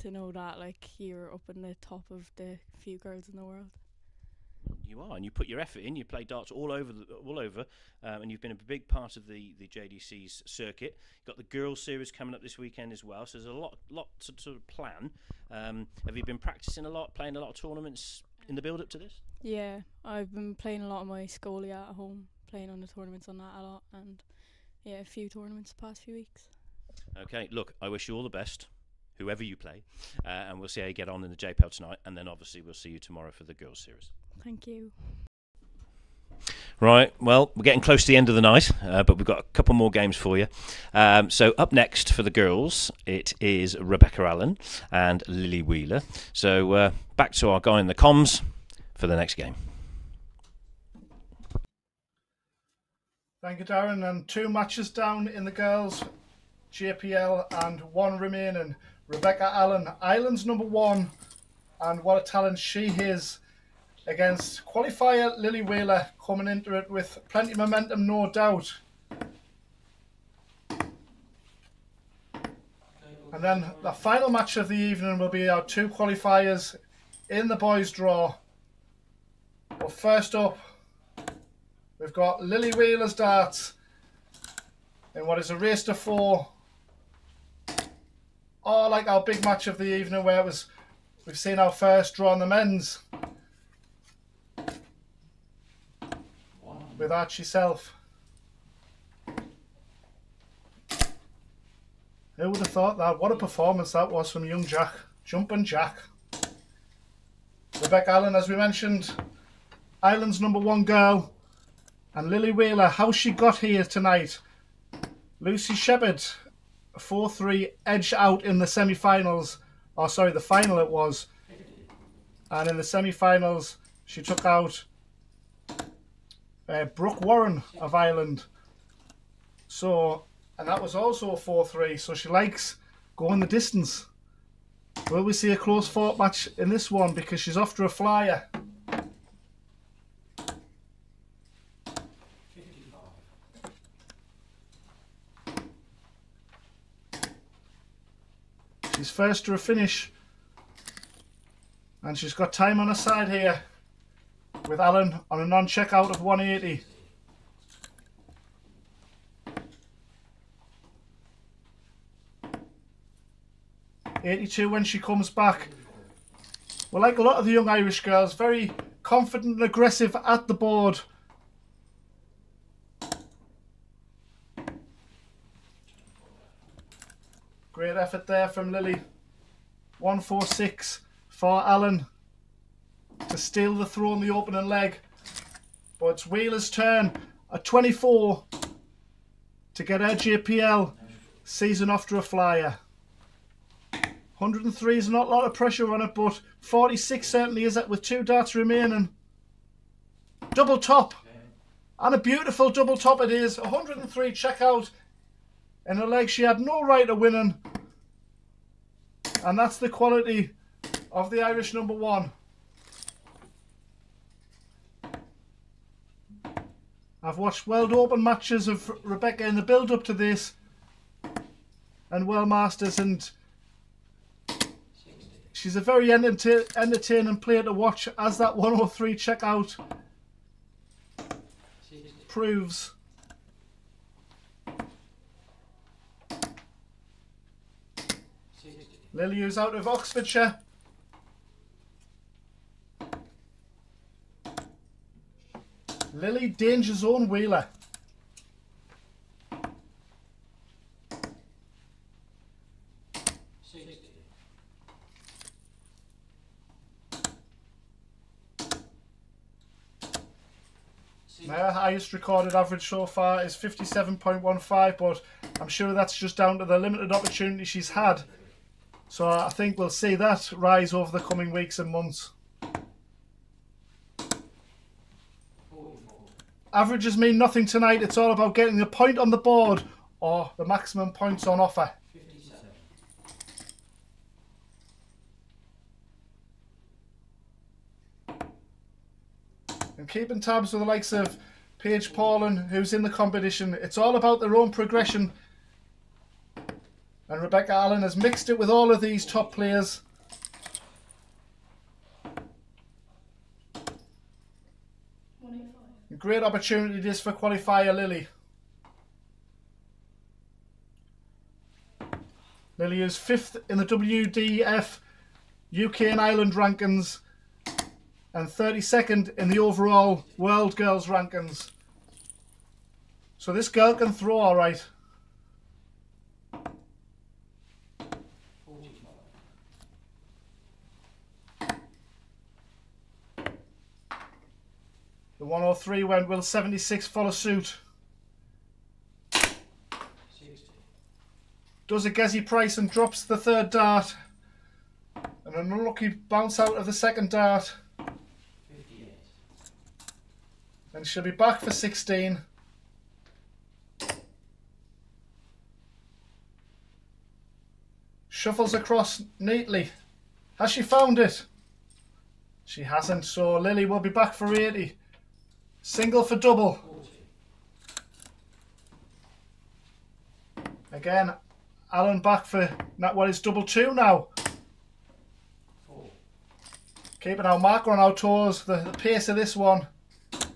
to know that you're up in the top of the few girls in the world. You are, and you put your effort in. You play darts all over, and you've been a big part of the JDC's circuit. You've got the girls' series coming up this weekend as well, so there's a lot to sort of plan. Have you been practicing a lot, playing a lot of tournaments in the build-up to this? Yeah, I've been playing a lot of my Scolia at home, playing on the tournaments on that a lot, and yeah, a few tournaments the past few weeks. Okay, look, I wish you all the best, whoever you play, and we'll see how you get on in the JPL tonight, and then obviously we'll see you tomorrow for the girls' series. Thank you. Right, well, we're getting close to the end of the night, but we've got a couple more games for you. So up next for the girls, it is Rebecca Allen and Lily Wheeler. So back to our guy in the comms for the next game. Thank you, Darren. And 2 matches down in the girls' JPL and 1 remaining. Rebecca Allen, Ireland's #1, and what a talent she is, against qualifier Lily Wheeler, coming into it with plenty of momentum, no doubt. And then the final match of the evening will be our 2 qualifiers in the boys' draw. But first up, we've got Lily Wheeler's darts in what is a race to 4. Oh, like our big match of the evening, where we've seen our first draw on the men's with Archie Self. Who would have thought that? What a performance that was from young Jack. Jumping Jack. Rebecca Allen, as we mentioned, Ireland's #1 girl. And Lily Wheeler, how she got here tonight. Lucy Shepherd, 4-3, edged out in the semi-finals. Oh, sorry, the final it was. And in the semi-finals, she took out Brooke Warren of Ireland. So, and that was also a 4-3. So she likes going the distance. Will we see a close fought match in this one, because she's off to a flyer? She's first to a finish. And she's got time on her side here with Allen on a non-checkout of 180. .82 when she comes back. Well, like a lot of the young Irish girls, very confident and aggressive at the board. Great effort there from Lily. 146 for Allen to steal the throw on the opening leg. But it's Wheeler's turn at 24 to get her JPL season after a flyer. 103 is not a lot of pressure on it, but 46 certainly is it with 2 darts remaining. Double top. And a beautiful double top it is. 103 checkout in a leg she had no right of winning. And that's the quality of the Irish number 1. I've watched World Open matches of Rebecca in the build-up to this and World Masters, and she's a very entertaining player to watch, as that 103 checkout proves. Lily, who's out of Oxfordshire. Lily, danger zone Wheeler. Her highest recorded average so far is 57.15, but I'm sure that's just down to the limited opportunity she's had. So I think we'll see that rise over the coming weeks and months. Averages mean nothing tonight. It's all about getting the point on the board or the maximum points on offer. 57. And keeping tabs with the likes of Paige Paulin, who's in the competition. It's all about their own progression. And Rebecca Allen has mixed it with all of these top players. A great opportunity this for qualifier Lily. Lily is 5th in the WDF UK and Ireland rankings and 32nd in the overall World Girls rankings. So this girl can throw all right. The 103 went, will 76 follow suit? 60. Does a Gezi Price and drops the 3rd dart. And an unlucky bounce out of the 2nd dart. 58. And she'll be back for 16. Shuffles across neatly. Has she found it? She hasn't, so Lily will be back for 80. Single for double. 40. Again, Allen back for what is double 2 now. 4. Keeping our marker on our toes, the pace of this one. 20.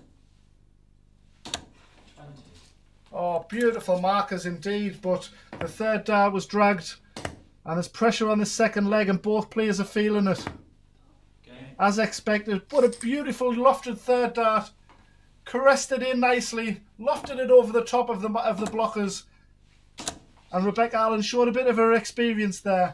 Oh, beautiful markers indeed, but the 3rd dart was dragged and there's pressure on the 2nd leg and both players are feeling it. Okay. As expected, but a beautiful lofted 3rd dart. Caressed it in nicely, lofted it over the top of the blockers, and Rebecca Allen showed a bit of her experience there.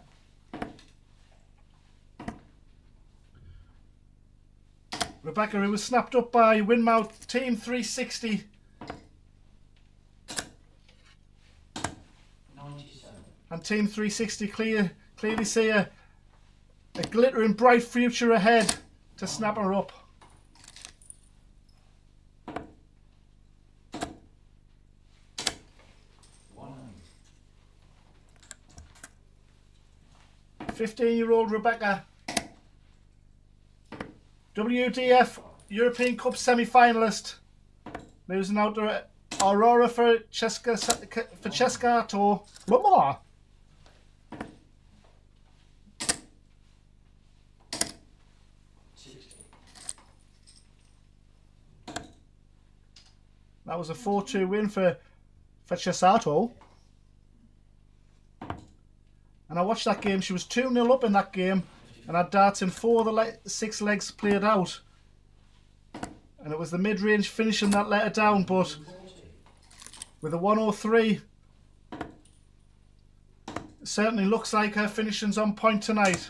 Rebecca, who was snapped up by Winmouth Team 360. 97. And Team 360 clearly see a glittering bright future ahead to snap her up. 15-year-old Rebecca. WDF European Cup semi-finalist. Losing out to Aurora for Cescato. That was a 4-2 win for Chisato. And I watched that game. She was 2-0 up in that game and had darts in 4 of the 6 legs played out. And it was the mid-range finishing that let her down, but with a 103, it certainly looks like her finishing's on point tonight.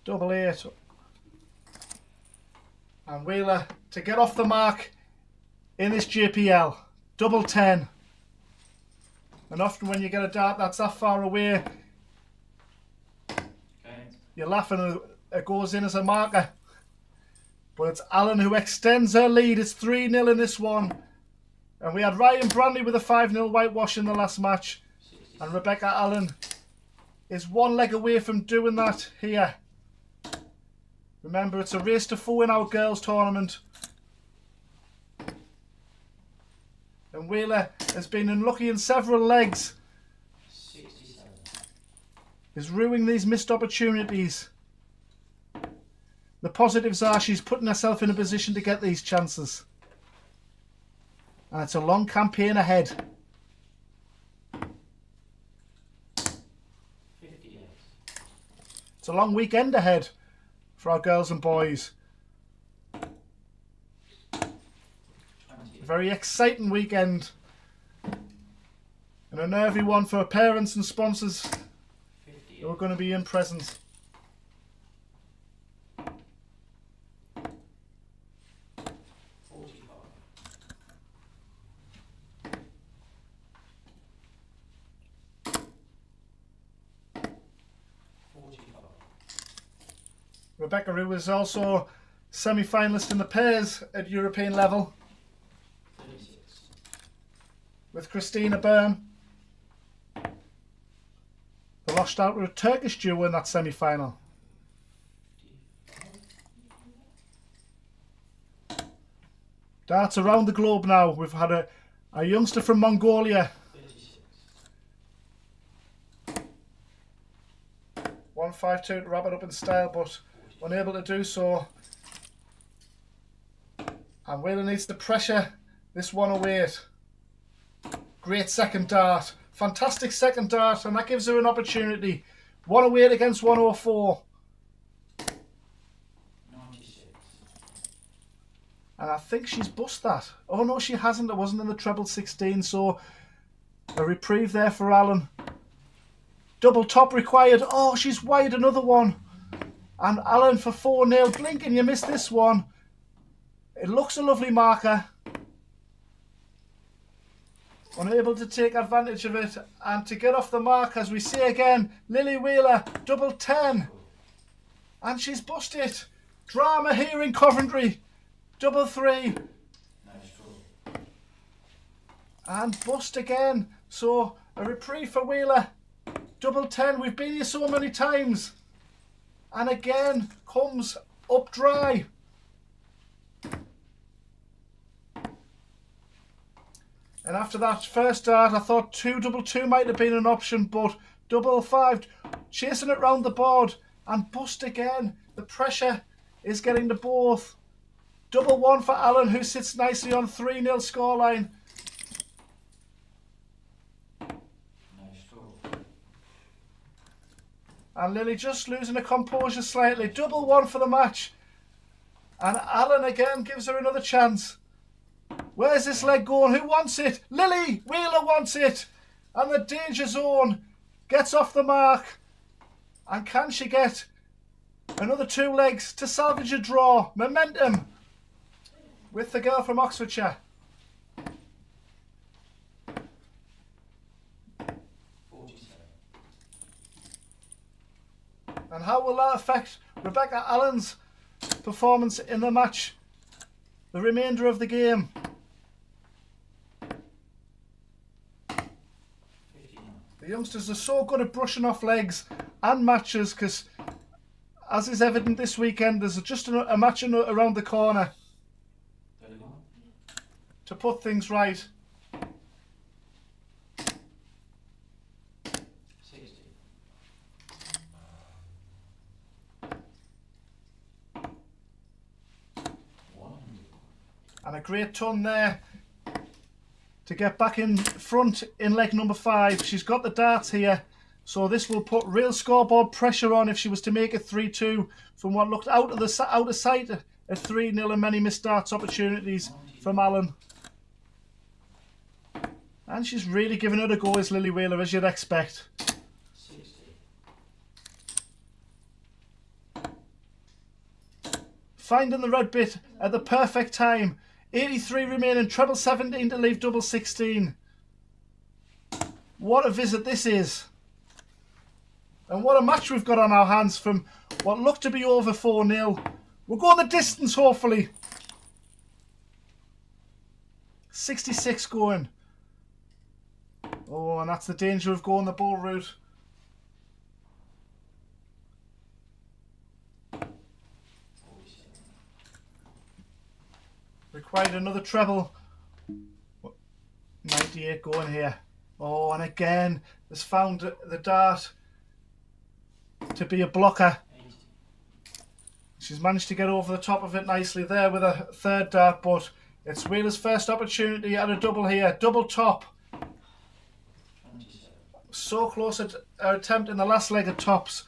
Double 8. And Wheeler to get off the mark in this JPL. Double 10. And often when you get a dart that's that far away, you're laughing and it goes in as a marker. But it's Allen who extends her lead. It's 3-0 in this one. And we had Ryan Branley with a 5-0 whitewash in the last match. And Rebecca Allen is 1 leg away from doing that here. Remember, it's a race to 4 in our girls tournament. And Wheeler has been unlucky in several legs. Is ruining these missed opportunities. The positives are she's putting herself in a position to get these chances. And it's a long campaign ahead. It's a long weekend ahead for our girls and boys. A very exciting weekend. And a nervy one for parents and sponsors who are going to be in presence. Rebecca, who was also semi-finalist in the pairs at European level, with Christina Byrne. They lost out to a Turkish duo in that semi-final. Darts around the globe now. We've had a youngster from Mongolia. 1-5-2 to wrap it up in style, but unable to do so. And Wheeler needs to pressure this 108. Great second dart. Fantastic second dart, and that gives her an opportunity. 108 against 104. And I think she's bust that. Oh no, she hasn't. It wasn't in the treble 16, so a reprieve there for Allen. Double top required. Oh, she's wide another one. And Allen for 4-0. Blinking, you missed this one. It looks a lovely marker. Unable to take advantage of it. And to get off the mark, as we see again, Lily Wheeler, double 10. And she's busted. Drama here in Coventry. Double 3. And bust again. So a reprieve for Wheeler. Double 10. We've been here so many times. And again comes up dry. And after that first dart, I thought 2-double-2 might have been an option, but double 5, chasing it round the board and bust again. The pressure is getting to both. Double 1 for Allen, who sits nicely on 3-0 scoreline. And Lily just losing her composure slightly. Double 1 for the match. And Allen again gives her another chance. Where's this leg going? Who wants it? Lily Wheeler wants it. And the danger zone gets off the mark. And can she get another 2 legs to salvage a draw? Momentum with the girl from Oxfordshire. And how will that affect Rebecca Allen's performance in the match, the remainder of the game? The youngsters are so good at brushing off legs and matches, because as is evident this weekend, there's just a match around the corner to put things right. And a great turn there to get back in front in leg number 5. She's got the darts here, so this will put real scoreboard pressure on if she was to make it 3-2 from what looked out of sight at 3-0 and many missed darts opportunities from Allen. And she's really giving it a go, as Lily Wheeler, as you'd expect. Finding the red bit at the perfect time. 83 remaining, treble 17 to leave double 16. What a visit this is. And what a match we've got on our hands from what looked to be over 4-0. We'll go the distance, hopefully. 66 going. Oh, and that's the danger of going the ball route. Required another treble. 98 going here. Oh, and again, has found the dart to be a blocker. She's managed to get over the top of it nicely there with a third dart, but it's Wheeler's first opportunity at a double here. Double top. So close at her attempt in the last leg of tops.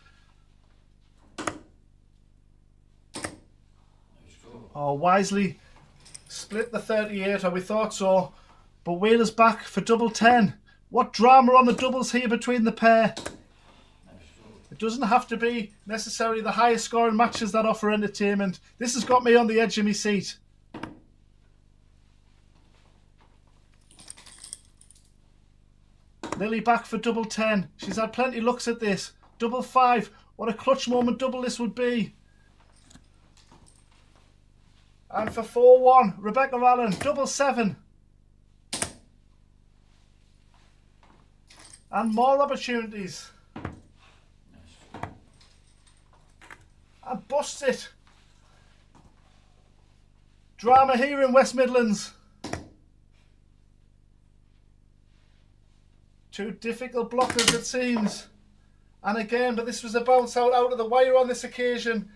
Oh, wisely split the 38, or we thought so. But Wheeler's back for double 10. What drama on the doubles here between the pair. It doesn't have to be necessarily the highest scoring matches that offer entertainment. This has got me on the edge of my seat. Lily back for double 10. She's had plenty looks at this. Double 5. What a clutch moment double this would be. And for 4-1, Rebecca Allen, double 7. And more opportunities. And busts it. Drama here in West Midlands. Two difficult blockers, it seems. And again, but this was a bounce out of the wire on this occasion.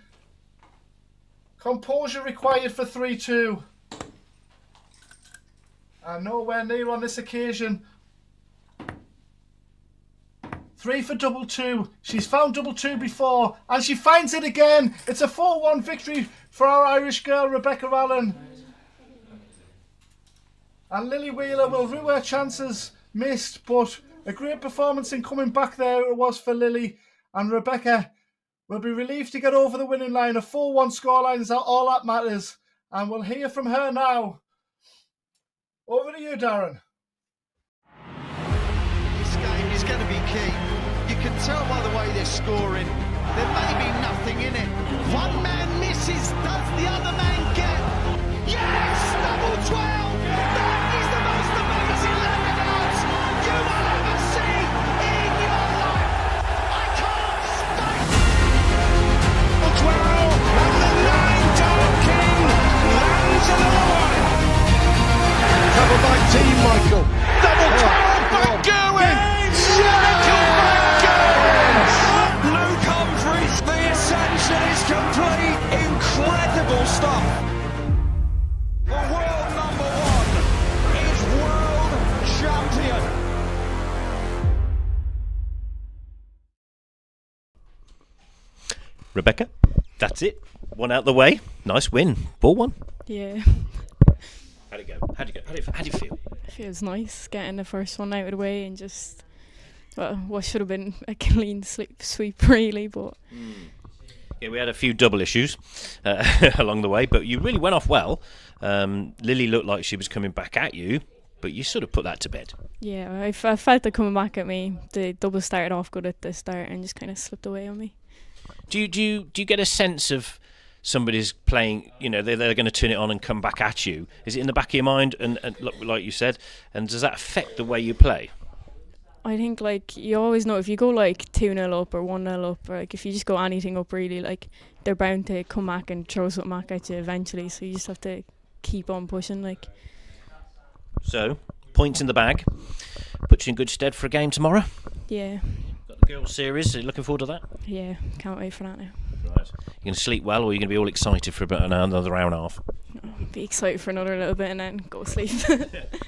Composure required for 3-2. And nowhere near on this occasion. 3 for double 2. She's found double 2 before, and she finds it again. It's a 4-1 victory for our Irish girl, Rebecca Allen. And Lily Wheeler will rue her chances missed, but a great performance in coming back there it was for Lily. And Rebecca will be relieved to get over the winning line. A 4-1 scoreline is all that matters. And we'll hear from her now. Over to you, Darren. This game is going to be key. You can tell by the way they're scoring. There may be nothing in it. One man misses. Does the other man get? Yes! Double 12! That is the most amazing lemonade you will ever see in your life. I can't stay. 12, and the 9-dart king lands another one. Covered by Team Michael. Double 12, back going. Luke Humphries, the ascension is complete. Incredible stuff. The world number 1 is world champion. Rebecca, that's it. One out the way. Nice win. Ball one. Yeah. How'd it go? How'd you feel? It feels nice getting the first one out of the way and just, well, what should have been a clean sweep really, but... Yeah, we had a few double issues along the way, but you really went off well. Lily looked like she was coming back at you, but you sort of put that to bed. Yeah, I felt it coming back at me. The double started off good at the start and just kind of slipped away on me. Do you get a sense of somebody's playing, you know, they're going to turn it on and come back at you? Is it in the back of your mind, and like you said, and does that affect the way you play? I think, like, you always know if you go, like, 2-0 up or 1-0 up, or, like, if you just go anything up, really, like, they're bound to come back and throw something back at you eventually, so you just have to keep on pushing, like. So, points in the bag. Puts you in good stead for a game tomorrow. Yeah. Got the girls' series. Are you looking forward to that? Yeah, can't wait for that now. Right. You going to sleep well, or are you going to be all excited for about another hour and a half? be excited for another little bit and then go to sleep.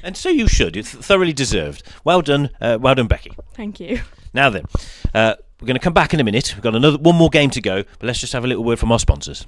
And so you should. It's thoroughly deserved. Well done, Becky. Thank you. Now then, we're going to come back in a minute. We've got one more game to go, but let's just have a little word from our sponsors.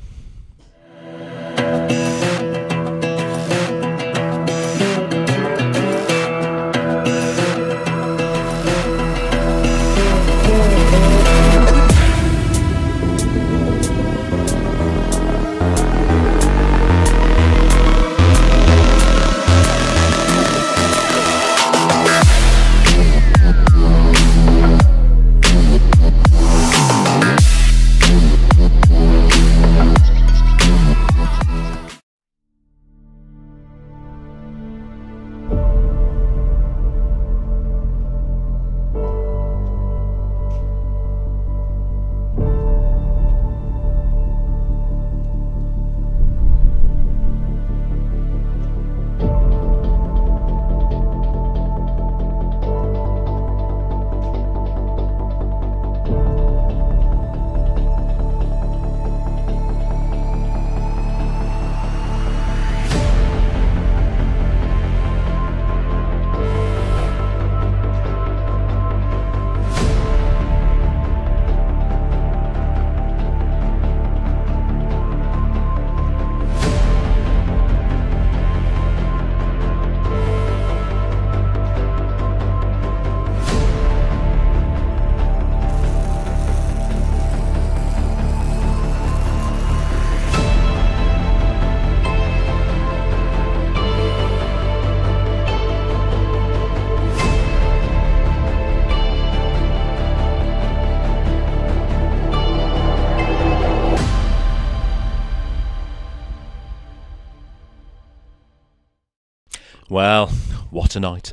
Well, what a night.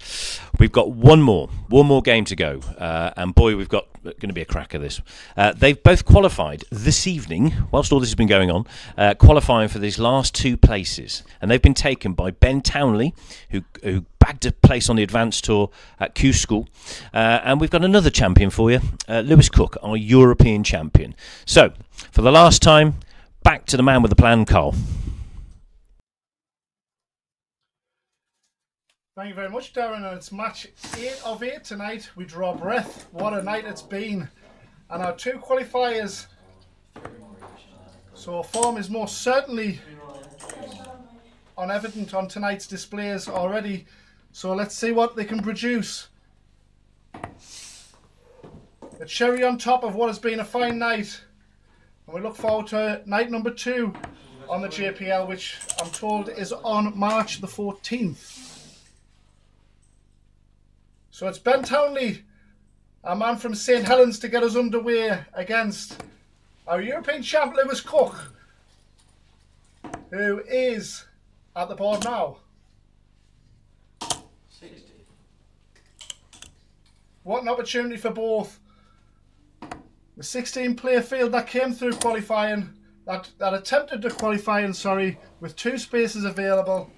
We've got one more game to go, and boy, we've got going to be a cracker this. They've both qualified this evening, whilst all this has been going on, qualifying for these last two places, and they've been taken by Ben Townley, who bagged a place on the Advanced Tour at Q School, and we've got another champion for you, Lewis Cook, our European champion. So, for the last time, back to the man with the plan, Carl. Thank you very much, Darren. And it's match 8 of 8 tonight. We draw breath. What a night it's been. And our two qualifiers. So form is most certainly evident on tonight's displays already. So let's see what they can produce. The cherry on top of what has been a fine night. And we look forward to night number 2 on the JPL, which I'm told is on March the 14th. So it's Ben Townley, a man from St Helens, to get us underway against our European champ Lewis Cook, who is at the board now. 60. What an opportunity for both. The 16-player field that came through qualifying, that attempted to qualify, with 2 spaces available,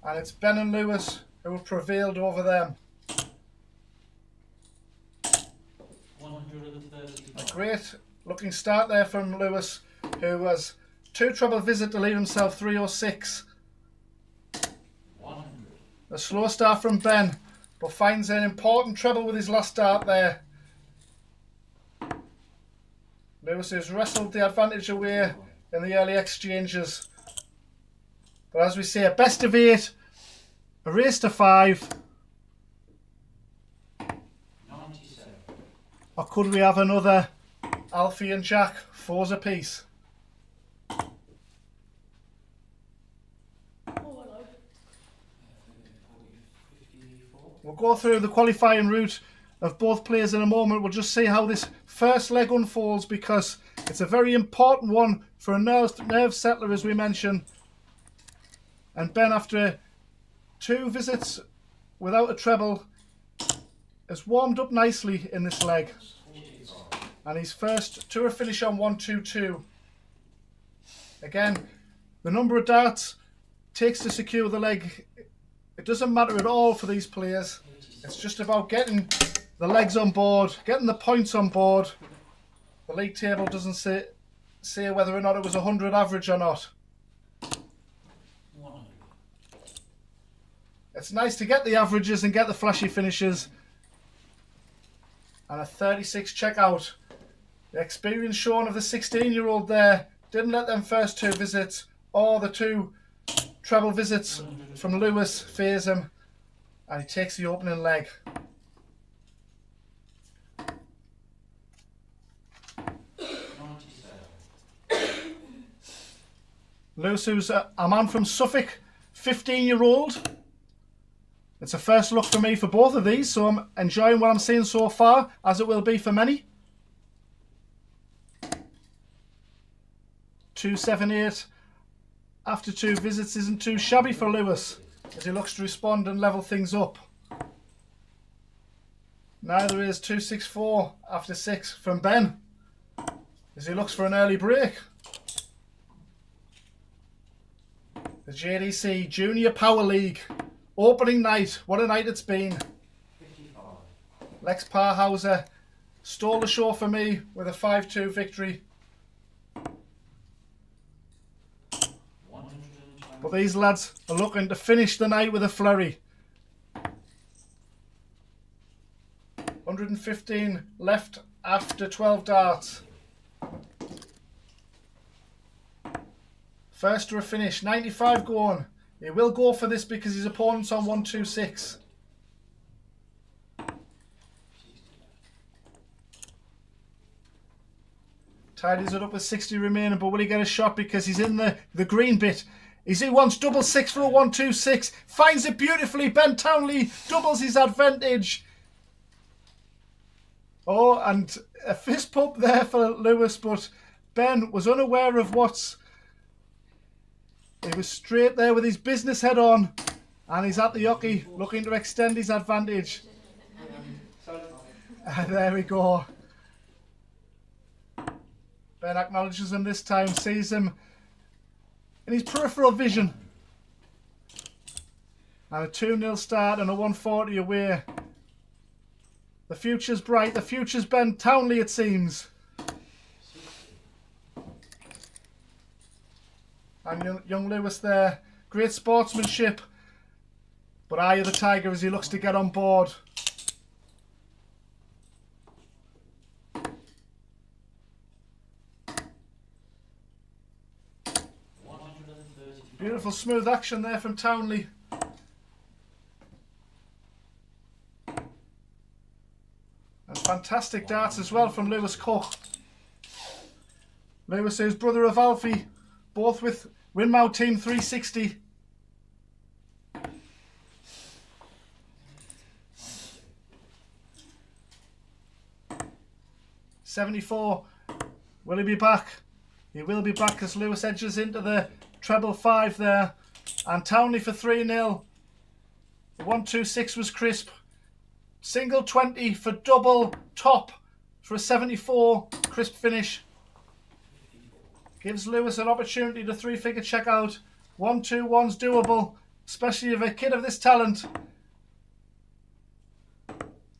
and it's Ben and Lewis who have prevailed over them. A great looking start there from Lewis, who was 2 treble visit to leave himself 306. A slow start from Ben, but finds an important treble with his last start there. Lewis has wrestled the advantage away in the early exchanges. But as we say, a best of 8, a race to 5. Or could we have another Alfie and Jack, 4s apiece? We'll go through the qualifying route of both players in a moment. We'll just see how this first leg unfolds, because it's a very important one for a nerve settler, as we mentioned. And Ben, after 2 visits without a treble, has warmed up nicely in this leg, and he's first to a finish on 1-2-2. Again, the number of darts takes to secure the leg, it doesn't matter at all for these players. It's just about getting the legs on board, getting the points on board. The league table doesn't say whether or not it was 100 average or not. It's nice to get the averages and get the flashy finishes. And a 36 checkout. The experience shown of the 16-year-old there. Didn't let them first 2 visits or the 2 treble visits from Lewis phase him. And he takes the opening leg. Lewis, who's a man from Suffolk, 15-year-old. It's a first look for me for both of these, so I'm enjoying what I'm seeing so far, as it will be for many. 278 after 2 visits isn't too shabby for Lewis, as he looks to respond and level things up. Neither is 264 after 6 from Ben, as he looks for an early break. The JDC Junior Power League opening night. What a night it's been. Lex Parhauser stole the show for me with a 5-2 victory. But these lads are looking to finish the night with a flurry. 115 left after 12 darts. First to a finish, 95 going. He will go for this because his opponent's on 126. Tidies it up with 60 remaining, but will he get a shot because he's in the green bit? He wants double 6 for a 126. Finds it beautifully. Ben Townley doubles his advantage. Oh, and a fist pump there for Lewis, but Ben was unaware of what's... He was straight there with his business head on, and he's at the hockey looking to extend his advantage. There we go. Ben acknowledges him this time, sees him in his peripheral vision. And a 2-0 start and a 140 away. The future's bright. The future's Ben Townley, it seems. And young Lewis there. Great sportsmanship. But eye of the tiger as he looks to get on board. Beautiful smooth action there from Townley. And fantastic darts as well from Lewis Koch. Lewis is brother of Alfie, both with Winmau Team 360. .74. Will he be back? He will be back as Lewis edges into the treble 5 there. And Townley for 3-0. 126 was crisp. Single 20 for double top for a 74 crisp finish. Gives Lewis an opportunity to 3-figure checkout. 1-2-1's doable, especially if a kid of this talent.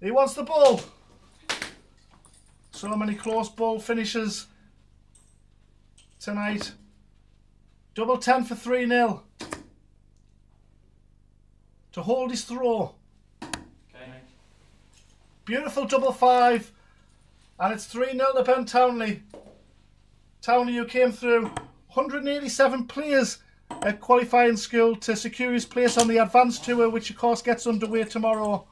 He wants the ball. So many close ball finishes tonight. Double 10 for 3-0. To hold his throw. Beautiful double 5. And it's 3-0 to Ben Townley. Townley, who came through 187 players at qualifying school to secure his place on the advanced tour, which of course gets underway tomorrow.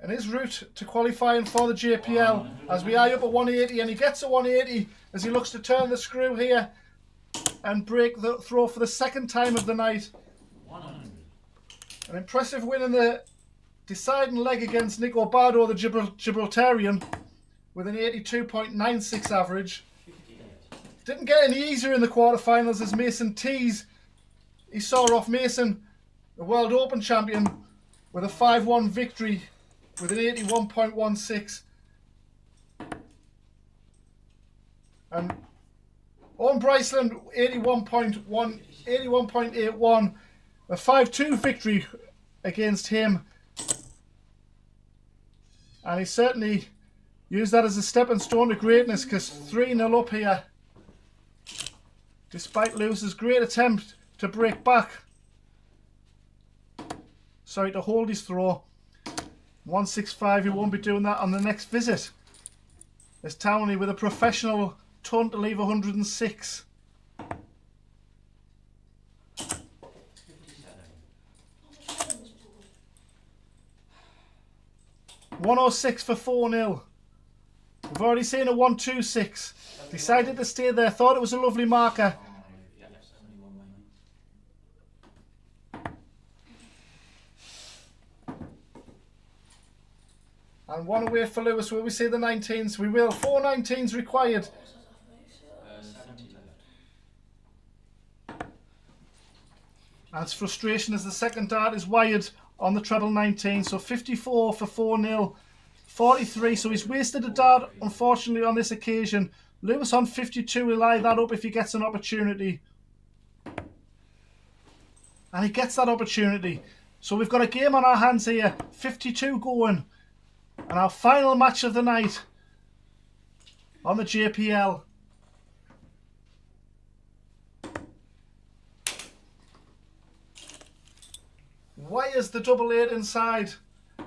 And his route to qualifying for the JPL, as we eye up at 180, and he gets a 180 as he looks to turn the screw here and break the throw for the second time of the night. An impressive win in the deciding leg against Nick Obado, the Gibraltarian, with an 82.96 average. Didn't get any easier in the quarterfinals as Mason Tees. He saw off Mason, the World Open champion, with a 5-1 victory with an 81.16. And Owen Bryceland, 81.81, a 5-2 victory against him. And he certainly used that as a stepping stone to greatness, because 3-0 up here despite Lewis's great attempt to break back. Sorry, to hold his throw. 165, he won't be doing that on the next visit. There's Townley with a professional ton to leave 106. 106 for 4-0. We've already seen a 126. Decided to stay there. Thought it was a lovely marker. And one away for Lewis. Will we see the 19s? We will. 4 19s required. And it's frustration as the second dart is wired on the treble 19. So 54 for 4-0. 43. So he's wasted a dart, unfortunately, on this occasion. Lewis on 52 will lie that up if he gets an opportunity. And he gets that opportunity. So we've got a game on our hands here. 52 going. And our final match of the night on the JPL. Wires the double 8 inside.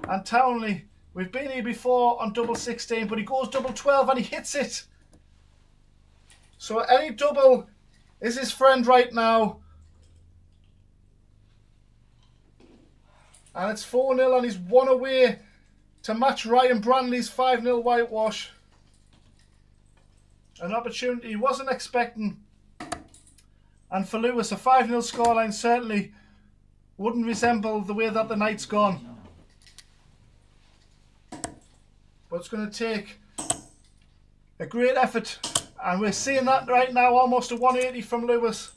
And Townley, we've been here before on double 16, but he goes double 12 and he hits it. So any double is his friend right now. And it's 4-0 and he's one away to match Ryan Branley's 5-0 whitewash. An opportunity he wasn't expecting. And for Lewis, a 5-0 scoreline certainly wouldn't resemble the way that the night's gone. But it's going to take a great effort. And we're seeing that right now, almost a 180 from Lewis.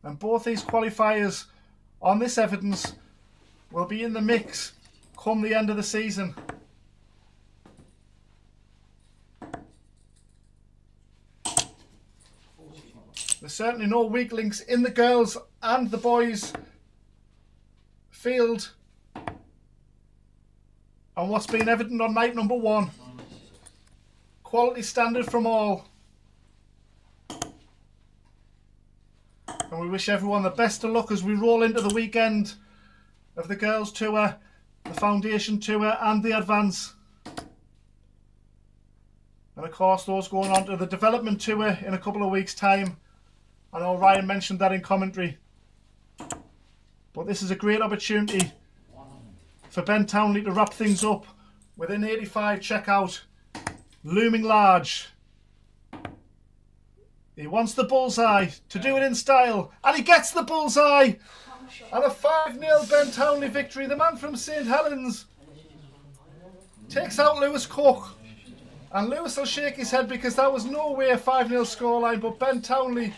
And both these qualifiers on this evidence will be in the mix come the end of the season. There's certainly no weak links in the girls and the boys field. And what's been evident on night number 1. Quality standard from all. And we wish everyone the best of luck as we roll into the weekend of the girls' tour, the foundation tour and the advance. And of course those going on to the development tour in a couple of weeks' time. I know Ryan mentioned that in commentary. But this is a great opportunity for Ben Townley to wrap things up with an 85 checkout looming large. He wants the bullseye to do it in style, and he gets the bullseye. And a 5-0 Ben Townley victory. The man from St Helens takes out Lewis Cook. And Lewis will shake his head because that was no way a 5-0 scoreline. But Ben Townley,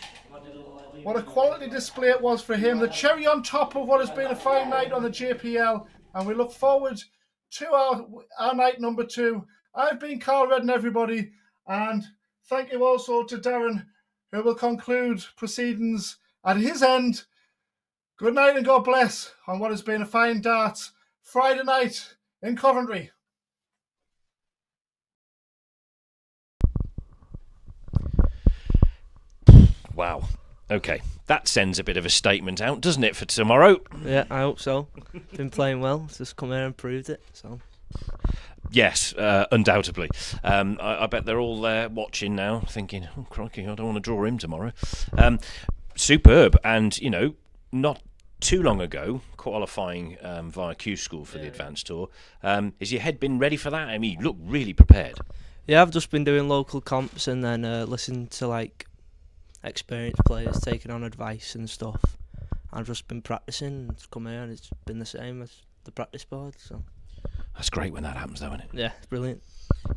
what a quality display it was for him. The cherry on top of what has been a fine night on the JPL. And we look forward to our night number 2. I've been Carl Redden, everybody. And thank you also to Darren, who will conclude proceedings at his end. Good night and God bless on what has been a fine darts Friday night in Coventry. Wow. Okay, that sends a bit of a statement out, doesn't it, for tomorrow? Yeah, I hope so. Been playing well. Just come here and proved it. So. Yes, undoubtedly. I bet they're all there watching now, thinking, "Oh crikey, I don't want to draw him tomorrow." Superb, and you know, not too long ago, qualifying via Q School for the Advanced Tour. Has your head been ready for that? I mean, you look really prepared. Yeah, I've just been doing local comps and then listening to like experienced players taking on advice and stuff. I've just been practicing. It's come here and it's been the same as the practice board. So. That's great when that happens, though, isn't it? Yeah, brilliant.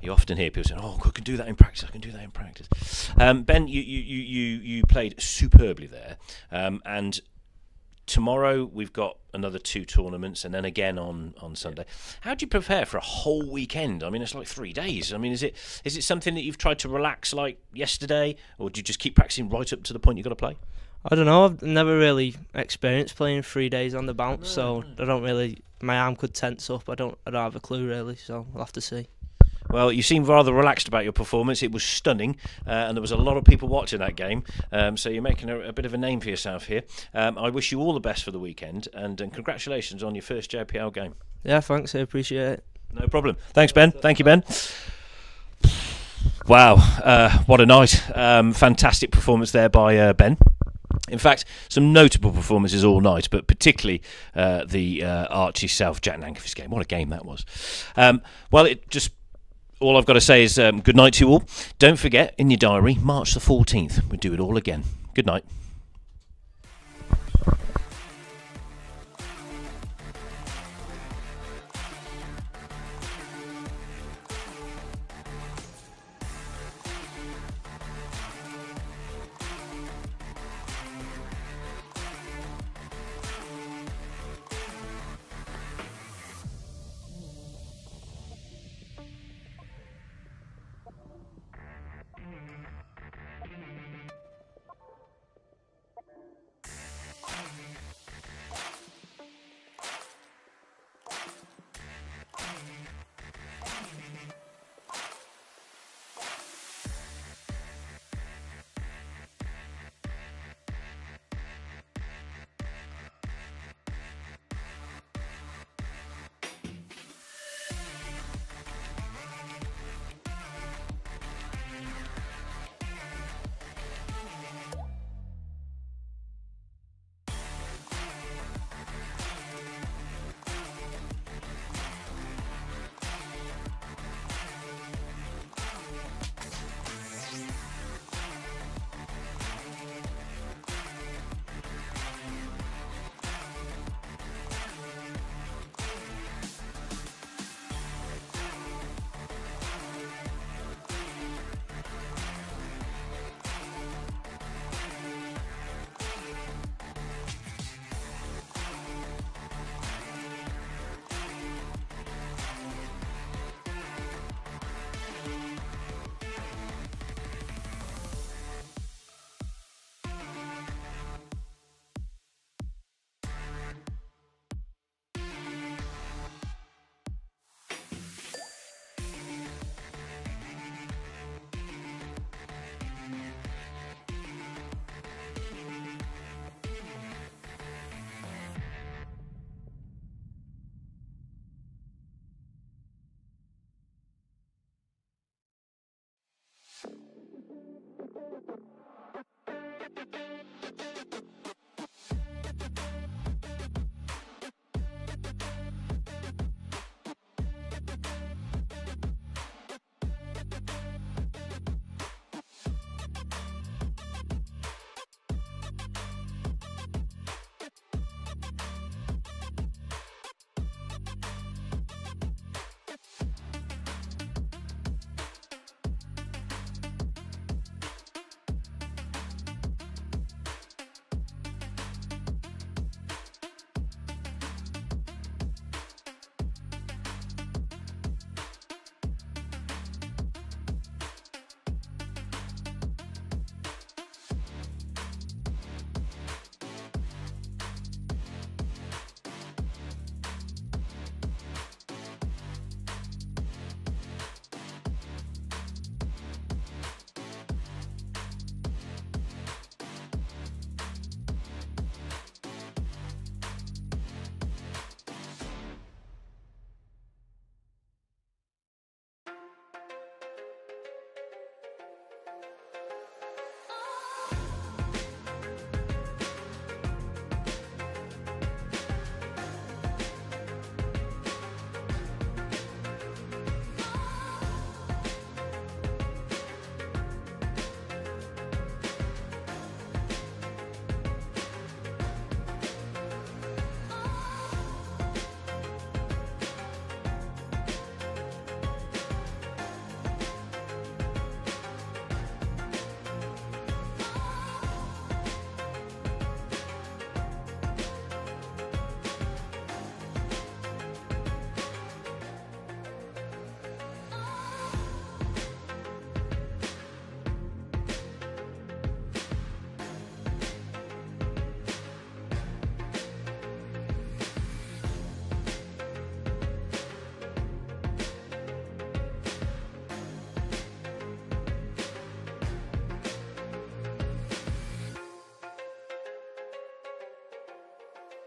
You often hear people saying, "Oh, I can do that in practice. I can do that in practice." Ben, you played superbly there, and tomorrow we've got another 2 tournaments, and then again on Sunday. How do you prepare for a whole weekend? I mean, it's like 3 days. I mean, is it something that you've tried to relax like yesterday, or do you just keep practicing right up to the point you've got to play? I don't know. I've never really experienced playing 3 days on the bounce, so I don't really. My arm could tense up. I don't have a clue really, so we'll have to see. Well, you seem rather relaxed about your performance. It was stunning, and there was a lot of people watching that game. So you're making a bit of a name for yourself here. I wish you all the best for the weekend, and congratulations on your first JPL game. Yeah, thanks. I appreciate it. No problem. Thanks, Ben. Thank you, Ben. Wow, what a night. Fantastic performance there by Ben. In fact, some notable performances all night, but particularly the Archie South Jack Nankervis game. What a game that was. All I've got to say is good night to you all. Don't forget, in your diary, March the 14th, we'll do it all again. Good night.